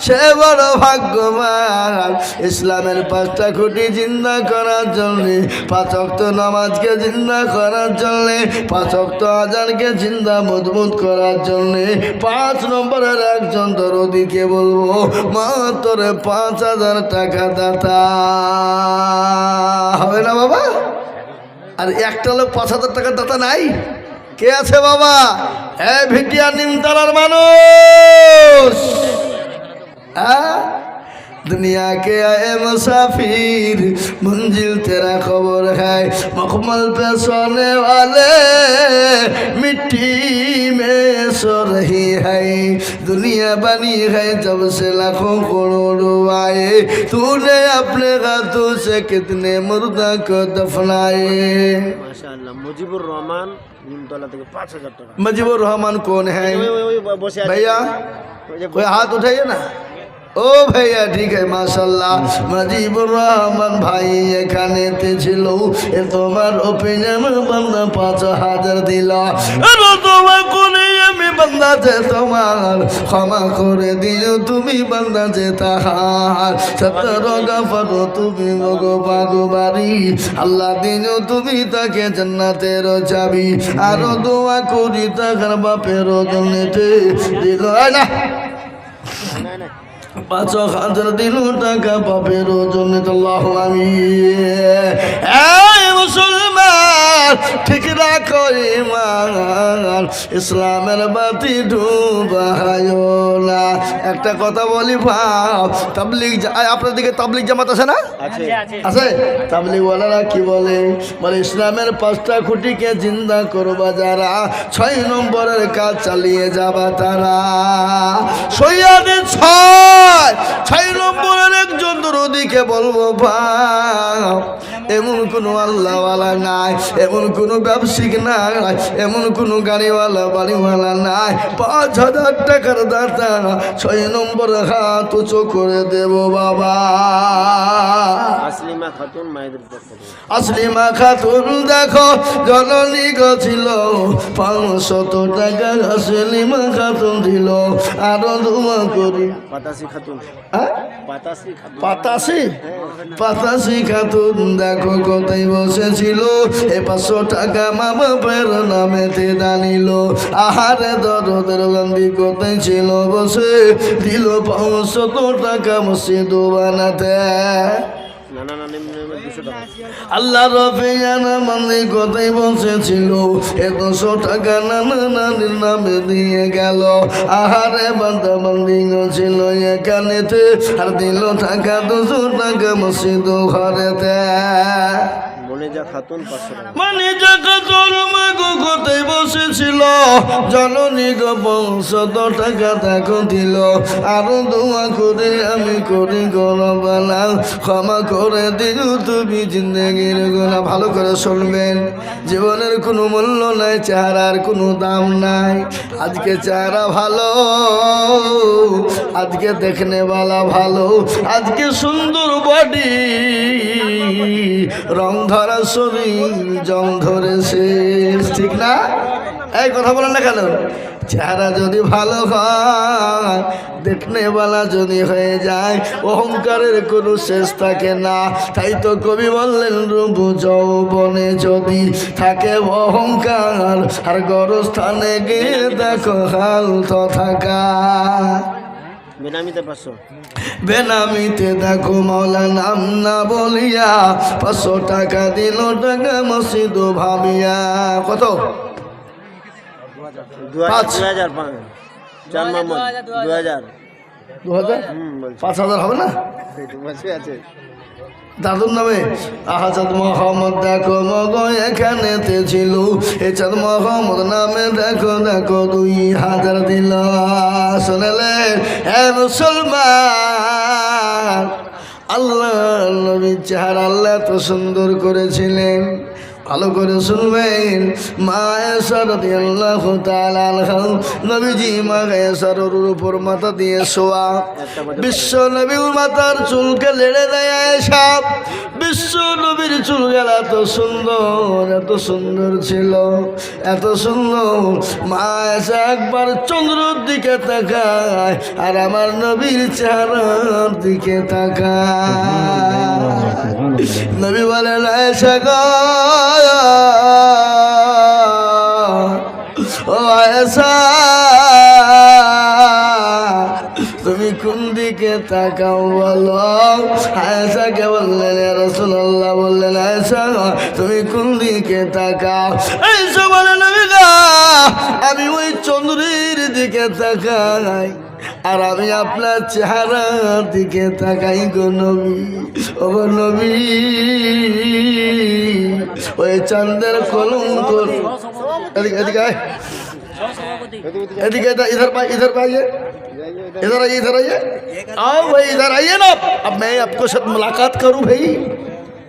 সে বড় ভাগ্যবান। ইসলামের 5টা খুঁটি জিন্দা করার জন্য, 5 ওয়াক্ত নামাজকে জিন্দা করার জন্য, 5 ওয়াক্ত আজানকে জিন্দা মজবুত করার জন্য 5 নম্বরের একজন দরদিকে বলবো মাত্র 5000 টাকা দাতা হবে না বাবা? আর একটা লোক 5000 টাকার দাতা নাই? কে আছে বাবা? হ্যাঁ ভিটিয়া নিমতলার মানুষ। दुनिया के आए मुसाफिर मंजिल तेरा खबर है, मखमल पे सोने वाले मिट्टी में सो रही है। दुनिया बनी है जब से लाखों करोड़ों आए, तूने अपने हाथों से कितने मुर्दा को दफनाए। माशाअल्लाह। मुजीबुर रहमान निमतला থেকে 5000 টাকা। मुजीबुर रहमान कौन है ওই বসে আছে भैया? कोई हाथ उठाइए ना। ও ভাইয়া ঠিক আছে মাশাআল্লাহ। মুজিবুর রহমান ভাই এখানেতে ছিল, এ তোমার ওপিনিয়ন বান্দা 5000 দিল। তোমার কোনে আমি বান্দা যে তোমার, ক্ষমা করে দিও তুমি বান্দা যে তাহার। সত্তর গফর তুমি গো বাগবারি, আল্লাহ দিও তুমি তাকে জান্নাতের চাবি। আর দোয়া করি তার বাপের জন্যতে দিল না 5000 দিল টাকা বাপের জন্য। আল্লাহু আমিন। মুসলমান ঠিক রাখো ঈমান, ইসলামের বাতি ডুবায়ো না। একটা কথা বলি ভাব, তাবলিগ আপনার দিকে তাবলিগ জামাত আছে না? আছে। তাবলিগ ওয়ালারা কি বলে? বলে ইসলামের 5টা খুঁটিকে জিন্দা করবা যারা, 6 নম্বরের কাজ চালিয়ে যাবা তারা। সৈয়াদে 6 নম্বরের একজন দরদিকে বলবো ভাব, এমন কোনো আল্লাহওয়ালা নাই, এমন কোনো ব্যবসায়িক নাই, এমন কোনো গাড়িওয়ালা বাড়িওয়ালা নাই, 5000 টাকার দাতা 6 নম্বর হাত উঁচু করে দেব বাবা। আসলিমা খাতুন মায়েদের পক্ষ থেকে। আসলিমা খাতুন দেখো জননী ছিল 500 টাকা আসলিমা খাতুন দিল। আরো দোয়া করি। পাতাসি খাতুন। হ্যাঁ? পাতাসি খাতুন। 85 খাতুন দেখো কোথায় বসেছিল, 500 টাকা মা বাপের নামেতে দানিল। আহারে দরদের গান্ধী কোথায় ছিল বসে, দিল 500 টাকা মসজিদ বানাতে। নানা নানি 200 টাকা। আল্লাহ রফিয়ানা মন্দি কোথায় বসেছিল, 100 টাকা নানা নানির নামে দিয়ে গেল। আহারে বান্দা বান্দি ছিল এখানেতে, আর দিল টাকা 200 টাকা মসজিদ ঘরেতে। বলে মানিজা খাতুন 500 টাকা। মানে জায়গা তোর মাগো কোথায় বসেছিল জননী গো 500 টাকা দেখো দিল আরো দোয়া করে আমি করি গরবালা ক্ষমা করে দিও তুমি জিন্দগির গোনা। ভালো করে শুনবেন, জীবনের কোনো মূল্য নাই, চেহারার কোনো দাম নাই। আজকে চেহারা ভালো, আজকে দেখনে বালা ভালো, আজকে সুন্দর বডি, রং ধরা শরীর জং ধরেছে, ঠিক না? এই কথা বলেন না কেন? চেহারা যদি ভালো হয়, দেখনে বালা যদি হয়ে যায়, অহংকারের কোনো শেষ থাকে না। তাই তো কবি বললেন রূপ যৌবনে যদি থাকে অহংকার, আর গরস্থানে গিয়ে দেখো হাল তো থাকা। বেনামিতে 500। বেনামিতে দেখো মাওলা নাম না বলিয়া 500 টাকা দিল, টাকা মসজিদ ভাবিয়া। কত? 2005 চার মোহাম্মদ 2000। 2000? 5000 হবে না? বসে আছে দাদুর নামে আহাজাদ মোহাম্মদ দেখো মগ এখানেতে ছিল, এ চাঁদ মোহাম্মদ নামে দেখো দেখো 2000 দিল। শোনালেন হে মুসলমান, আল্লাহ নবীর চেহারা আল্লাহ এত সুন্দর করেছিলেন। ভালো করে শুনবেন, মা আয়েশা রাদিয়াল্লাহু তাআলা আনহা, নবীজি মা আয়েশার উপর মাথা দিয়ে শোয়া। বিশ্ব নবীর মাথার চুলকে লেড়ে দেয় আয়েশা। বিশ্ব নবীর চুলগুলো এত সুন্দর, এত সুন্দর ছিল, এত সুন্দর। মা আয়েশা একবার চন্দ্রের দিকে তাকায়, আর আমার নবীর চেহারার দিকে তাকায়। নবী বলেন আয়েশা গো, ও আয়েশা, তুমি কোন দিকে তাকাও বলো। আয়েশাকে বললেন ইয়া রাসূলুল্লাহ, বললেন আয়েশা তুমি কোন দিকে তাকাও। আয়েশা বলেন নবী গো, আমি ওই চন্দ্রের দিকে তাকাই, আর আমি আপনার চেহারার দিকে তাকাই গো নবী। ও গো নবী, ওই চাঁদের কলঙ্ক। এদিকে এদিকে আয়, एदिके इधर पाइए, इधर आइए, इधर आइए, आओ भाई इधर आइए ना। अब मैं आपको साथ मुलाकात करूं भाई।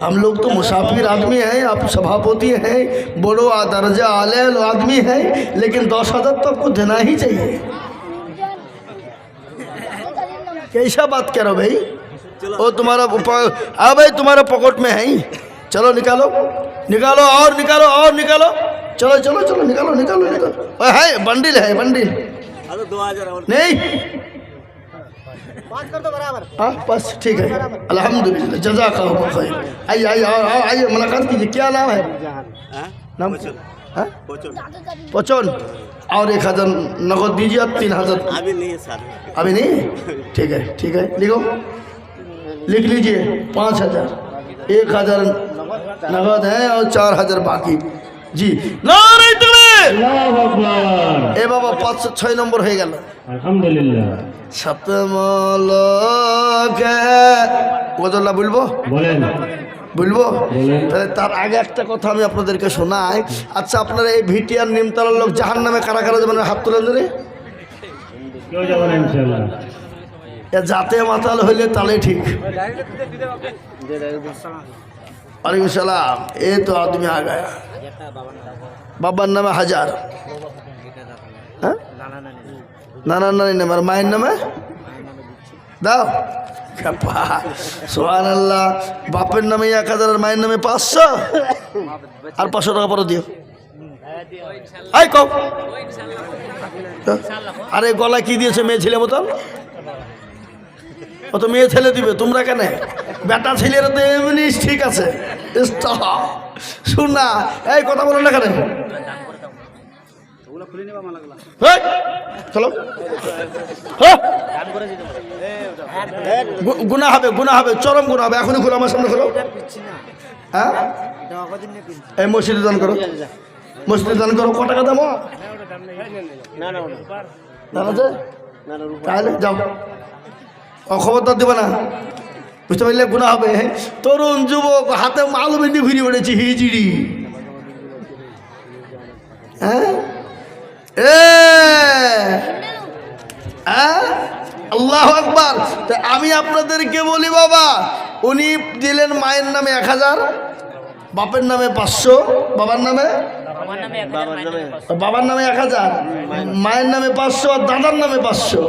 हम लोग तो मुसाफिर आदमी हैं, आप सभापति हैं, बड़ो दर्जा आले आदमी हैं, लेकिन 10,000 तो आपको देना ही चाहिए। कैसा बात करो भाई? वो तुम्हारा भाई तुम्हारा पॉकेट में है ही। चलो निकालो, निकालो और निकालो और निकालो, चलो चलो चलो निकालो निकालो निकालो। है बंडिल, है बंडिल नहीं, हाँ बस ठीक है, अल्हम्दुलिल्लाह, जज़ाकल्लाह खैर। आइए आइए आइए, मुलाकात कीजिए। क्या नाम है? नाम पचन। और 1000 नगद दीजिए, आप 3000 अभी नहीं है सर, अभी नहीं। ठीक है लिखो, लिख लीजिए 5000, 1000 नगद है और 4000 बाकी जी। नारे तकबीर, আল্লাহু আকবার। এ বাবা 506 নম্বর হয়ে গেল। আলহামদুলিল্লাহ। সপ্তমলকে গজলটা বলবো বলেন। বলবো? বলেন। তাহলে তার আগে একটা কথা আমি আপনাদেরকে শোনাই। আচ্ছা, আপনারা এই ভিটিআর নিমতলার লোক জাহান্নামে কারা কারা যাবেন? হাত তুলেন ধরে। কেউ যাবেন ইনশাআল্লাহ। जाते माताल হইলে তালে ঠিক। वालेकुम सलाम। ये तो आदमी आ गया। बाबा नाम हजार, नाना नानी नाम, मायर नाम दाओ। सुभान अल्लाह। बापेर नामे 1000, मायर नामे 500 और 500 টাকা পরে দিও। আই কও, আরে গলা কি দিয়েছে মেয়ে ছেলে মতন? ও তো মেয়ে ছেলে দিবে, তোমরা কেন? বেটা ছেলেরা তো এমনি ঠিক আছে। শুন না, এই কথা বলো না কেন? চলো, গুনাহ হবে, গুনাহ হবে, চরম গুনাহ হবে। এখনই খোলো, আমার সামনে খোলো। হ্যাঁ, এই মসজিদে দান করো, মসজিদে দান করো। ক টাকা দাম? দাম আছে? তাহলে যাও, খবরদার দেবে না। বুঝতে পারলে গুনাহ হবে। তরুণ যুবক হাতে মাল বেঁধে ঘুরে বেড়েছে হিজিড়ি। হ্যাঁ আল্লাহু আকবার। তা আমি আপনাদেরকে বলি বাবা, উনি দিলেন মায়ের নামে 1000, বাপের নামে 500, বাবার নামে 1000, মায়ের নামে 500 আর দাদার নামে 500।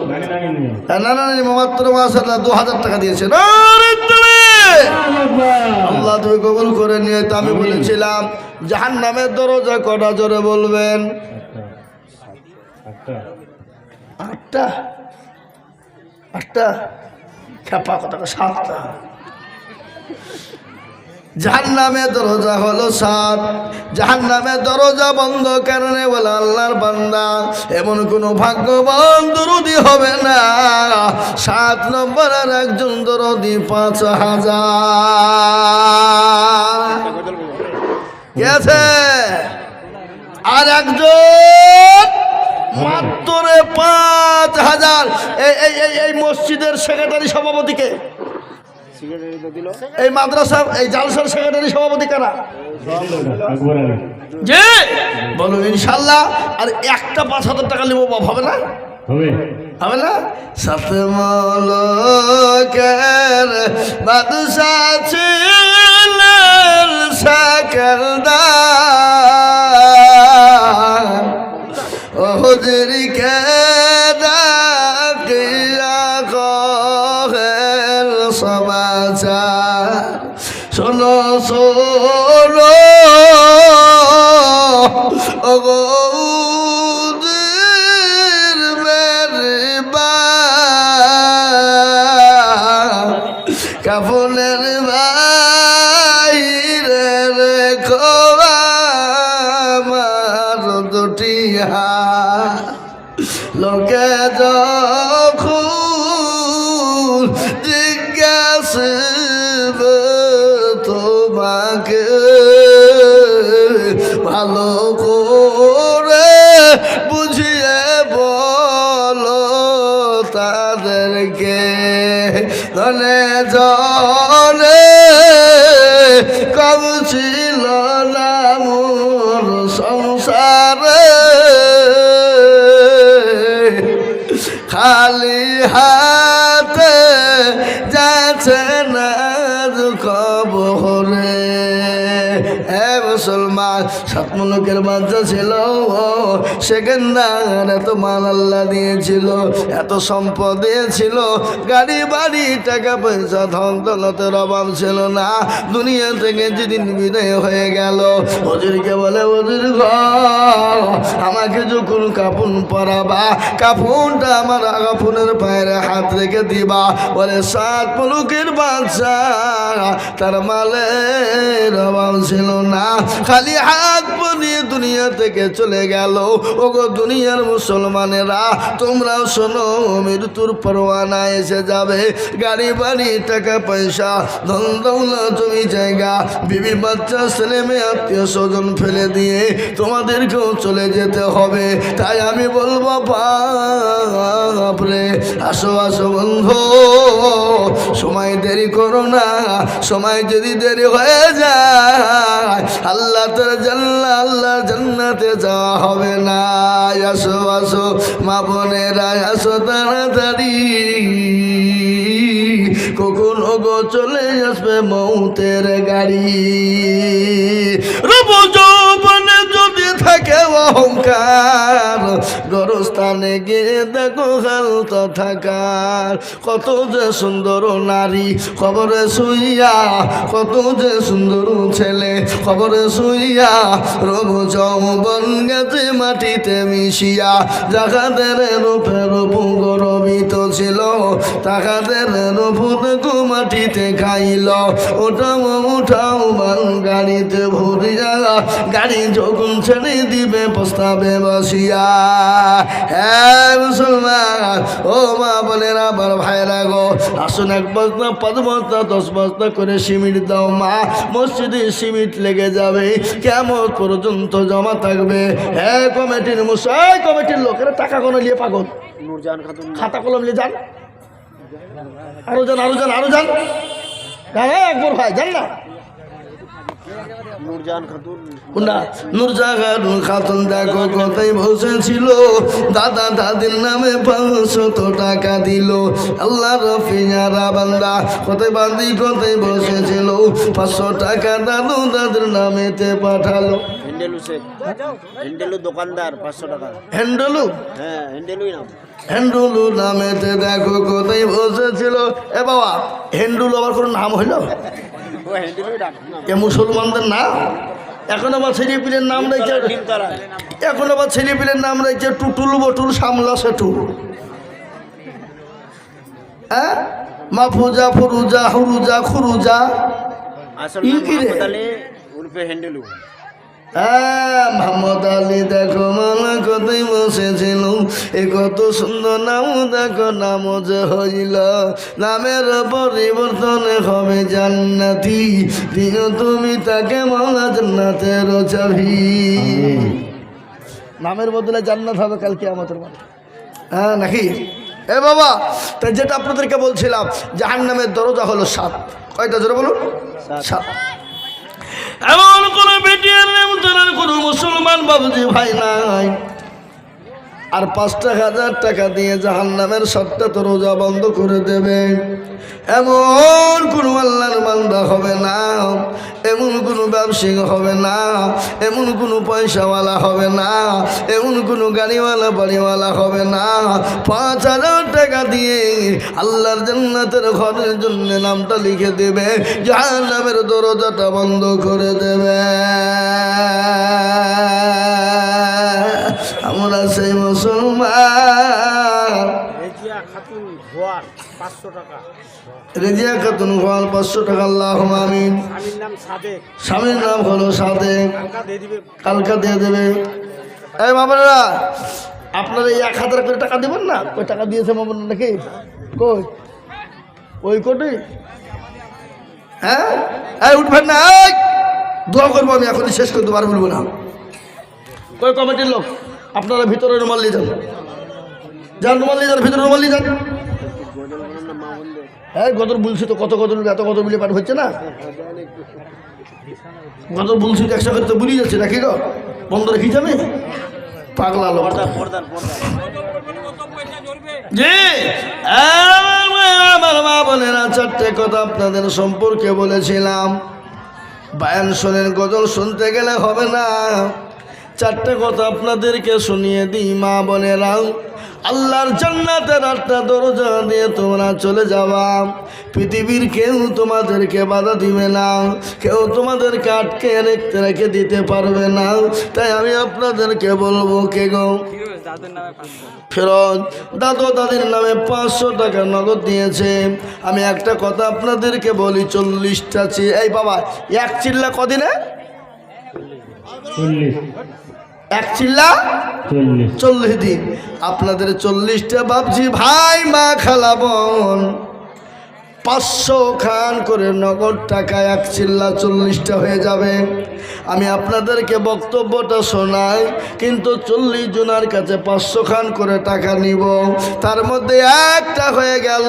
না না মাত্র মাশাআল্লাহ 2000 টাকা দিয়েছেন। আল্লাহ তুমি কবুল করে নিয়ে। তো আমি বলেছিলাম জাহান্নামের দরজা কটা, জোরে বলবেন? 8টা। 8টা খেপা কথা, 7টা। জাহান্নামের দরজা হলো 7। জাহান্নামের দরজা বন্ধ কারণে বলে আল্লাহর বান্দা এমন কোনো ভাগ্যবান দরদি হবে না 7 নম্বরের একজন দরদি 5000 গেছে, আর একজন মাত্র 5000। এই মসজিদের সেক্রেটারি সভাপতিকে, এই মাদ্রাসা এই জালসার সেক্রেটারি সভাপতি কারা? জি বলুন ইনশাল্লাহ। আর একটা 5000 টাকা নেবো, বাপ হবে না? হবে না? সাথে মলকের বাদশা ছিলেন সেকেন্দার, ওহদেরকে ডাকিয়া কহেন সমাচার, শোনো শোনো ওদের মেরবা কাফনের বাইরে রেখো আমার দুটি হাত, লোকে যখন জিজ্ঞাসা তোমাকে ভালো করে বুঝিয়ে বলো তাদেরকে, ধনে জনে কম ছিল না মোর সংসারে, খালি হাতে যাচ্ছে না কবরে। মুসলমান 7 মুলুকের বাদশা ছিল সেকেন্দার, এত মাল আল্লাহ দিয়েছিল, এত সম্পদ দিয়েছিল, গাড়ি বাড়ি টাকা পয়সা ধন দৌলতের অভাব ছিল না। দুনিয়া থেকে যেদিন বিদায় হয়ে গেল, হুজুরকে বলে হুজুর গো আমাকে যখন কাফন পরাবা, কাফনটা আমার কাফনের পায়ের হাত রেখে দিবা। বলে 7 মুলুকের বাদশা তার মালের অভাব ছিল না, খালি হাত নিয়ে দুনিয়া থেকে চলে গেল। ওগো দুনিয়ার মুসলমানেরা তোমরাও শোনো, মৃত্যুর পরোয়ানা এসে যাবে, গাড়ি বাড়ি টাকা পয়সা ধন দৌলত জমি জায়গা বিবি বাচ্চা ছেলে মেয়ে আত্মীয় স্বজন ফেলে দিয়ে তোমাদেরকেও চলে যেতে হবে। তাই আমি বলবো বাপরে আসো আসো বন্ধু, সময় দেরি করো না, সময় যদি দেরি হয়ে যায় আল্লাহ জান্নাতে যাওয়া হবে না। আসো আসো মা বোনেরা আসো তাড়াতাড়ি, কখন গো চলে আসবে মৌতের গাড়ি। রূপ যৌবনে যদি থাকে অহংকার, গরস্থানে গিয়ে দেখো হালতা থাকার। কত যে সুন্দর নারী খবরে শুইয়া, কত যে সুন্দর ছেলে খবরে শুইয়া, রূপ যৌবন গেছে মাটিতে মিশিয়া। যাহাদের রূপে রূপ গরবিত ছিল, তাহাদের রূপ দেখো মাটিতে খাইল। ওটাও উঠাও মান গাড়িতে ভরিয়া, গাড়ি যখন ছেড়ে দিবে প্রস্তাবে বসিয়া। হ্যাঁ মুসলমান ও মা বোনেরা আমার ভাইরা গো, আসুন 1 বস্তা 5 বস্তা 10 বস্তা করে সিমেন্ট দাও মা, মসজিদে সিমেন্ট লেগে যাবে, কেমন পর্যন্ত জমা থাকবে। হ্যাঁ কমিটির কমিটির লোকেরা টাকা কোনো নিয়ে পাগল, নূরজাহান খাতুন খাতা কলম নিয়ে যান, আরো যান আরো যান আরো যান। একবার ভাই জান না নূরজাহান খাতুন না নূরজাহান খাতুন দেখো কোথায় বসেছিল, দাদা দাদির নামে 500 টাকা দিল। আল্লাহ রফিয়ারা বান্দা কোথায় বান্দি কোথায় বসেছিল, 500 টাকা দাদু দাদির নামেতে পাঠালো। হেন্ডেলু শেখ, হেন্ডেলু দোকানদার 500 টাকা। হ্যান্ডলু হ্যাঁ হেন্ডেলুই নাম। হেন্ডুলু নামেতে দেখো কোথায় বসেছিল। এ বাবা হেন্ডুলু আবার কোনো নাম হইল? ও হেন্ডেলুই ডাক নাম। এ মুসলমানদের নাম। এখন আবার ছেলেপিলের নাম রয়েছে, নিমতলায়। এখন আবার ছেলেপিলের নাম রয়েছে টুটুল বটুল সামলা সেটু, হ্যাঁ মাফুজা ফুরুজা হুরুজা খুরুজা। আসল ই নাম কি রে? মোহাম্মদ আলী উর্ফে হেন্ডেলু। হ্যাঁ মোহাম্মদ আলী দেখো মালা কোথায় বসেছিল, এ কত সুন্দর নাম দেখো নাম যে হইল, নামের পরিবর্তনে হবে জান্নাতি, দিও তুমি তাকে মালা জান্নাতের চাবি। নামের বদলে জান্নাত হবে কালকে আমাদের মাঝে, হ্যাঁ নাকি? এ বাবা তাই যেটা আপনাদেরকে বলছিলাম, জাহান্নামের দরজা হলো 7। কয়টা জোরে বলুন? 7। এমন কোন বেটিয়ার নেমতলার কোন মুসলমান বাবুজি ভাই নাই আর 5,000 টাকা দিয়ে জাহান্নামের 7টা দরজা বন্ধ করে দেবে, এমন কোন আল্লাহর বান্দা হবে না, এমন কোন ব্যবসায়ী হবে না, এমন কোন পয়সাওয়ালা হবে না, এমন কোন গাড়িওয়ালা বাড়িওয়ালা হবে না, 5,000 টাকা দিয়ে আল্লাহর জান্নাতের ঘরের জন্য নামটা লিখে দেবে, জাহান্নামের দরজাটা বন্ধ করে দেবে। আমরা সেই মুসলমান। রেজিয়া খাতুন গোয়াল 500 টাকা। রেজিয়া খাতুন গোয়াল 500 টাকা। আল্লাহ আমিন। স্বামীর নাম সাদেক, স্বামীর নাম হলো সাদেক, টাকা দিয়ে দিবে। কালকা দিয়ে দেবে। এই মামলারা আপনারা এই 1,000 করে টাকা দেবেন না? ওই টাকা দিয়েছে মামলা নাকি? কই ওই কোটি? হ্যাঁ এই উঠবেন না, এই দোয়া করবো আমি এখনই শেষ করতে পারবো বলবো না। কই কমিটির লোক আপনারা ভিতরে রুমাল নিয়ে যান, যান রুমাল নিয়ে যান, ভিতরে রুমাল নিয়ে যান। হ্যাঁ গদর বলছি তো, কত গদর এত গদর বিলে পাঠ হচ্ছে না, গদর বলছি তো 100 করে তো বুঝিয়ে যাচ্ছে নাকি গো? বন্ধ রেখে যাবে পাগলা লোক। জি আমার মা বোনেরা 4টে কথা আপনাদের সম্পর্কে বলেছিলাম, বায়ান শোনেন, গজল শুনতে গেলে হবে না, 4টে কথা আপনাদেরকে শুনিয়ে দিই মা বোনেরা। আল্লাহর জান্নাতের 8টা দরজা দিয়ে তোমরা চলে যাবা, পৃথিবীর কেউ তোমাদেরকে বাধা দিবে না, কেউ তোমাদেরকে আটকে রেখে দিতে পারবে না। তাই আমি আপনাদেরকে বলবো, কে গো? ফেরত দাদু দাদির নামে 500 টাকা নগদ দিয়েছে। আমি একটা কথা আপনাদেরকে বলি, 40টা এই বাবা 1 চিল্লা কদিনে? 40 1 চিল্লা 40 দিন। আপনাদের 40টা বাপজি ভাই মা খালা বোন 500 খান করে নগদ টাকা 1 চিল্লা 40টা হয়ে যাবে। আমি আপনাদেরকে বক্তব্যটা শোনাই, কিন্তু 40 জনের কাছে 500 খান করে টাকা নিব, তার মধ্যে একটা হয়ে গেল,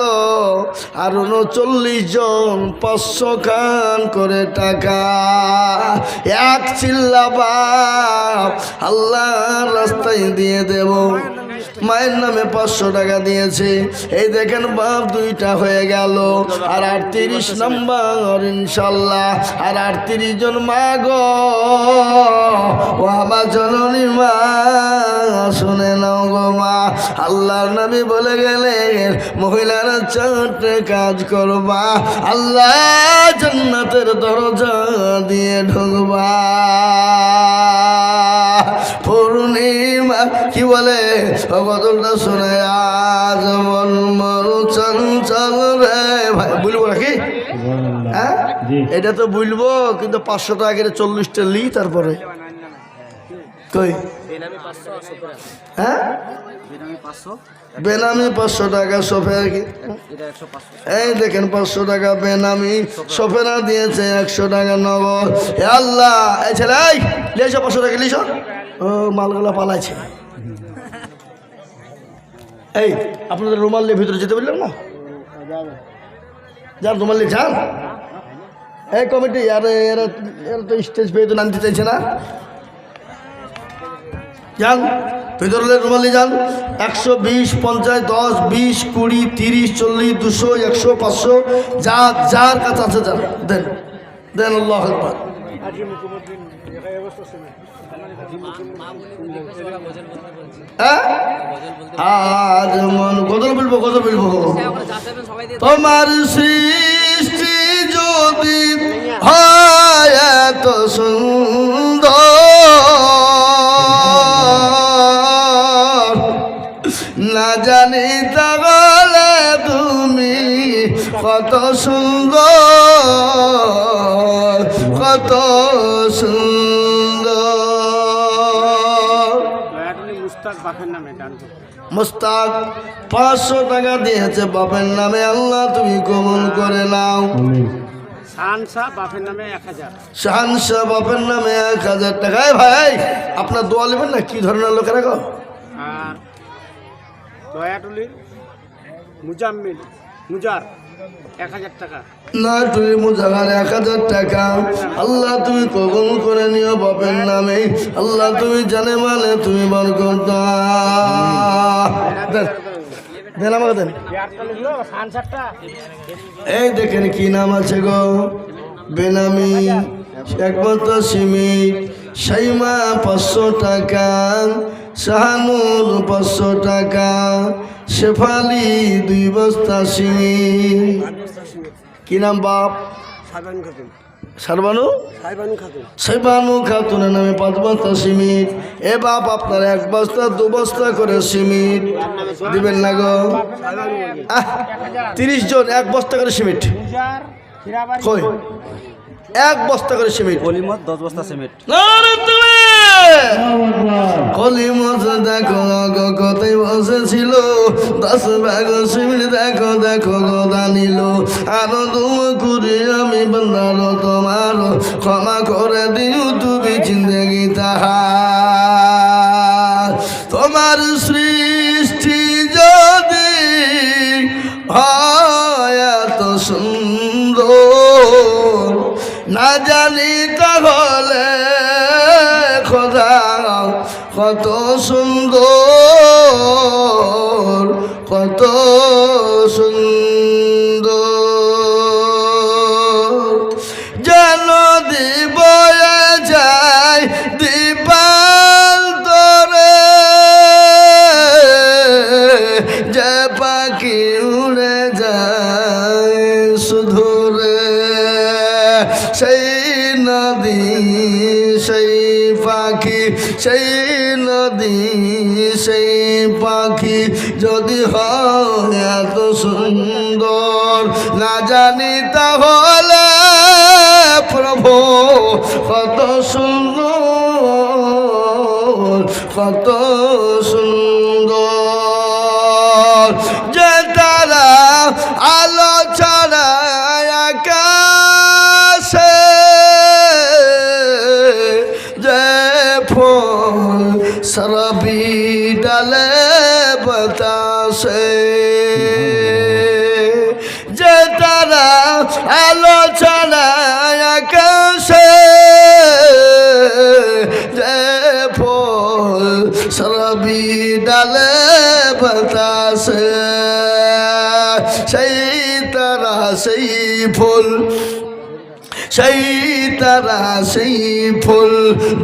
আর 39 জন 500 খান করে টাকা 1 চিল্লা বাপ আল্লাহর রাস্তায় দিয়ে দেব। মায়ের নামে 500 টাকা দিয়েছে, এই দেখেন বাপ 2টা হয়ে গেল, আর 38 নম্বর ইনশাল্লাহ, আর 38 জন মা গো, ও আমার জননী মা, শুনে নাও গো মা, আল্লাহর নবী বলে গেলেন মহিলারা 4টে কাজ করবা, আল্লাহ জান্নাতের দরজা দিয়ে ঢুকবা। পূর্ণিমা কি বলে গজলটা শুনে, আজ মন মরু চঞ্চল রে ভাই, বলবো নাকি? হ্যাঁ এটা তো বলবো, কিন্তু 500 টাকা করে 40টা লি, তারপরে কই হ্যাঁ বেনামি 500 টাকা সফের কি? এই দেখেন 500 টাকা বেনামি, সফেরা দিয়েছে 100 টাকা নগদ। হে আল্লাহ, এই ছেলে এই লিয়েছো 500 টাকা লিয়েছো, ও মালগুলা পালাইছে। এই আপনাদের রুমাল নিয়ে ভিতরে যেতে বললাম না, যান রুমাল নিয়ে যান, এই কমিটি আরে এরা এরা তো স্টেজ পেয়ে তো নামতে চাইছে না। যান ভিতরে রুমালি যান। 120, 50, 10, 20, 20, 30, 40, 200, 100, 500 যার কাছে আছে যান দেন দেন। আল্লাহ আকবার। আজ মন গজল বলবো তোমার সৃষ্টি যদি হয় এত সুন্দর, না জানি তাহলে তুমি কত সুন্দর, কত সুন্দর। মুস্তাক 500 টাকা দিয়েছে বাপের নামে, আল্লাহ তুমি কবুল করে নাও। শাহানশাহ বাপের নামে 1000 টাকায়। ভাই আপনার দোয়া নেবেন না? কি ধরনের লোকেরা গো? আর দয়াটুলির মুজাম্মিল মুজার 1000 টাকা। না তুমি মুজাহার 1000 টাকা। আল্লাহ তুমি কবুল করে নিও বাপের নামে। আল্লাহ তুমি জানে মানে তুমি বরকত দাও। দেন আমাকে দেন। এই দেখেন কি নাম আছে গো? বেনামি একমাত্র সিমিট। সাইমা 500 টাকা, শাহানুর 500 টাকা, শেফালি 2 বস্তা সিমিট। কি নাম বাপ? সারবানু সাইবানু খাতুনের নামে 5 বস্তা সিমিট। এ বাপ আপনার 1 বস্তা 2 বস্তা করে সিমিট দিবেন না গো? 30 জন 1 বস্তা করে সিমিট। কই 1 বস্তা করে সিমিট। কলিমত 10 বস্তা সিমেন্ট। কলিমত দেখো গো কোথায় বসেছিল, 10 ব্যাগ সিমিট দেখো দেখো গোদা নিল। আরো দুম করে আমি বন্দার তোমার, ক্ষমা করে দিও তুমি জিন্দগি তাহার। তোমার সৃষ্টি যদি হয় এত সুন্দর, না জানি তাহলে খোদা কত সুন্দর, কত সুন্দর। যেন দিব যায় দীপাল তরে, যে পাখি উড়ে যায় শুধু রে। সেই নদী সেই পাখি, সেই নদী সেই পাখি যদি হয় এত সুন্দর, না জানি তাহলে প্রভু কত সুন্দর, কত সুন্দর। যে তারা আলো ছাড়া আকাশে, যে ফুল সরবি ডালে বাতাসে, যে তারা আলো ছাড়া আকাশে, যে ফুল সরবি ডালে বাতাসে, সেই তারা সেই ফুল, সেই তারা সেই ফুল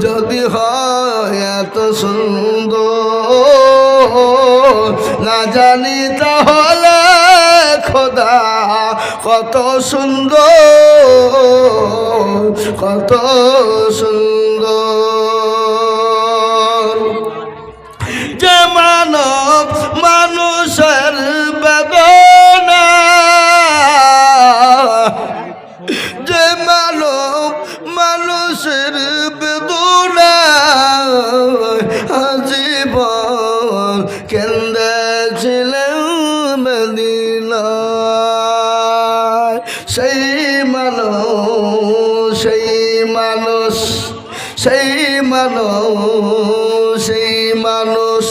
যদি হয় এত সুন্দর, না জানি তাহলে খোদা কত সুন্দর, কত সুন্দর। যে মানব মানুষের বেদনা, যে মানব মানুষের বেদনা, জীবন কেন্দ্রেছিলেন মদিনায়। সেই মানুষ, সেই মানুষ, সেই মানুষ, সেই মানুষ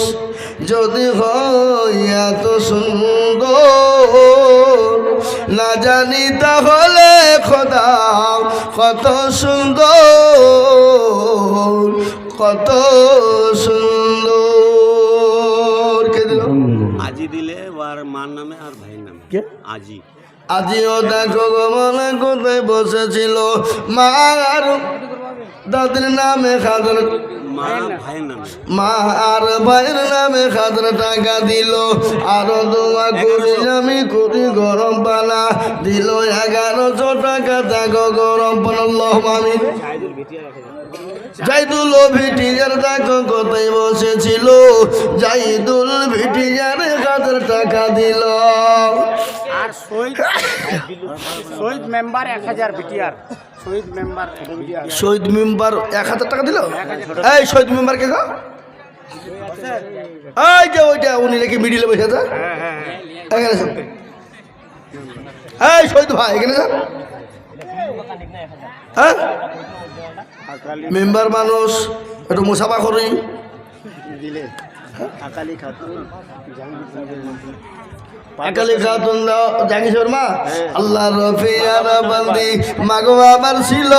যদি হয় এত সুন্দর, না জানি তাহলে খোদা কত সুন্দর, কত সুন্দর। কে দিল? আজি দিলে আর মার নামে আর ভাইয়ের নামে। কে? আজি। আজিও দেখো গো মনে কোথায় বসেছিল মা আর দাদির নামে খাজর, মা ভাইয়ের নামে। মা আর ভাইয়ের নামে খাজর টাকা দিল। আরো দোয়া করি আমি করি গরম পানা, দিল 1100 টাকা। দেখো গরম পানা আমি জাইদুল ভিটিয়ার দেখো কোথায় বসেছিল, জাইদুল ভিটিয়ার খাজর টাকা দিল। আর শহীদ মেম্বার 1000 বিটিআর, শহীদ মেম্বার শহীদ মেম্বার 1000 টাকা দিল। এই শহীদ মেম্বার কে গো? এই যে ওইটা উনি নাকি মিডিলে বসে আছে, এখানে স্যার। এই শহীদ ভাই এখানে স্যার। হ্যাঁ মেম্বার মানুষ একটু মুসাফা করি দিলে আকালি খাতুন একালি খাতুন জাগিসের মা আল্লাহ রফিয়ার বান্দি মাগো আমার ছিল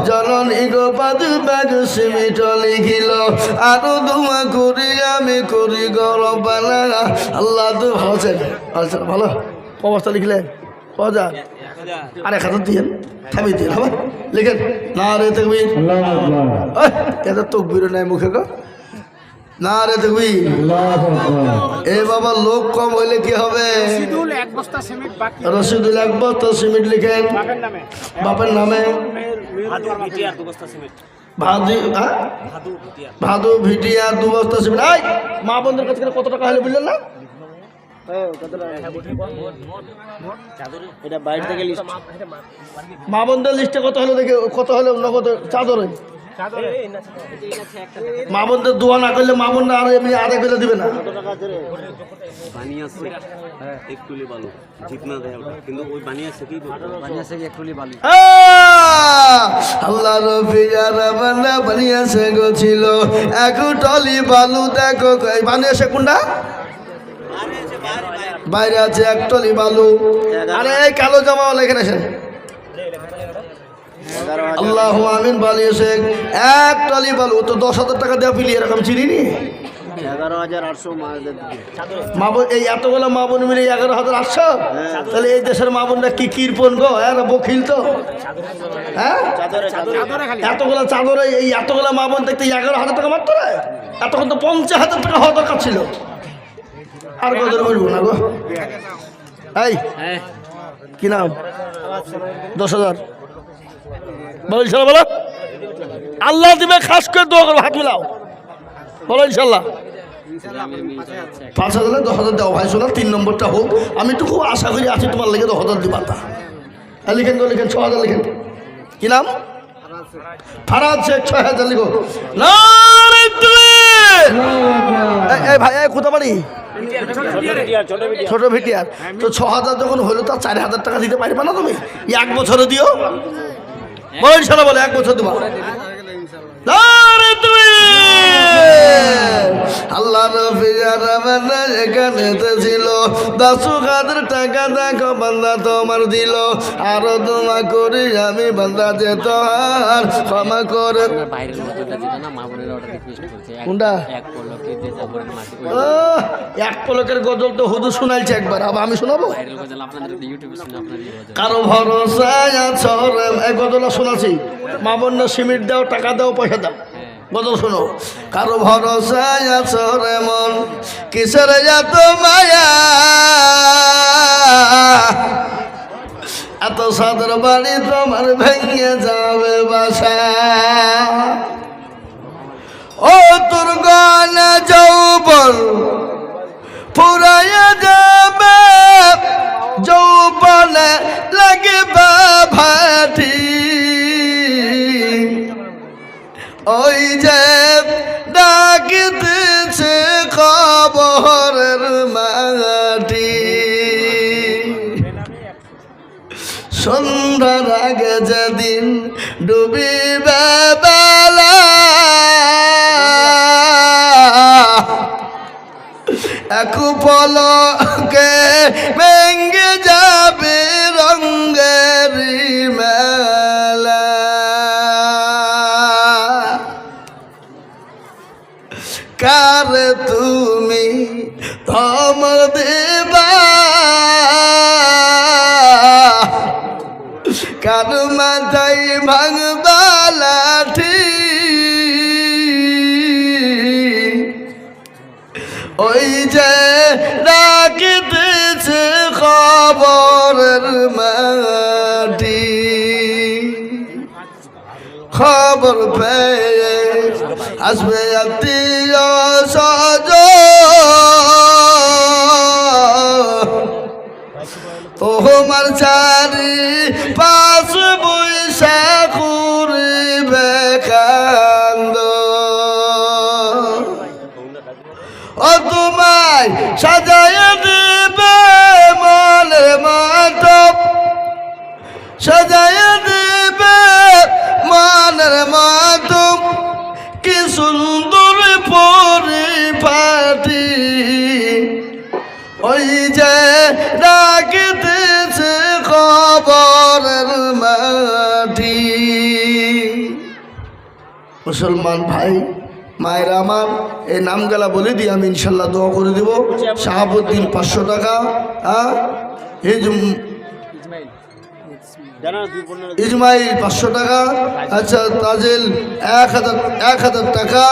জননী গো পাদু বাজু সিমিট লিখিল। আরো দোয়া করি আমি করি গরম পানা। আল্লাহ তো ভালো আছেন? ভালো অবস্থা লিখলেন পাওয়া আর 1000 দিয়ে থামি দিয়ে হবে লিখেন না রে তকবীর। আল্লাহু আকবার, এত তকবীর নাই মুখে গো, না রে তকবীর। আল্লাহু আকবার। এ বাবা লোক কম হইলে কি হবে? রশিদুল 1 বস্তা সিমেন্ট বাকি রশিদুল 1 বস্তা সিমেন্ট লিখেন বাবার নামে। বাপের নামে। ভাদু বিটিয়ার 2 বস্তা সিমেন্ট। ভাদু ভিটিয়া 2 বস্তা সিমেন্ট। এই মা বন্ধুর কাছে কত টাকা হলে বললেন না? এটা বাইরে থেকে লিস্ট। মা বন্ধুর লিস্টে কত হলো দেখে, কত হলো নগদ চাদরে? মা বন্ধুর দোয়া না করলে মা বন্ধু আর এমনি আধা করে দিবে না। বানিয়াছে এক টুলি বালু জিতনা দেয় ওটা, কিন্তু ওই বানিয়াছে কি বানিয়াছে এক টুলি বালি। আল্লাহ রফিয়ার বান্দা বানিয়েছে গো ছিল এক টলি বালু। দেখো বানিয়েছে কোনটা? বাইরে আছে 1 টলি বালু। আরে এই কালো জামাওয়ালা এখানে আসেন। আল্লাহ আমিন বানিয়েছে 1 টলি বালু। তো 10,000 টাকা দেওয়া পিলি এরকম চিনিনি। 11,800 মাদের দিকে মা বোন এই এতগুলো মা বোন মিলে 11,800। তাহলে এই দেশের মা বোনরা কি কিরপন গো, এরা বখিল তো। হ্যাঁ এতগুলো চাদরে এই এতগুলো মা বোন দেখতে 11,000 টাকা মাত্র। এতক্ষণ তো 50,000 টাকা হওয়া দরকার ছিল। আর কত বলবো না গো। এই কি নাম? 10,000 বলো ইনশাল্লাহ। বলো আল্লাহ দিবে, খাস করে দোয়া করো, হাত মিলাও, বলো ইনশাল্লাহ। 5,000 10,000 দেওয়া ভাই শোনা 3 নম্বরটা হোক। আমি তো খুব আশা করি আছি তোমার লেগে 10,000 দিবা তা। লিখেন গো, লিখেন 6,000 লিখেন। কি নাম? ফারাজ শেখ 6,000 লিখো। না রে তুই এই ভাই এই কোথা বাড়ি? ছোট ভিটিয়ার। তো 6,000 যখন হলো তা 4,000 টাকা দিতে পারবে না তুমি? 1 বছরে দিও। বলো ইনশাল্লাহ, বলে 1 বছর দিবা। আল্লাহ রফিয়ার বান্দা এখানে ছিল 10,000 টাকা। দেখো বান্দা তোমার দিল। আরো দোয়া করি আমি বান্দা যে তোর ক্ষমা করে। বাইরের মধ্যে যেটা না মা বোনেরা ওটা রিকোয়েস্ট করছে কোনটা? এক পলকে যে জাবরের মাটি আহ, 1 পলকের গজল তো হুজুর শোনাইছে একবার, আবার আমি শোনাবো? ভাইরাল গজল আপনাদের ইউটিউবে শুনে আপনার কারো ভরসায় আছো রে। এই গজলটা শোনাছি। মা বোন সিমেন্ট দাও, টাকা দাও, পয়সা দাও। গজল শোনো। কারো ভরসায় আছো রে মন, কিসের এত মায়া, এত সাদর বাড়ি তোমার ভেঙে যাবে বাসা। ও তোর গানা যৌবন ফুরাইয়া যাবে, যৌবনে লাগবে ভাটি। ওই যে ডাকিতেছে কবরের মাটি, সন্ধ্যার আগে যেদিন ডুবিবে বেলা, এক পলকে ভেঙে যাবে কারে তুমি ধম দেবা কার মাথায় ভাঙবা লাঠি ওই যে রাখিতেছে খবরের মাটি খবর পেয়ে আসবে আত্মীয় স্বজন তোমার চারি পাশ বৈশা করিবে কান্দ ও তোমায় সাজায় দেবে মনের মাতব সাজায় দেবে মনের মাতব কি সুন্দর পরিপাটি ওই যে ডাকিতেছে খবরের মাটি মুসলমান ভাই মায়ের আমার এই নামগুলা বলে দিই আমি ইনশাল্লাহ দোয়া করে দেব শাহাবুদ্দিন 500 টাকা হ্যাঁ ইজমাইল 500 টাকা আচ্ছা তাজেল 1000 টাকা